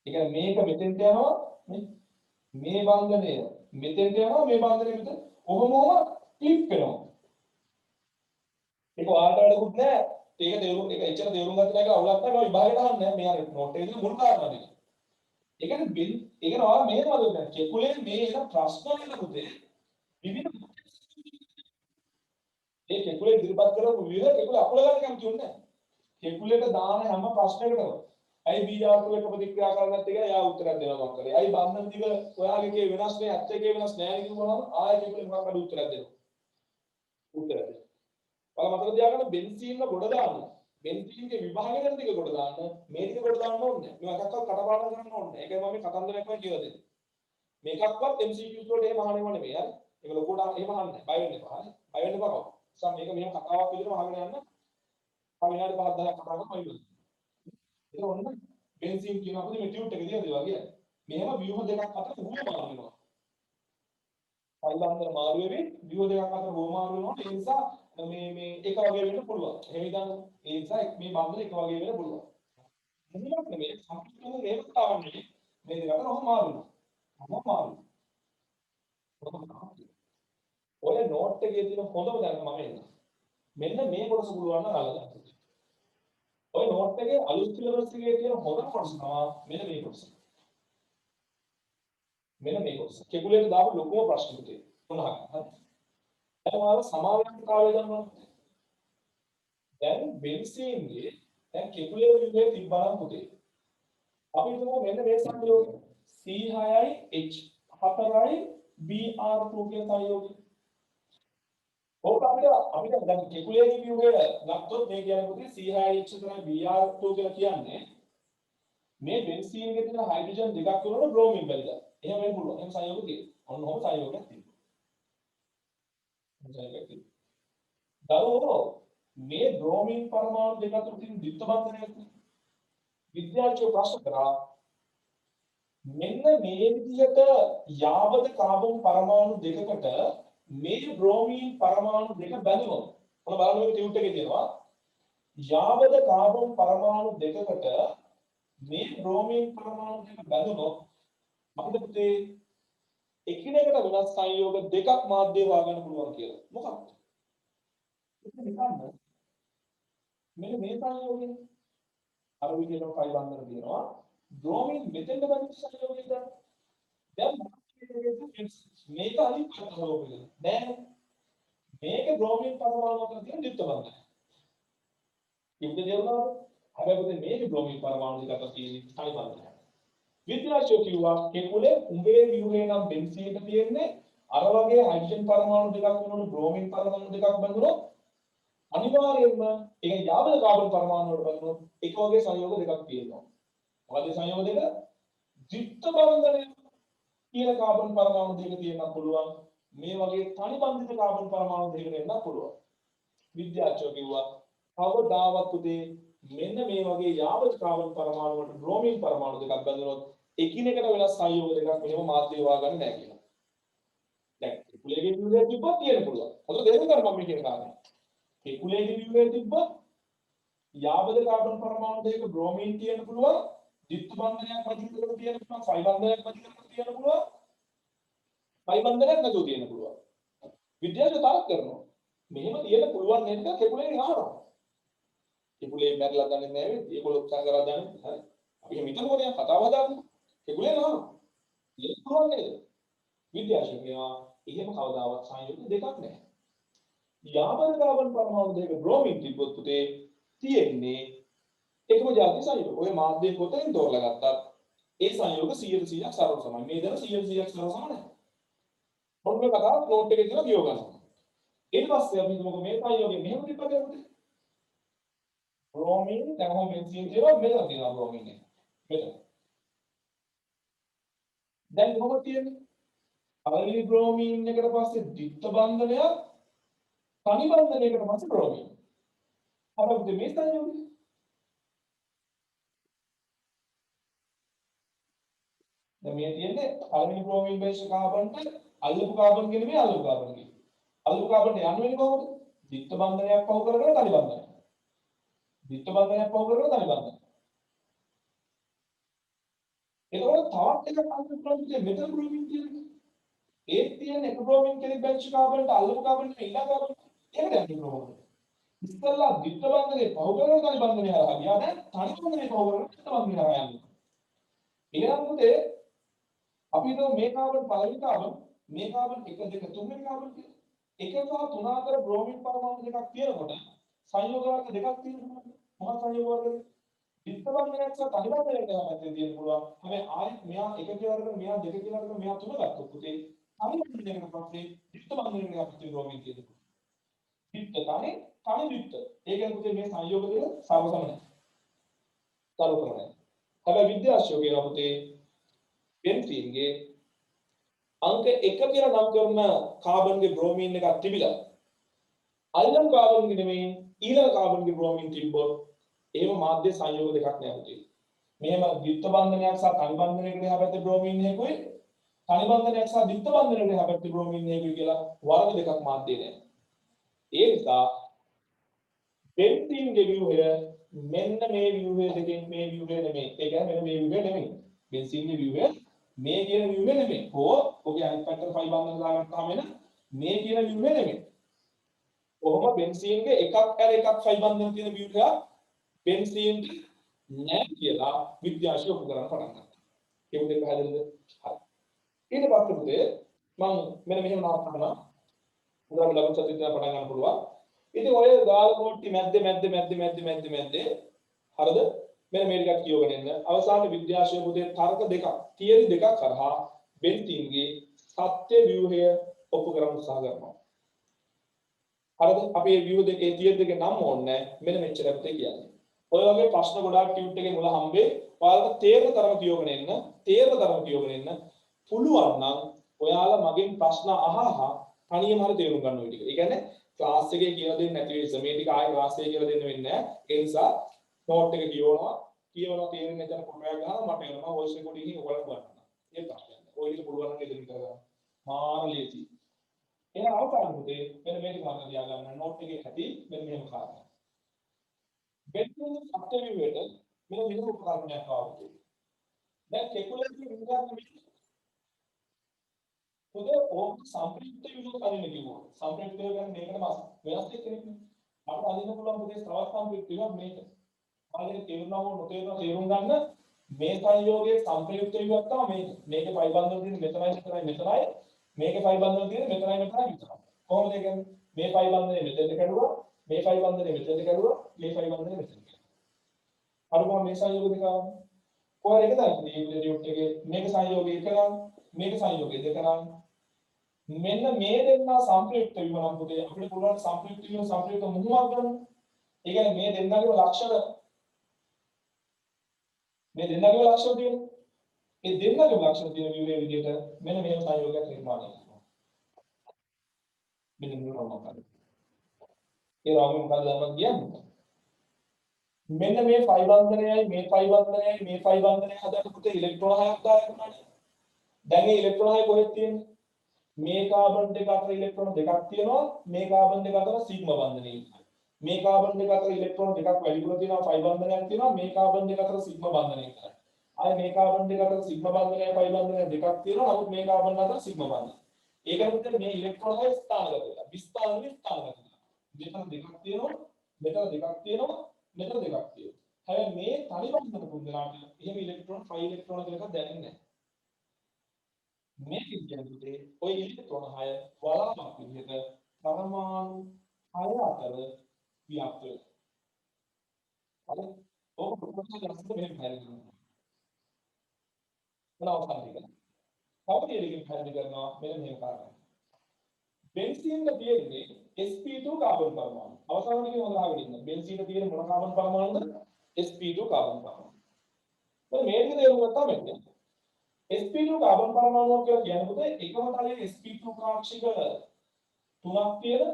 ඒ කියන්නේ මේක මෙතෙන්ට යනවා මේ බන්ධනය මෙතෙන්ට යනවා මේ බන්ධනය මෙතන කොහොමම ක්ලික් වෙනවා ඒක ඔයාලට වැඩකුත් නෑ ඒක තේරුම් ඒක එච්චර තේරුම් ගන්න නැහැ කියලා අවුලක් නැහැ මම විභාගයට අහන්නේ මේ අර නෝට් එකේ තියෙන මුල් කාරණා දෙක ඒ කියන්නේ ඔයාලා මේකම දුන්නා කෙකුලේ මේ එන ප්‍රශ්න වල පුතේ විවිධ ඒ කෙකුලේ ඉදිරිපත් කරපු විදිහ කෙකුල අපල ගන්න කැමති උන්නේ නැහැ. කෙකුලේට දාන හැම ප්‍රශ්නයකටම ඇයි BR2 එක ප්‍රතික්‍රියා කරන්නේ නැත්තේ කියලා එයා උත්තරයක් දෙනවා මම කරේ. ඇයි බන්ධන දිග ඔයාගේ කේ වෙනස් නේ ඇත්ත එකේ වෙනස් නැහැ කියනවනම් ආයෙ කෙකුලේ මොකක් හරි උත්තරයක් දෙනවා. උත්තරයක් දෙනවා. ඔයාලා මතක තියාගන්න බෙන්සීන් වල ගොඩ දාන්න. බෙන්සීන්ගේ විභාගයෙන් ටික ගොඩ දාන්න. මේ ටික ගොඩ දාන්න ඕනේ නැහැ. මේවා එකක්වත් කටපාඩම් කරන්න ඕනේ නැහැ. ඒකයි මම මේ කතන්දරයක් වගේ කියලා දෙන්නේ. මේකක්වත් MCQs වලට එහෙම අහන්නේම නෙමෙයි. හරි. ඒක ලොකුවට එහෙම අහන්නේ. බය වෙන්න එපා. හරි. බය වෙන්න එපා. සම් මේක මෙහෙම කතාවක් විදිහට අහගෙන යන්න. තව විනාඩි 5 10ක් කතා කරමු අයියෝ. ඒක ඔන්න බෙන්සීන් කියන අපේ මේ ටියුට් එක දිහා දේවා කියන්නේ. මෙහෙම ව්‍යුහ දෙකක් අතර උගම මාරු වෙනවා. පයිලන්තර මාරු වෙවි ව්‍යුහ දෙකක් අතර උගම මාරු වෙනවා. ඒ නිසා මේ එක වගේ වෙන්න පුළුවන්. එහෙම ඉතින් ඒ නිසා මේ බන්ධන එක වගේ වෙන්න පුළුවන්. මොනවද මේ සම්පූර්ණ මේක තාවන්නේ මේ දෙකට ඔහොම මාරු වෙනවා. ඔහොම මාරු. ඔය නෝට් එකේ තියෙන හොඳම දැනුම මම එන්න. මෙන්න මේ කොටස පුළුවන් නම් අල්ලගන්න. ඔය නෝට් එකේ අලුත් සිලබස් එකේ තියෙන හොඳම කොටස තමයි මෙන්න මේ කොටස. මෙන්න මේ කොටස. කෙකුලේට දාපු ලොකුම ප්‍රශ්න පුතේ. මොනවා හරි. දැන් ඔයාලා සමාවර්තතාවය දන්නවා. දැන් බෙන්සීන්ගේ දැන් කෙකුලේ විදිහේ තිබ්බනම් පුතේ. අපි හිතමු මෙන්න මේ සංයෝගය C6යි H4යි Br2 කියන සංයෝගය. ඔක අපිට දැන් කෙකුලේ විදිහේ ගත්තොත් මේ කියන්නේ පුතේ C6H4යි Br2 කියලා කියන්නේ මේ බෙන්සීන්ගේ තියෙන හයිඩ්‍රජන් දෙකක් වලට බ්‍රෝමින් බැරිලා. එහෙම වෙන්න පුළුවන්. එහෙම සංයෝග තියෙනවා. ඔන්න ඔහොම සංයෝගයක් තියෙනවා. දරුවෝ මේ බ්‍රෝමින් පරමාණු දෙක අතර තියෙන ද්විත්ව බන්ධනයක් විද්‍යාර්ථියෝ ප්‍රශ්න කරා මෙන්න මේ විදිහට යාවද කාබන් පරමාණු දෙකකට මේ බ්‍රෝමීන් පරමාණු දෙක බැඳුනොත් ඔන්න බලන්න මේ ටියුට් එකේ තියෙනවා යාවද කාබන් පරමාණු දෙකකට මේ බ්‍රෝමීන් පරමාණු දෙක බැඳුනොත් අපිට පුතේ එකිනෙකට වෙනස් සංයෝග දෙකක් මාධ්‍ය හොයාගන්න පුළුවන් කියලා. මොකක්ද? ඒක නිකම්ම මෙන්න මේ සංයෝගය අර විදිහට ෆයිල් බන්ධන තියෙනවා. බ්‍රෝමින් මෙතෙන්ද බඳින සංයෝගය දැන් මේක අනිත් සංයෝගය. දැන් මේක බ්‍රෝමින් පරමාණු අතර තියෙන ද්විත්ව බන්ධනය. ඉතින් දේවනාව හැබැයි මේක බ්‍රෝමින් පරමාණු දෙක අතර තියෙන තනි බන්ධනය. විද්‍යාඥයෝ කිව්වා කෙකුලේ උඹේ ව්‍යුහේ නම් බෙන්සීනට තියෙන්නේ අර වගේ හයිඩ්‍රජන් පරමාණු දෙකක් වෙනවලු බ්‍රෝමින් පරමාණු දෙකක් බඳුනොත් අනිවාර්යයෙන්ම ඒක යාවද කාබන් පරමාණු වලට බඳුනොත් එක වගේ සංයෝග දෙකක් තියෙනවා. මොකද සංයෝග දෙක ද්විත්ව බන්ධනය කියන කාබන් පරමාණු දෙක තියෙන්න පුළුවන්. මේ වගේ තනි බන්ධිත කාබන් පරමාණු දෙකකට එන්න පුළුවන්. විද්‍යාඥයෝ කිව්වා කවදාවත් පුතේ මෙන්න මේ වගේ යාවද කාබන් පරමාණු වලට බ්‍රෝමින් පරමාණු දෙකක් බඳුනොත් එකිනෙකට වෙනස් සංයෝග දෙකක් මෙහෙම මාධ්‍ය හොයාගන්න නැහැ කියලා. දැන් කෙකුලේගේ ව්‍යුහය තිබ්බත් තියෙන්න පුළුවන්. හොඳට තේරුම් ගන්න මම කියන කාරණේ. කෙකුලේගේ ව්‍යුහය තිබ්බත් යාවද කාබන් පරමාණු දෙක බ්‍රෝමින් තියෙන්න පුළුවන්. ද්විත්ව බන්ධනයක් මැදින් කරලා තියෙන්න පුළුවන්. ෆයි බන්ධනයක් මැදින් කරලා තියෙන්න පුළුවන්. ෆයි බන්ධනයක් නැතුව තියෙන්න පුළුවන්. විද්‍යාඥයෝ තරක් කරනවා. මෙහෙම තියෙන්න පුළුවන් නේද කෙකුලේ අහනවා. කෙකුලේ මැරලා දන්නේ නැහැ. ඒගොල්ලෝ උත්සාහ කරලා දන්නේ. හරි. අපි හිතමුකෝ දැන් කතාව හදාගමු. කෙකුලේ අහනවා. ඒක පුළුවන් නේද? විද්‍යාඥයෝ කියනවා එහෙම කවදාවත් සංයෝග දෙකක් නැහැ. යාවද කාබන් පරමාණු දෙක බ්‍රෝමින් තිබ්බොත් පුතේ තියෙන්නේ එකම જાති සංයෝග. ඔය මාධ්‍ය කොතෙන් තෝරලා ගත්තත් ඒ සංයෝග 100%ක් සරල සමයි. මේ දර 100%ක් සරල සම නැහැ. මොන මේ කතාව නෝට් එකේ කියලා කියව ගන්නවා. ඊට පස්සේ අපි මොකද මේ සංයෝගය මෙහෙම තිබ්බද පුතේ? බ්‍රෝමින් දැන් ඔහොම බෙන්සීන් තියෙනවා මෙතන තියෙනවා බ්‍රෝමින් එක. මෙතන. දැන් කොහොමද තියෙන්නේ? අලි බ්‍රෝමින් එකට පස්සේ ද්විත්ව බන්ධනයක් තනි බන්ධනයකට පස්සේ බ්‍රෝමින්. අපිට මේ සංයෝගය දැන් මේ තියෙන්නේ පළවෙනි බ්‍රෝමින් බේස් කාබන්ට අල්ලපු කාබන් කියන මේ අල්ලපු කාබන් කියන. අල්ලපු කාබන්ට යන්න වෙන්නේ කොහොමද? ද්විත්ව බන්ධනයක් පහු කරගෙන තනි බන්ධනයක්. ද්විත්ව බන්ධනයක් පහු කරගෙන තනි බන්ධනයක්. එතකොට තවත් එකක් අල්ලපු ප්‍රොජෙක්ට් මෙතන බ්‍රෝමින් කියන්නේ. ඒ තියෙන එක බ්‍රෝමින් කෙනෙක් බෙන්ච් කාබන්ට අල්ලපු කාබන්ට ඊළඟ කාබන් ඒකට යන්නේ කොහොමද? ඉස්සෙල්ලා ද්විත්ව බන්ධනේ පහු කරගෙන තනි බන්ධනය හරහා ගියා. දැන් තනි බන්ධනේ පහු කරගෙන ද්විත්ව බන්ධනය හරහා යන්නේ. ඊළඟට අපි හිතමු මේ කාබන් පළවෙනි කාබන් මේ කාබන් 1 2 3 වෙනි කාබන් කියලා. එක සහ 3 අතර බ්‍රෝමින් පරමාණු දෙකක් තියෙනකොට සංයෝග වර්ග දෙකක් තියෙනවා. මොකක් සංයෝග වර්ගද? ද්විත්ව බන්ධනයක් සහ තනි බන්ධනයක් තමයි පැත්තේ තියෙන්න පුළුවන්. හැබැයි ආයෙත් මෙයා එක කියලා අරගෙන මෙයා දෙක කියලා අරගෙන මෙයා තුන ගත්තොත් පුතේ තනි බන්ධනයකට පස්සේ ද්විත්ව බන්ධනයකට අපිට බ්‍රෝමින් තියෙනවා. ද්විත්ව තනි ද්විත්ව. ඒ කියන්නේ පුතේ මේ සංයෝග දෙක සමසම නැහැ. සමසම නැහැ. හැබැයි විද්‍යාශාස්ත්‍රය කියනවා පුතේ බෙන්සීන්ගේ අංක 1 කියලා නම් කරන කාබන්ගේ බ්‍රෝමීන් එකක් තිබිලා අල්ලම් කාබන්ගේ නෙමෙයි ඊළඟ කාබන්ගේ බ්‍රෝමීන් තිබ්බොත් එහෙම මාධ්‍ය සංයෝග දෙකක් නෑ පුතේ. මෙහෙම ද්විත්ව බන්ධනයක් සහ තනි බන්ධනයකට එහා පැත්තේ බ්‍රෝමීන් එකකුයි තනි බන්ධනයක් සහ ද්විත්ව බන්ධනයකට එහා පැත්තේ බ්‍රෝමීන් එකකුයි කියලා වර්ග දෙකක් මාධ්‍ය නෑ. ඒ නිසා බෙන්සීන්ගේ ව්‍යුහය මෙන්න මේ ව්‍යුහය දෙකෙන් මේ ව්‍යුහය නෙමෙයි. ඒ කියන්නේ මෙන්න මේ ව්‍යුහය නෙමෙයි. බෙන්සීන්ගේ ව්‍යුහය මේ කියන ව්‍යුහය නෙමෙයි. ඔගේ අනිත් පැත්තට ෆයි බන්ධන දාගත්තාම එන මේ කියන ව්‍යුහය නෙමෙයි. කොහොම බෙන්සීන්ගේ එකක් ඇර එකක් ෆයි බන්ධන තියෙන ව්‍යුහය බෙන්සීන්ට නෑ කියලා විද්‍යාශාස්ත්‍රය ඔප්පු කරන්න පටන් ගත්තා. ඒක දෙක පැහැදිලිද? හරි. ඊට පස්සේ පුතේ මම මෙන්න මෙහෙම නවත්තනවා. උදාහරණ ලබන සතියේ පටන් ගන්න පුළුවන්. ඉතින් ඔය ගාල කෝට්ටි මැද්දේ හරිද? මෙන්න මේ ටිකක් කියවගෙන එන්න. අවසාන විද්‍යාශාස්ත්‍රයේ පුතේ තර්ක දෙකක්, තියරි දෙකක් කරහා බෙන්සීන්ගේ සත්‍ය ව්‍යුහය ඔප්පු කරන්න උත්සාහ කරනවා. හරිද? අපි මේ ව්‍යුහ දෙකේ තියරි දෙකේ නම් ඕනේ මෙන්න මෙච්චරක් කියන්නේ. ඔය වගේ ප්‍රශ්න ගොඩාක් ටියුට් එකේ මුල හම්බේ. ඔයාලට තේරෙන තරම කියවගෙන එන්න. පුළුවන් නම් ඔයාලා මගෙන් ප්‍රශ්න අහහා තනියම හරි තේරුම් ගන්න ඔය ටික. ඒ කියන්නේ ක්ලාස් එකේ කියලා දෙන්නේ නැති වෙයි. මේ ටික ආයෙ ක්ලාස් එකේ කියලා දෙන්න වෙන්නේ නැහැ. ඒ නිසා නෝට් එක කියවනවා තේරෙන්නේ නැත්නම් කොටයක් ගහනවා මට එනවා වොයිස් රෙකෝඩින් එකේ ඔයාලට බලන්න. ඒ ප්‍රශ්නයක්. ඔය ටික පුළුවන් නම් ඉදිරි කරගන්න. මාන ලේසි. එහෙනම් අවසාන පුතේ මෙන්න මේ ටික මම තියාගන්න නෝට් එකේ ඇති මෙන්න මෙහෙම කාරණා. බෙන්සීන් සත්‍ය ව්‍යුහයට මෙන්න මෙහෙම උපකරණයක් ආවොත් දැන් කැකුලේටර් විද්‍යාත්මක පොදේ ඕක සම්ප්‍රයුක්ත ව්‍යුහ කලින් කිව්වා. සම්ප්‍රයුක්ත කියන්නේ මේකටම වෙනස් කෙනෙක් නේ. අපිට අදින්න පුළුවන් පොදේ තවත් සම්ප්‍රයුක්ත ව්‍යුහක් මේක. ආයෙත් තේරුණා හෝ නොතේරුණා තේරුම් ගන්න මේ සංයෝගයේ සම්ප්‍රයුක්ත ව්‍යුහක් තමයි මේක. මේකේ පයි බන්ධන තියෙන මෙතනයි. මේකේ පයි බන්ධන තියෙන මෙතනයි විතරයි. කොහොමද ඒ කියන්නේ? මේ පයි බන්ධනේ මෙතෙන්ට කැඩුවා. මේ පයි බන්ධනේ මෙතෙන්ට කැඩුවා. මේ පයි බන්ධනේ මෙතෙන්ට. අරුම මේ සංයෝග දෙක කොහොමද ඒක තමයි මේ ඩියුට් එකේ මේක සංයෝගය එක නම් මේක සංයෝගය දෙක නම් මෙන්න මේ දෙන්නා සම්ප්‍රයුක්ත වීම නම් පුතේ අපිට පුළුවන් සම්ප්‍රයුක්ත වීම සම්ප්‍රයුක්ත මුහුණක් ගන්න. ඒ කියන්නේ මේ දෙන්නාගේම ලක්ෂණ තියෙනවා. ඒ දෙන්නාගේම ලක්ෂණ තියෙන විදිහේ විදිහට මෙන්න මේ සංයෝගයක් නිර්මාණය කරනවා. මෙන්න මේ රෝමක. ඒ රෝමක මොකද දැන් කියන්නේ? මෙන්න මේ ෆයි බන්ධනයයි මේ ෆයි බන්ධනයයි හදන්න පුතේ ඉලෙක්ට්‍රෝන 6ක් දායකුණානේ. දැන් මේ ඉලෙක්ට්‍රෝන 6 කොහෙද තියෙන්නේ? මේ කාබන් දෙක අතර ඉලෙක්ට්‍රෝන දෙකක් තියෙනවා. මේ කාබන් දෙක අතර සිග්මා බන්ධනය ඉන්නවා. මේ කාබන් දෙක අතර ඉලෙක්ට්‍රෝන දෙකක් වැඩිපුර තියෙනවා. ෆයි බන්ධනයක් තියෙනවා. මේ කාබන් දෙක අතර සිග්මා බන්ධනය කරා. ආයේ මේ කාබන් දෙක අතර සිග්මා බන්ධනය ෆයි බන්ධනය දෙකක් තියෙනවා. නමුත් මේ කාබන් අතර සිග්මා බන්ධනය. ඒකට මේ ඉලෙක්ට්‍රෝන 6 ස්ථානගත වෙලා. විස්ථානගත වෙලා. මෙතන දෙකක් තියෙනවා. මෙතන දෙකක් තියෙනවා. මෙතන දෙකක් තියෙනවා. හැබැයි මේ තනි බන්ධන තුන්දෙනාට එහෙම ඉලෙක්ට්‍රෝන 5 ඉලෙක්ට්‍රෝන කියලා එකක් දැනෙන්නේ නැහැ. මේ කියන්නේ ඔය ඉලෙක්ට්‍රෝන 6 වලාමක් විදිහට පරමාණු 6 අතර ව්‍යාප්ත වෙනවා. හරි? ඕක ප්‍රොපෝසල් ගන්නත් මෙහෙම හැදෙනවා. මොනවද කියන්නේ? කවුරුයකින් හැදෙන්න කරනවා මෙන්න මෙහෙම කාරණා. බෙන්සීන් වල තියෙන්නේ sp2 කාබන් පරමාණු. අවසානයේ මොනවද ආගෙන ඉන්නේ? බෙන්සීන් වල තියෙන මොන කාබන් පරමාණුද? sp2 carbon පරමාණු. මේ ටික තේරුම් ගත්තාම එන්නේ sp2 කාබන් පරමාණුවක් කියලා කියන්නේ පුතේ එකම තලයේ sp2 කාක්ෂික තුනක් තියෙන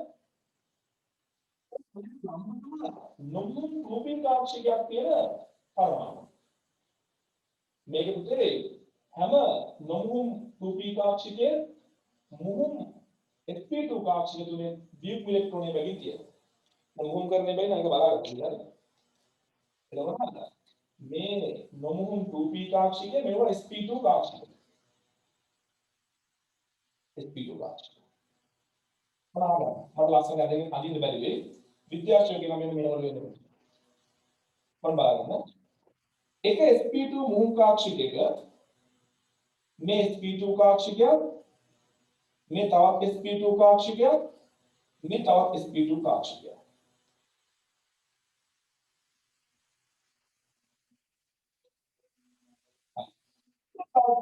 නොමුම් රූපී කාක්ෂිකයක් තියෙන පරමාණු. මේක පුතේ හැම නොමුම් රූපී කාක්ෂිකයේ මුහුම් sp2 කාක්ෂික තුනේ දීප ඉලෙක්ට්‍රෝනය බැගින් තියෙනවා. මොහොම් කරන්නේ බැයි නම් ඒක බලාගන්න හරි. එතකොට මේ නොමුහුම් 2p කාක්ෂිකය මේවා sp2 කාක්ෂික. sp2 කාක්ෂික. බලන්න. මට ලස්සන අදින්න බැරි වෙයි. විද්‍යාඥයෝ කියන මෙන්න මේවල වෙනවා. මම බලන්න. එක sp2 මුහුම් කාක්ෂිකයක මේ sp2 කාක්ෂිකය මේ තවත් sp2 කාක්ෂිකයක් මේ තවත් sp2 කාක්ෂිකයක්.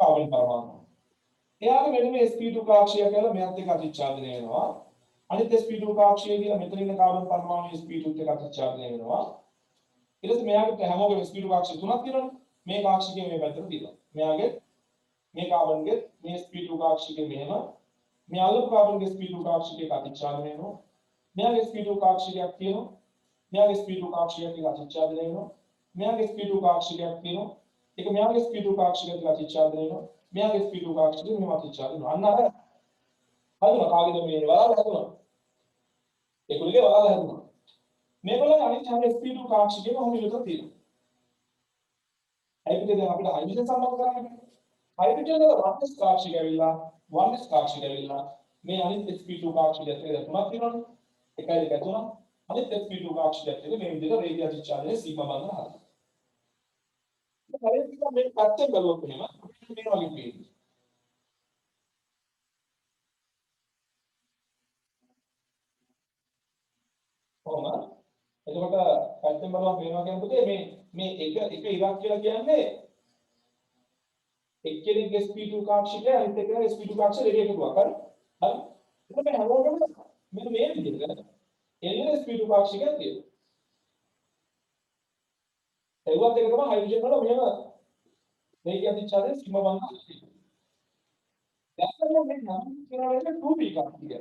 කාබන් පරමාණු. එයාගේ මෙන්න මේ sp2 කාක්ෂිකය කියලා මෙයත් එක්ක අතිච්ඡාදනය වෙනවා. අනිත් sp2 කාක්ෂිකය කියලා මෙතන ඉන්න කාබන් පරමාණු sp2 එක්ක අතිච්ඡාදනය වෙනවා. ඊට පස්සේ මෙයාගේ හැමෝගෙම sp2 කාක්ෂික තුනක් තියෙනවනේ. මේ කාක්ෂිකය මේ පැත්තට තියෙනවා. මෙයාගේ මේ කාබන්ගේ මේ sp2 කාක්ෂිකය මෙහෙම මේ අල්ලපු කාබන්ගේ sp2 කාක්ෂිකයක අතිච්ඡාදනය වෙනවා. මෙයාගේ sp2 කාක්ෂිකයක් තියෙනවා. මෙයාගේ sp2 කාක්ෂිකයක අතිච්ඡාදනය වෙනවා. මෙයාගේ sp2 කාක්ෂිකයක් තියෙනවා. ඒක මෙයාගේ sp2 කාක්ෂිකයක අතිච්ඡාදනය වෙනවා. මෙයාගේ sp2 කාක්ෂිකය මෙහෙම අතිච්ඡාදනය වෙනවා. අන්න අර හරිද කාගෙද මේ වලාල හැදුණා. ඒගොල්ලෝගේ වලාල හැදුණා. මේගොල්ලෝ අනිත් හැම sp2 කාක්ෂිකයකම ඔහොම විතර තියෙනවා. ඒකද දැන් අපිට හයිඩ්‍රජන් සම්බන්ධ කරන්නේ. හයිඩ්‍රජන් වල 1s කාක්ෂික ඇවිල්ලා 1s කාක්ෂික ඇවිල්ලා මේ අනිත් sp2 කාක්ෂිකයත් එක්ක තුනක් තියෙනවනේ. එකයි දෙක තුනක්. අනිත් sp2 කාක්ෂිකයත් එක්ක මේ විදිහට රේඩිය අතිච්ඡාදනයේ සීමා බඳන හදනවා. හරියට මේ පැත්තෙන් බලුවොත් එහෙම අපිට මේ වගේ පේනවා. කොහොමද? එතකොට පැත්තෙන් බලුවම පේනවා කියන්නේ මේ එක ඉරක් කියලා කියන්නේ එක්කෙනෙක්ගේ sp2 කාක්ෂිකය අනිත් එක්කෙනාගේ sp2 කාක්ෂිකය දෙක එකතුවක් හරි? හරි. එතකොට මේ හැමෝටම මෙන්න මේ විදිහට එළියේ sp2 කාක්ෂිකයක් තියෙනවා. ඒවත් එක තමයි හයිඩ්‍රජන් වල මෙහෙම මේක අතිච්ඡාදනයේ සීමා බඳ තියෙනවා. දැන් මේ නම් කියනවා 2p කාක්ෂිකය.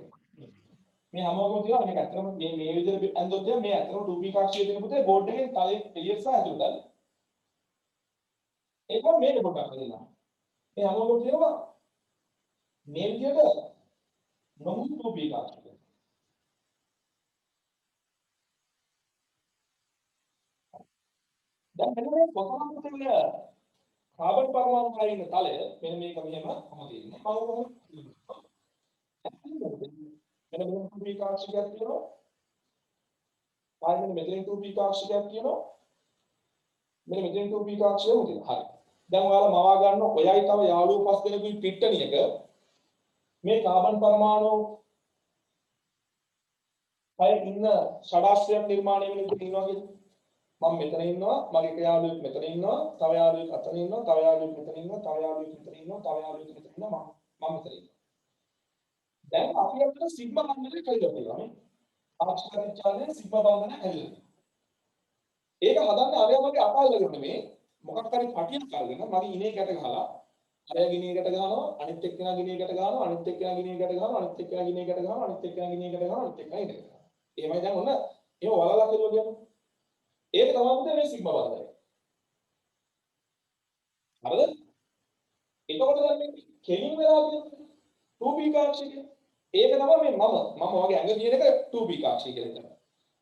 මේ හැමෝම තියෙනවා මේක ඇත්තටම මේ විදිහට ඇඳොත් මේ ඇත්තටම 2p කාක්ෂිකය තියෙන පුතේ බෝඩ් එකේ තලයේ එළියට සහ ඇතුළට දාන්න. ඒක මේක පොඩ්ඩක් හදලා. මේ හැමෝම තියෙනවා මේ විදිහට නොමු 2p කාක්ෂිකය. දැන් මෙන්න මේ කොතනද පුතේ කාබන් පරමාණු වල ඉන්න තලය මෙන්න මේක මෙහෙම කොහොමද තියෙන්නේ? මම කොහොමද මෙන්න මේ 2p කාක්ෂිකයක් තියෙනවා. ආයෙත් මෙතන 2p කාක්ෂිකයක් තියෙනවා. මෙන්න මෙතන 2p කාක්ෂිකයක් තියෙනවා. හරි. දැන් ඔයාලා මවා ගන්න ඔයයි තව යාළුවෝ පස් දෙනෙකුයි පිට්ටනියක මේ කාබන් පරමාණු අය ඉන්න ෂඩාශ්‍රයක් නිර්මාණය වෙන විදිහට ඉන්නවා කියන්නේ. මම මෙතන ඉන්නවා, මගේ එක යාළුවෙක් මෙතන ඉන්නවා, තව යාළුවෙක් අතන ඉන්නවා, තව යාළුවෙක් මෙතන ඉන්නවා, තව යාළුවෙක් මෙතන ඉන්නවා, තව යාළුවෙක් මෙතන ඉන්නවා, මම මෙතන ඉන්නවා. දැන් අපි අතර සිග්මා බන්ධනය කයිද කියලා නේ. ආක්ෂික අතිච්ඡාදනයේ සිග්මා බන්ධනය කයිද. ඒක හදන්නේ අරයාමගේ අතල්ලගෙන නෙමේ. මොකක් හරි පටියක් අරගෙන මගේ ඉනේ ගැට ගහලා අරයා ගිනේ ගැට ගහනවා, අනිත් එක්කෙනා ගිනේ ගැට ගහනවා, අනිත් එක්කෙනා ගිනේ ගැට ගහනවා, අනිත් එක්කෙනා ගිනේ ගැට ගහනවා, අනිත් එක්කෙනා ගිනේ ගැට ගහනවා, අනිත් එක්කෙනා ගිනේ ගැට ගහනවා. එහෙමයි දැන් ඔන්න එහෙම වලලා කියලා කියන්නේ. ඒක තමයි පුතේ මේ සිග්මා බන්ධනය. හරිද? එතකොට දැන් මේ කෙලින් වෙලා තියෙන 2p කාක්ෂිකය. ඒක තමයි මේ මම වගේ ඇඟ කියන එක 2p කාක්ෂිකය කියලා හිතනවා.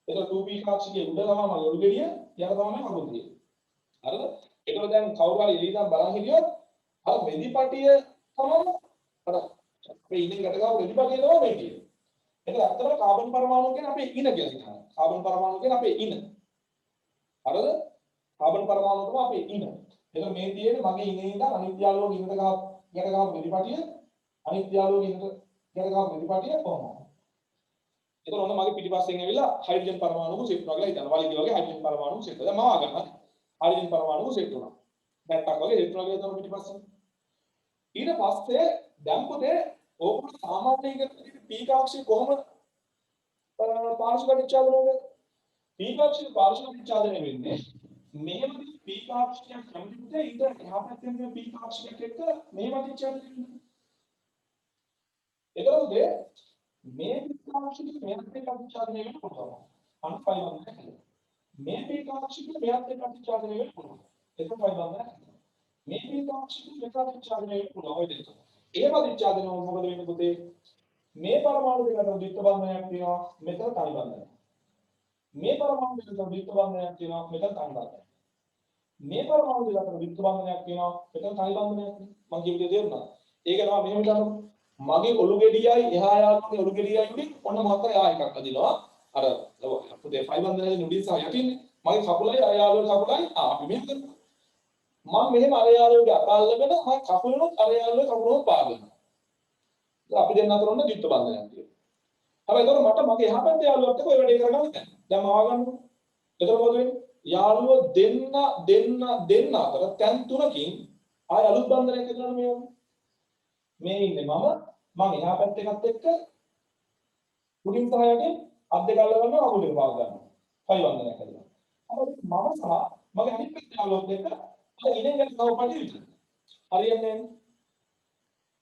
එතකොට 2p කාක්ෂිකයේ උඩ තමයි මගේ ඔලු ගෙඩිය, යට තමයි කකුල් තියෙන්නේ. හරිද? ඒකවල දැන් කවුරු හරි එළියදම් බලන් හිටියොත් අර වෙදිපටිය තමයි අර අපේ ඉන්නේ ගැට ගාව වෙදිපටිය තමයි මේ කියන්නේ. ඒක ඇත්තටම කාබන් පරමාණු කියන්නේ අපේ ඉන කියලා හිතනවා. කාබන් පරමාණු කියන්නේ අපේ ඉන. හරිද? කාබන් පරමාණු තමයි අපේ ඉන. එතකොට මේ තියෙන්නේ මගේ ඉනේ ඉඳන් අනිත් යාළුවෝ ගින්නට ගාව ගැට ගාව වෙදිපටිය අනිත් යාළුවෝ ගින්නට ගැට ගාව වෙදිපටිය කොහොමද? එතකොට ඔන්න මගේ පිටිපස්සෙන් ඇවිල්ලා හයිඩ්‍රජන් පරමාණුක සෙට් වගේ හිතන්න. වලිගය වගේ හයිඩ්‍රජන් පරමාණුක සෙට්. දැන් මවා ගන්න. හයිඩ්‍රජන් පරමාණුක සෙට් වුණා. බැට්ටක් වගේ සෙට් වගේ තමයි පිටිපස්සෙන්. ඊට පස්සේ දැන් පුතේ ඕකට සාමාන්‍යයෙන් p කාක්ෂික කොහොමද පාර්ශ්ව ප්‍රතිචාදනය වෙන්නේ? p කාක්ෂික පාර්ශ්ව ප්‍රතිචාදනය වෙන්නේ මෙහෙම p කාක්ෂිකයක් කැමති පුතේ ඊට එහා පැත්තෙන් තියෙන p කාක්ෂිකයක් එක්ක මෙහෙම ප්‍රතිචාදනය වෙන්නේ. එතකොට මේ p කාක්ෂික මෙහෙම ප්‍රතිචාදනය වෙන්න පුළුවන්. අනුපයි වන්නේ. මේ p කාක්ෂික මෙහෙම ප්‍රතිචාදනය වෙන්න පුළුවන්. ඒක පයි වන්නේ. මේ p කාක්ෂික මෙහෙම ප්‍රතිචාදනය වෙන්න පුළුවන්. ඔය දෙක. ඒ ප්‍රතිචාදනය මොකද වෙන්නේ පුතේ? මේ පරමාණු දෙක අතර ද්විත්ව බන්ධනයක් තියෙනවා. මෙතන තනි බන්ධනයක්. මේ පරමාණු දෙක අතර ද්විත්ව බන්ධනයක් තියෙනවා. මෙතන තනි බන්ධනයක්. මේ පරමාණු දෙක අතර ද්විත්ව බන්ධනයක් තියෙනවා. මෙතන තනි බන්ධනයක්. මම කියුවේ තේරුණා. ඒක තමයි මෙහෙම ගන්න. මගේ ඔලු ගෙඩියයි එහා යාළුවගේ ඔලු ගෙඩියයි උඩින් ඔන්න මොකක් හරි එකක් අදිනවා. අර පුතේ ෆයි බන්ධනයේ නුඩින් සහ යටින්නේ. මගේ කකුලයි අර යාළුවගේ කකුලයි අපි මෙහෙම කරනවා. මම මෙහෙම අර යාළුවගේ අත අල්ලගෙන මම කකුලනොත් අර යාළුවගේ කකුලනොත් පාගනවා. අපි දෙන්න අතර ඔන්න ද්විත්ව බන්ධනයක් තියෙනවා. හැබැයි එතකොට මට මගේ එහා පැත්තේ යාළුවත් එක්ක ඔය වැඩේ කරගන්න බැහැ. දැන් මවා ගන්නකො. එතකොට මොකද වෙන්නේ? යාළුවෝ දෙන්න අතර තැන් තුනකින් ආය අලුත් බන්ධනයක් හදනවා මේ වගේ. මේ ඉන්නේ මම එහා පැත්තේ එකත් එක්ක උඩින් සහ යටින් අත් දෙක අල්ල ගන්නවා අකුල් දෙක පාව ගන්නවා. පයි බන්ධනයක් හදනවා. හැබැයි මම සහ මගේ අනිත් පැත්තේ යාළුවොත් එක්ක අර ඉනෙන් ගැන තව පටි විතර. හරියන්නේ නැහැ.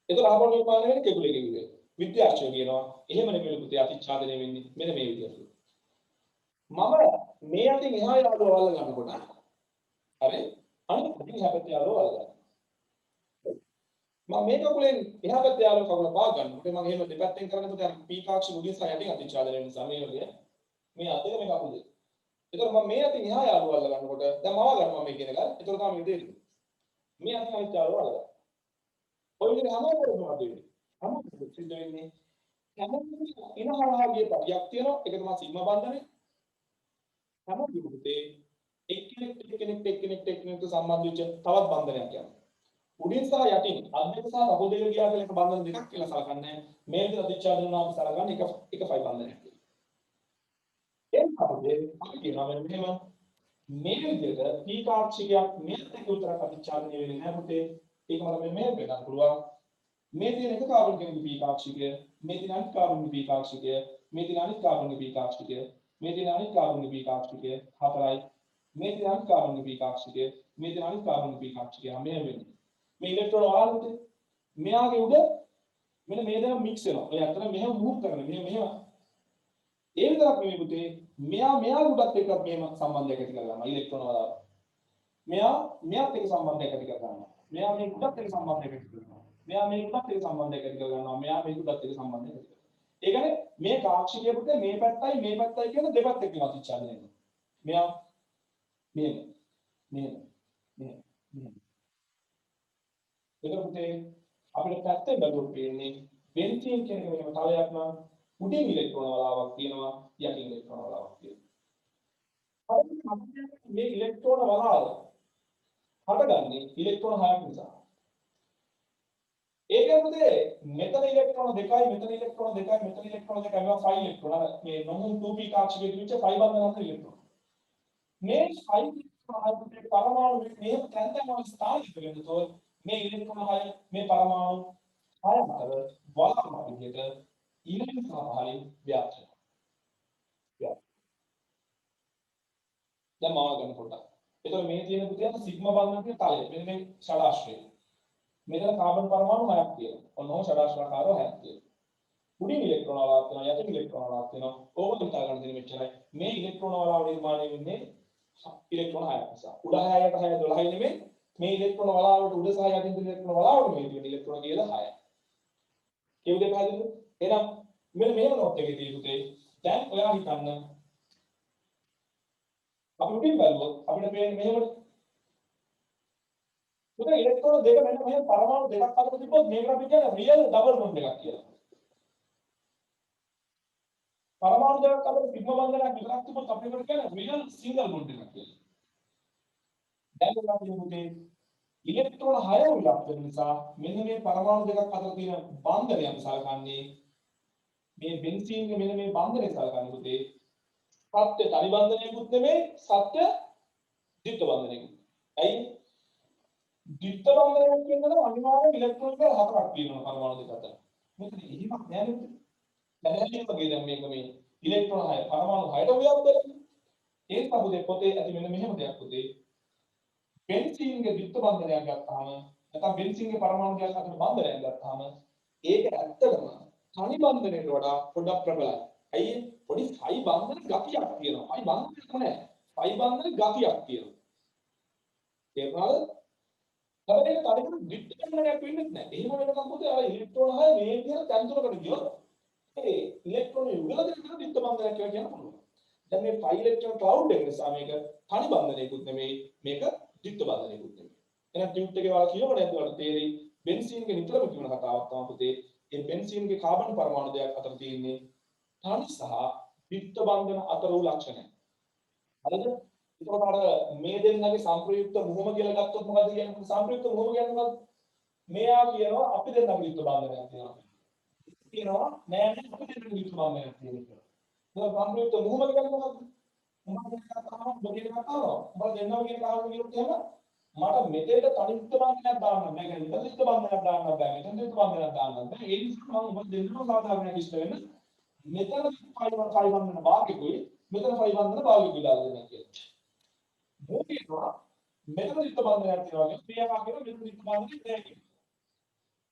ඒක රාබෝන් නිර්මාණය වෙන්නේ කෙකුලේ කෙකුලේ. විද්‍යාඥයෝ කියනවා එහෙම නෙමෙයි පුතේ අතිචාදනය වෙන්නේ මෙන්න මේ විදිහට. මම මේ අතින් එහා යාළුවා වල්ල ගන්නකොට හරි අනිත් අතින් එහා පැත්තේ යාළුවා වල්ල ගන්නවා. මම මේ කකුලෙන් එහා පැත්තේ යාළුවා කකුල පා ගන්නකොට මම එහෙම දෙපැත්තෙන් කරනකොට අර පීකාක්ෂ මුගින් සහ යටින් අතිචාදනය වෙන නිසා මේ වගේ මේ අතේ මේ කකුල දෙක. ඒතකොට මම මේ අතින් එහා යාළුවා වල්ල ගන්නකොට දැන් මම ගන්නවා මේ කියන එක. ඒතකොට තමයි මේ දෙන්නේ. මේ අතින් අනිත් යාළුවා වල්ල ගන්නවා. ඔය විදිහට හැමෝටම මොනවද වෙන්නේ? හැමෝටම සිද්ධ වෙන්නේ හැමෝටම ඉනහරහා ගිය පරියක් තියෙනවා. ඒක තමයි සිග්මා බන්ධනය. හැමෝටම පුතේ එක්කෙනෙක් සම්බන්ධ වෙච්ච තවත් බන්ධනයක් යනවා. උඩින් සහ යටින් අත් දෙක සහ කකුල් දෙක ගියා කියලා එක බන්ධන දෙකක් කියලා සලකන්නේ. මේ විදිහට අධිචාදන නම් සලකන්නේ එක ෆයි බන්ධනයක් කියලා. ඒ තමයි අපි කියනවා මෙහෙම මේ විදිහට පීකාක්ෂිකයක් මෙත් එක උතරක් අධිචාදනය වෙන්නේ නැහැ පුතේ. ඒක මම මෙහෙම වෙන්න පුළුවන්. මේ තියෙන එක කාබන් කෙනෙකුගේ පීකාක්ෂිකය, මේ තියෙන අනිත් කාබන්ගේ පීකාක්ෂිකය, මේ තියෙන අනිත් කාබන්ගේ පීකාක්ෂිකය, මේ තියෙන අනිත් කාබන්ගේ පීකාක්ෂිකය හතරයි. මේ තියෙන අනිත් කාබන්ගේ පීකාක්ෂිකය, මේ තියෙන අනිත් කාබන්ගේ පීකාක්ෂිකය හැම වෙන්නේ. මේ ඉලෙක්ට්‍රෝන වලට මෙයාගේ උඩ මෙන්න මේ දේ මික්ස් වෙනවා. ඔය අතර මෙහෙම මූව් කරන මෙහෙම ඒ විතරක් නෙමෙයි පුතේ. මෙයා උඩත් එක්කත් මෙහෙම සම්බන්ධයක් ඇති කරගන්නවා ඉලෙක්ට්‍රෝන වල. මෙයාත් එක්ක සම්බන්ධයක් ඇති කරගන්නවා. මෙයා මේ උඩත් එක්ක සම්බන්ධයක් ඇති කරගන්නවා. මෙයා මේ උඩත් එක්ක සම්බන්ධයක් ඇති කරගන්නවා. මෙයා මේ උඩත් එක්ක සම්බන්ධයක් ඇති කරගන්නවා. ඒ කියන්නේ මේ කාක්ෂිකයේ පුතේ මේ පැත්තයි කියන දෙපැත්ත එක්ක අතිචාදනය වෙනවා. මෙයා මෙහෙම ඒක පුතේ අපිට පැත්තෙන් බැලුවොත් පේන්නේ බෙන්සීන් කියන එක වෙනම තලයක් නම් උඩින් ඉලෙක්ට්‍රෝන වලාවක් තියෙනවා යටින් ඉලෙක්ට්‍රෝන වලාවක් තියෙනවා. හරියට මේ ඉලෙක්ට්‍රෝන වලාව හටගන්නේ ඉලෙක්ට්‍රෝන 6ක් නිසා. ඒ කියන්නේ මෙතන ඉලෙක්ට්‍රෝන දෙකයි මෙතන ඉලෙක්ට්‍රෝන දෙකයි මෙතන ඉලෙක්ට්‍රෝන දෙකයි මේවා 5 ඉලෙක්ට්‍රෝන මේ නොමුන් 2p කාක්ෂිකයේ තිබිච්ච 5 බන්ධනක් ඉලෙක්ට්‍රෝන. මේ 5 ඉලෙක්ට්‍රෝන පරමාණු මේ තැන් ස්ථානික වෙනතෝ මේ ඉලෙක්ට්‍රෝන 6 මේ පරමාණු 6 අතර වලක්ම විදිහට ඊළඟ සමහරින් ව්‍යාප්ත වෙනවා. දැන් මාව ගන්න පොඩ්ඩක්. ඒතකොට මේ තියෙන පුතේ සිග්මා බන්ධන කියන තලය. මෙන්න මේ ෂඩාශ්‍රය. මෙතන කාබන් පරමාණු 6ක් තියෙනවා. ඔන්නෝ ෂඩාශ්‍රකාරව 6ක් තියෙනවා. උඩින් ඉලෙක්ට්‍රෝන වලක් තියෙනවා යටින් ඉලෙක්ට්‍රෝන වලක් තියෙනවා. ඕක හිතා ගන්න දෙන්නේ මෙච්චරයි. මේ ඉලෙක්ට්‍රෝන වල නිර්මාණය වෙන්නේ ඉලෙක්ට්‍රෝන 6ක් නිසා. උඩ 6ට 6 12 නෙමෙයි. මේ ඉලෙක්ට්‍රෝන වලාවට උඩ සහ යටින් ඉලෙක්ට්‍රෝන වලාවට මේ තියෙන ඉලෙක්ට්‍රෝන කියලා 6යි. කියුද පැහැදිලිද? එහෙනම් මෙන්න මේව නෝට් එකේ තියෙන්නේ දැන් ඔයා හිතන්න අපි උඩින් බලුවොත් අපිට පේන්නේ මෙහෙමද? උඩ ඉලෙක්ට්‍රෝන දෙක මෙන්න මෙහෙම පරමාණු දෙකක් අතර තිබ්බොත් මේකට අපි කියන්නේ රියල් ඩබල් බොන්ඩ් එකක් කියලා. පරමාණු දෙකක් අතර සිග්මා බන්ධනයක් විතරක් තිබ්බොත් අපිට කියන්නේ රියල් සිංගල් බොන්ඩ් එකක් කියලා. දැන් ඔයාලා කියමුකේ ඉලෙක්ට්‍රෝන 6 විලක් වෙන නිසා මෙන්න මේ පරමාණු දෙකක් අතර තියෙන බන්ධනය සලකන්නේ මේ බෙන්සීන්ගේ මෙන්න මේ බන්ධනය සලකන්නේ පුතේ සත්‍ය තනි බන්ධනයකුත් නෙමෙයි සත්‍ය ද්විත්ව බන්ධනයකුත්. ඇයි? ද්විත්ව බන්ධනයක් කියනනම් අනිවාර්යයෙන් ඉලෙක්ට්‍රෝන වල හතරක් තියෙනවා පරමාණු දෙක අතර. මෙතන එහෙමක් නෑ නේද? දැන් වගේ දැන් මේක මේ ඉලෙක්ට්‍රෝන 6 පරමාණු 6ට ව්‍යාප්ත වෙලා. ඒක පොතේ ඇති මෙන්න මෙහෙම දෙයක් පුතේ. බෙන්සීන්ගේ ද්විත්ව බන්ධනයක් ගත්තාම නැත්නම් බෙන්සීන්ගේ පරමාණු දෙකක් අතර බන්ධනයක් ගත්තාම ඒක ඇත්තටම තනි බන්ධනයට වඩා පොඩක් ප්‍රබලයි. ඇයි? පොඩි ෆයි බන්ධන ගතියක් තියෙනවා. ෆයි බන්ධනයක් නෑ. ෆයි බන්ධන ගතියක් තියෙනවා. තේරුණාද? හැබැයි ඒක තනිකර ද්විත්ව බන්ධනයක් වෙන්නේ නැහැ. එහෙම වෙනකම් පොතේ අර ඉලෙක්ට්‍රෝන 6 මේ විදිහට තැන් තුනකට ගියොත් ඒ ඉලෙක්ට්‍රෝන යුගල දෙකකට ද්විත්ව බන්ධනයක් කියලා කියන්න පුළුවන්. දැන් මේ ෆයි ඉලෙක්ට්‍රෝන ක්ලවුඩ් එක නිසා මේක තනි බන්ධනයකුත් නෙමෙයි මේක ද්විත්ව බන්ධනයකුත් නෙමෙයි. එහෙනම් ටියුට් එකේ වල කියවම නැද්ද වල තේරෙයි බෙන්සීන්ගේ නිතරම කියන කතාවක් තමයි පුතේ. මේ බෙන්සීන්ගේ කාබන් පරමාණු දෙකක් අතර තියෙන්නේ තනි සහ ද්විත්ව බන්ධන අතර වූ ලක්ෂණය. හරිද? ඒකෝට අර මේ දෙන්නගේ සංප්‍රයුක්ත මුහුම කියලා ගත්තොත් මොකද කියන්නේ? සංප්‍රයුක්ත මුහුම කියන්නේ මොකද්ද? මෙයා කියනවා අපි දෙන්නගේ ද්විත්ව බන්ධනයක් තියෙනවා. කියනවා නෑ නෑ අපිට දෙන්න විතර බන්ධනයක් තියෙනවා. ඒක සම්ප්‍රයුක්ත මුහුමද කියන්නේ මොකක්ද? මොකක්ද කතාවක් බොගේ කතාවක්. උඹ දෙන්නවා කියන කාරණා කියොත් එහෙම මට මෙතෙන්ට තනිත්ව බන්ධනයක් දාන්න බෑ. يعني මෙතෙන්ට බන්ධනයක් දාන්න බෑ. මෙතෙන්ට බන්ධනයක් දාන්න බෑ. ඒ නිසා මම උඹ දෙන්නම සාධාරණයක් ඉෂ්ට වෙන්න. මෙතන ෆයි බන්ධන භාගිකුයි මෙතන ෆයි බන්ධන භාගිකුයි දාලා දෙන්න කියලා. මොකේනවා මෙතන විත්ත බන්ධනයක් තියෙනවා කියන්නේ ක්‍රියාවක් කරන මෙතන විත්ත බන්ධනයක් නෑ කියන්නේ.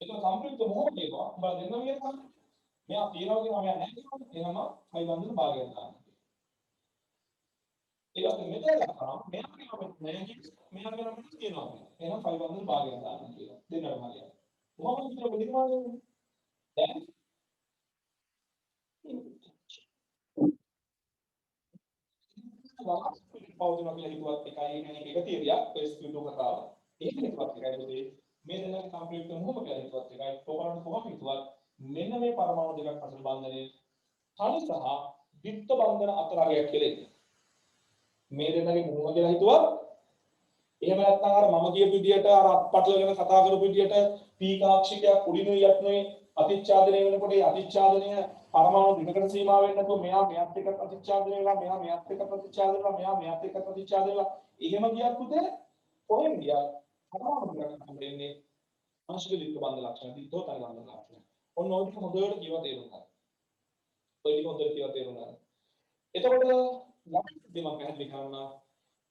ඒක සම්ප්‍රයුක්ත මොහොත කියනවා. උඹ දෙන්නවා කියන කාරණා. මෙයා තියනවා කියනවා මෙයා නැහැ කියනවා. එහෙනම් ෆයි බන්ධන භාගයක් දාන්න. ඊළඟ මෙතන ගත්තාම මෙයා කියනවා නැහැ කියන්නේ මෙයා කියනවා මෙතන කියනවා. එහෙනම් ෆයි බන්ධන භාගයක් දාන්න කියලා. දෙන්නම හරියට. මොකක්ද කියන නිර්මාණය දැන් පවතිනවා කියලා හිතුවත් එකයි කියන්නේ එක තියරියක් ස්පීඩ් කතාව. ඒක හිතුවත් එකයි පොතේ මේ දෙන්නගේ සම්ප්‍රයුක්ත මොහොම කියලා හිතුවත් එකයි ප්‍රෝග්‍රෑම් කොහොම හිතුවත් මෙන්න මේ පරමාණු දෙකක් අතර බන්ධනයේ තනි සහ විත්ත බන්ධන අතරගයක් කියලා ඉන්නේ. මේ දෙන්නගේ මොහොම කියලා හිතුවත් එහෙම නැත්නම් අර මම කියපු විදිහට අර අත්පටලගෙන කතා කරපු විදිහට පීකාක්ෂිකයක් උඩිනුයි යටනුයි අතිච්ඡාදනය වෙනකොට ඒ අතිච්ඡාදනය පරමාණු දෙකකට සීමා වෙන්නේ නැතුව මෙයා මෙයත් එක්ක ප්‍රතිච්ඡාදනය වෙනවා මෙයා මෙයත් එක්ක ප්‍රතිච්ඡාදනය වෙනවා මෙයා මෙයත් එක්ක ප්‍රතිච්ඡාදනය වෙනවා එහෙම ගියත් පුතේ කොහෙන් ගියත් පරමාණු දෙකක් හම්බෙන්නේ ආංශික විත්ත බන්ධ ලක්ෂණ දිත්තෝ තන බන්ධ ලක්ෂණ ඔන්න ඔය ටික හොඳට කියව තේරුම් ගන්න. ඔය ටික හොඳට කියව තේරුම් ගන්න. එතකොට ලක්ෂණ දෙකක් පැහැදිලි කරනවා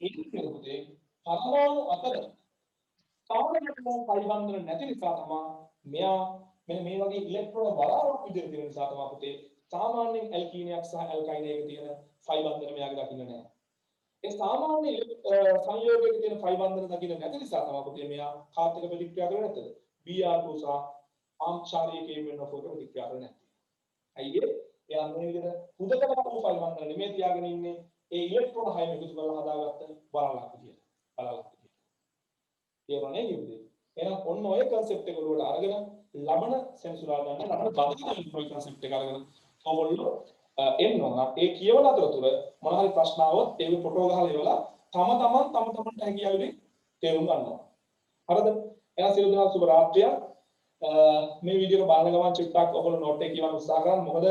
ඒක පුතේ පරමාණු අතර සාමාන්‍යයෙන් පරිබන්ධන නැති නිසා තමයි මෙයා මෙන්න මේ වගේ ඉලෙක්ට්‍රෝන වලාවක් විදිහට තියෙන නිසා තමයි පුතේ සාමාන්‍යයෙන් ඇල්කීනයක් සහ ඇල්කයින් එකක තියෙන ෆයි බන්ධන මෙයාගේ දකින්න නැහැ. ඒ සාමාන්‍ය සංයෝගයක තියෙන ෆයි බන්ධන දකින්න නැති නිසා තමයි පුතේ මෙයා කාත් එක ප්‍රතික්‍රියා කරන්නේ නැත්තේ. Br2 සහ ආංශාරීයකයෙන් වෙන ෆෝට ප්‍රතික්‍රියා කරන්නේ නැත්තේ. අයියේ එයා මේ විදිහට හුදකලා ෆයි බන්ධන නෙමෙයි තියාගෙන ඉන්නේ ඒ ඉලෙක්ට්‍රෝන 6 එකතු කරලා හදාගත්ත වරලක් විදියට. බලලක් විදියට. ඒවනේ කිව්වේ. එහෙනම් ඔන්න ඔය concept එක වලට අරගෙන ලබන සෙන්සුරා ගන්න ලබන බදක ඔය concept එක අරගෙන ඔයගොල්ලෝ එන්නවා. ඒ කියවන අතරතුර මොන හරි ප්‍රශ්න આવොත් ඒක ෆොටෝ ගහලා ඉවලා තමන්ට හැකියාවෙන් තේරුම් ගන්නවා. හරිද? එහෙනම් සියලු දෙනා සුබ රාත්‍රියක්. මේ වීඩියෝ එක බලන ගමන් චුට්ටක් ඔයගොල්ලෝ නෝට් එක කියවන්න උත්සාහ කරන්න. මොකද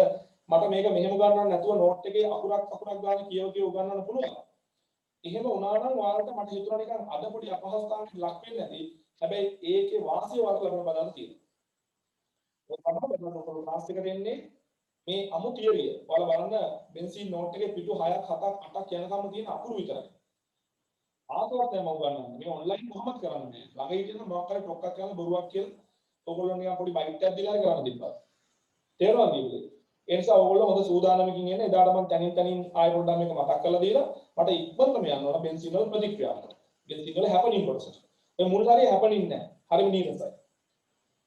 මට මේක මෙහෙම ගන්නන්න නැතුව නෝට් එකේ අකුරක් ගන්න කියව උගන්නන්න පුළුවන්. එහෙම වුණා නම් ඔයාලට මට හිතුණා නිකන් අද පොඩි අපහසුතාවයක් ලක් වෙන්නේ නැති. හැබැයි ඒකේ වාසිය ඔයාලට ලබන බලන්න තියෙනවා. ඔය තමයි ඔයගොල්ලෝ ක්ලාස් එකට එන්නේ මේ අමු තියරිය. ඔයාලා බලන්න බෙන්සීන් නෝට් එකේ පිටු 6ක් 7ක් 8ක් යනකම් තියෙන අකුරු විතරයි. ආතවත් තමයි මම උගන්වන්නේ. මේ ඔන්ලයින් කොහොමද කරන්නේ? ළඟ හිටියම මොකක් හරි ටොක්ක්ක් කරලා බොරුවක් කියලා ඔයගොල්ලෝ නිකන් පොඩි බයිට් එකක් දීලා කරන්න තිබ්බා. තේරුණාද මේක? ඒ නිසා ඔයගොල්ලෝ හොඳ සූදානමකින් එන්න. එදාට මම තනින් ආයෙ පොඩ්ඩක් මේක මතක් කරලා දීලා මට ඉක්මනටම යන්න ඕන බෙන්සීන් වල ප්‍රතික්‍රියාවට. බෙන්සීන් වල හැපනින් කොටසට. මේ මුල් හරිය හැපනින් නැහැ. හරිම නීරසයි.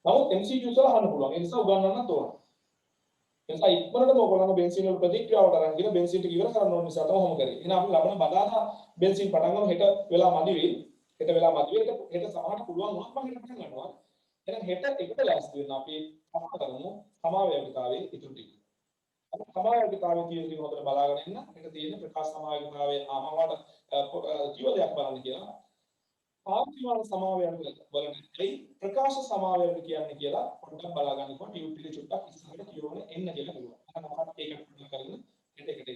නමුත් MCQs වල අහන්න පුළුවන්. ඒ නිසා උගන්වන්නත් ඕන. ඒ නිසා ඉක්මනටම ඔයගොල්ලෝ බෙන්සීන් වල ප්‍රතික්‍රියාවට අරන් ගිහලා බෙන්සීන් ටික ඉවර කරන්න ඕන නිසා තමයි ඔහොම කරේ. එහෙනම් අපි ලබන බදාදා බෙන්සීන් පටන් ගමු. හෙට වෙලා මදි වෙයි. හෙට සමහරට පුළුවන් වුණොත් මම හෙට පටන් ගන්නවා. එහෙනම් හෙට එකට ලෑස්ති වෙන්න අපි කතා කරමු සමාවැයවිතාවේ ඉතුරු ටික. සමාවැයවිතාවේ තියෙන හොතට බලාගෙන ඉන්න. ඒක තියෙන ප්‍රකාශ සමාවැයවිතාවේ ආමවට කිව දෙයක් බලන්න කියලා. ආර්ථිකවල සමාවැයවි වලට ප්‍රකාශ සමාවැයවි කියන්නේ කියලා පොඩ්ඩක් බලා ගන්නකොට YouTube එකේ චුට්ටක් ඉස්සරහට කියවන එන්න කියලා කිව්වා. අහනවාට ඒක කරගෙන හෙට එකට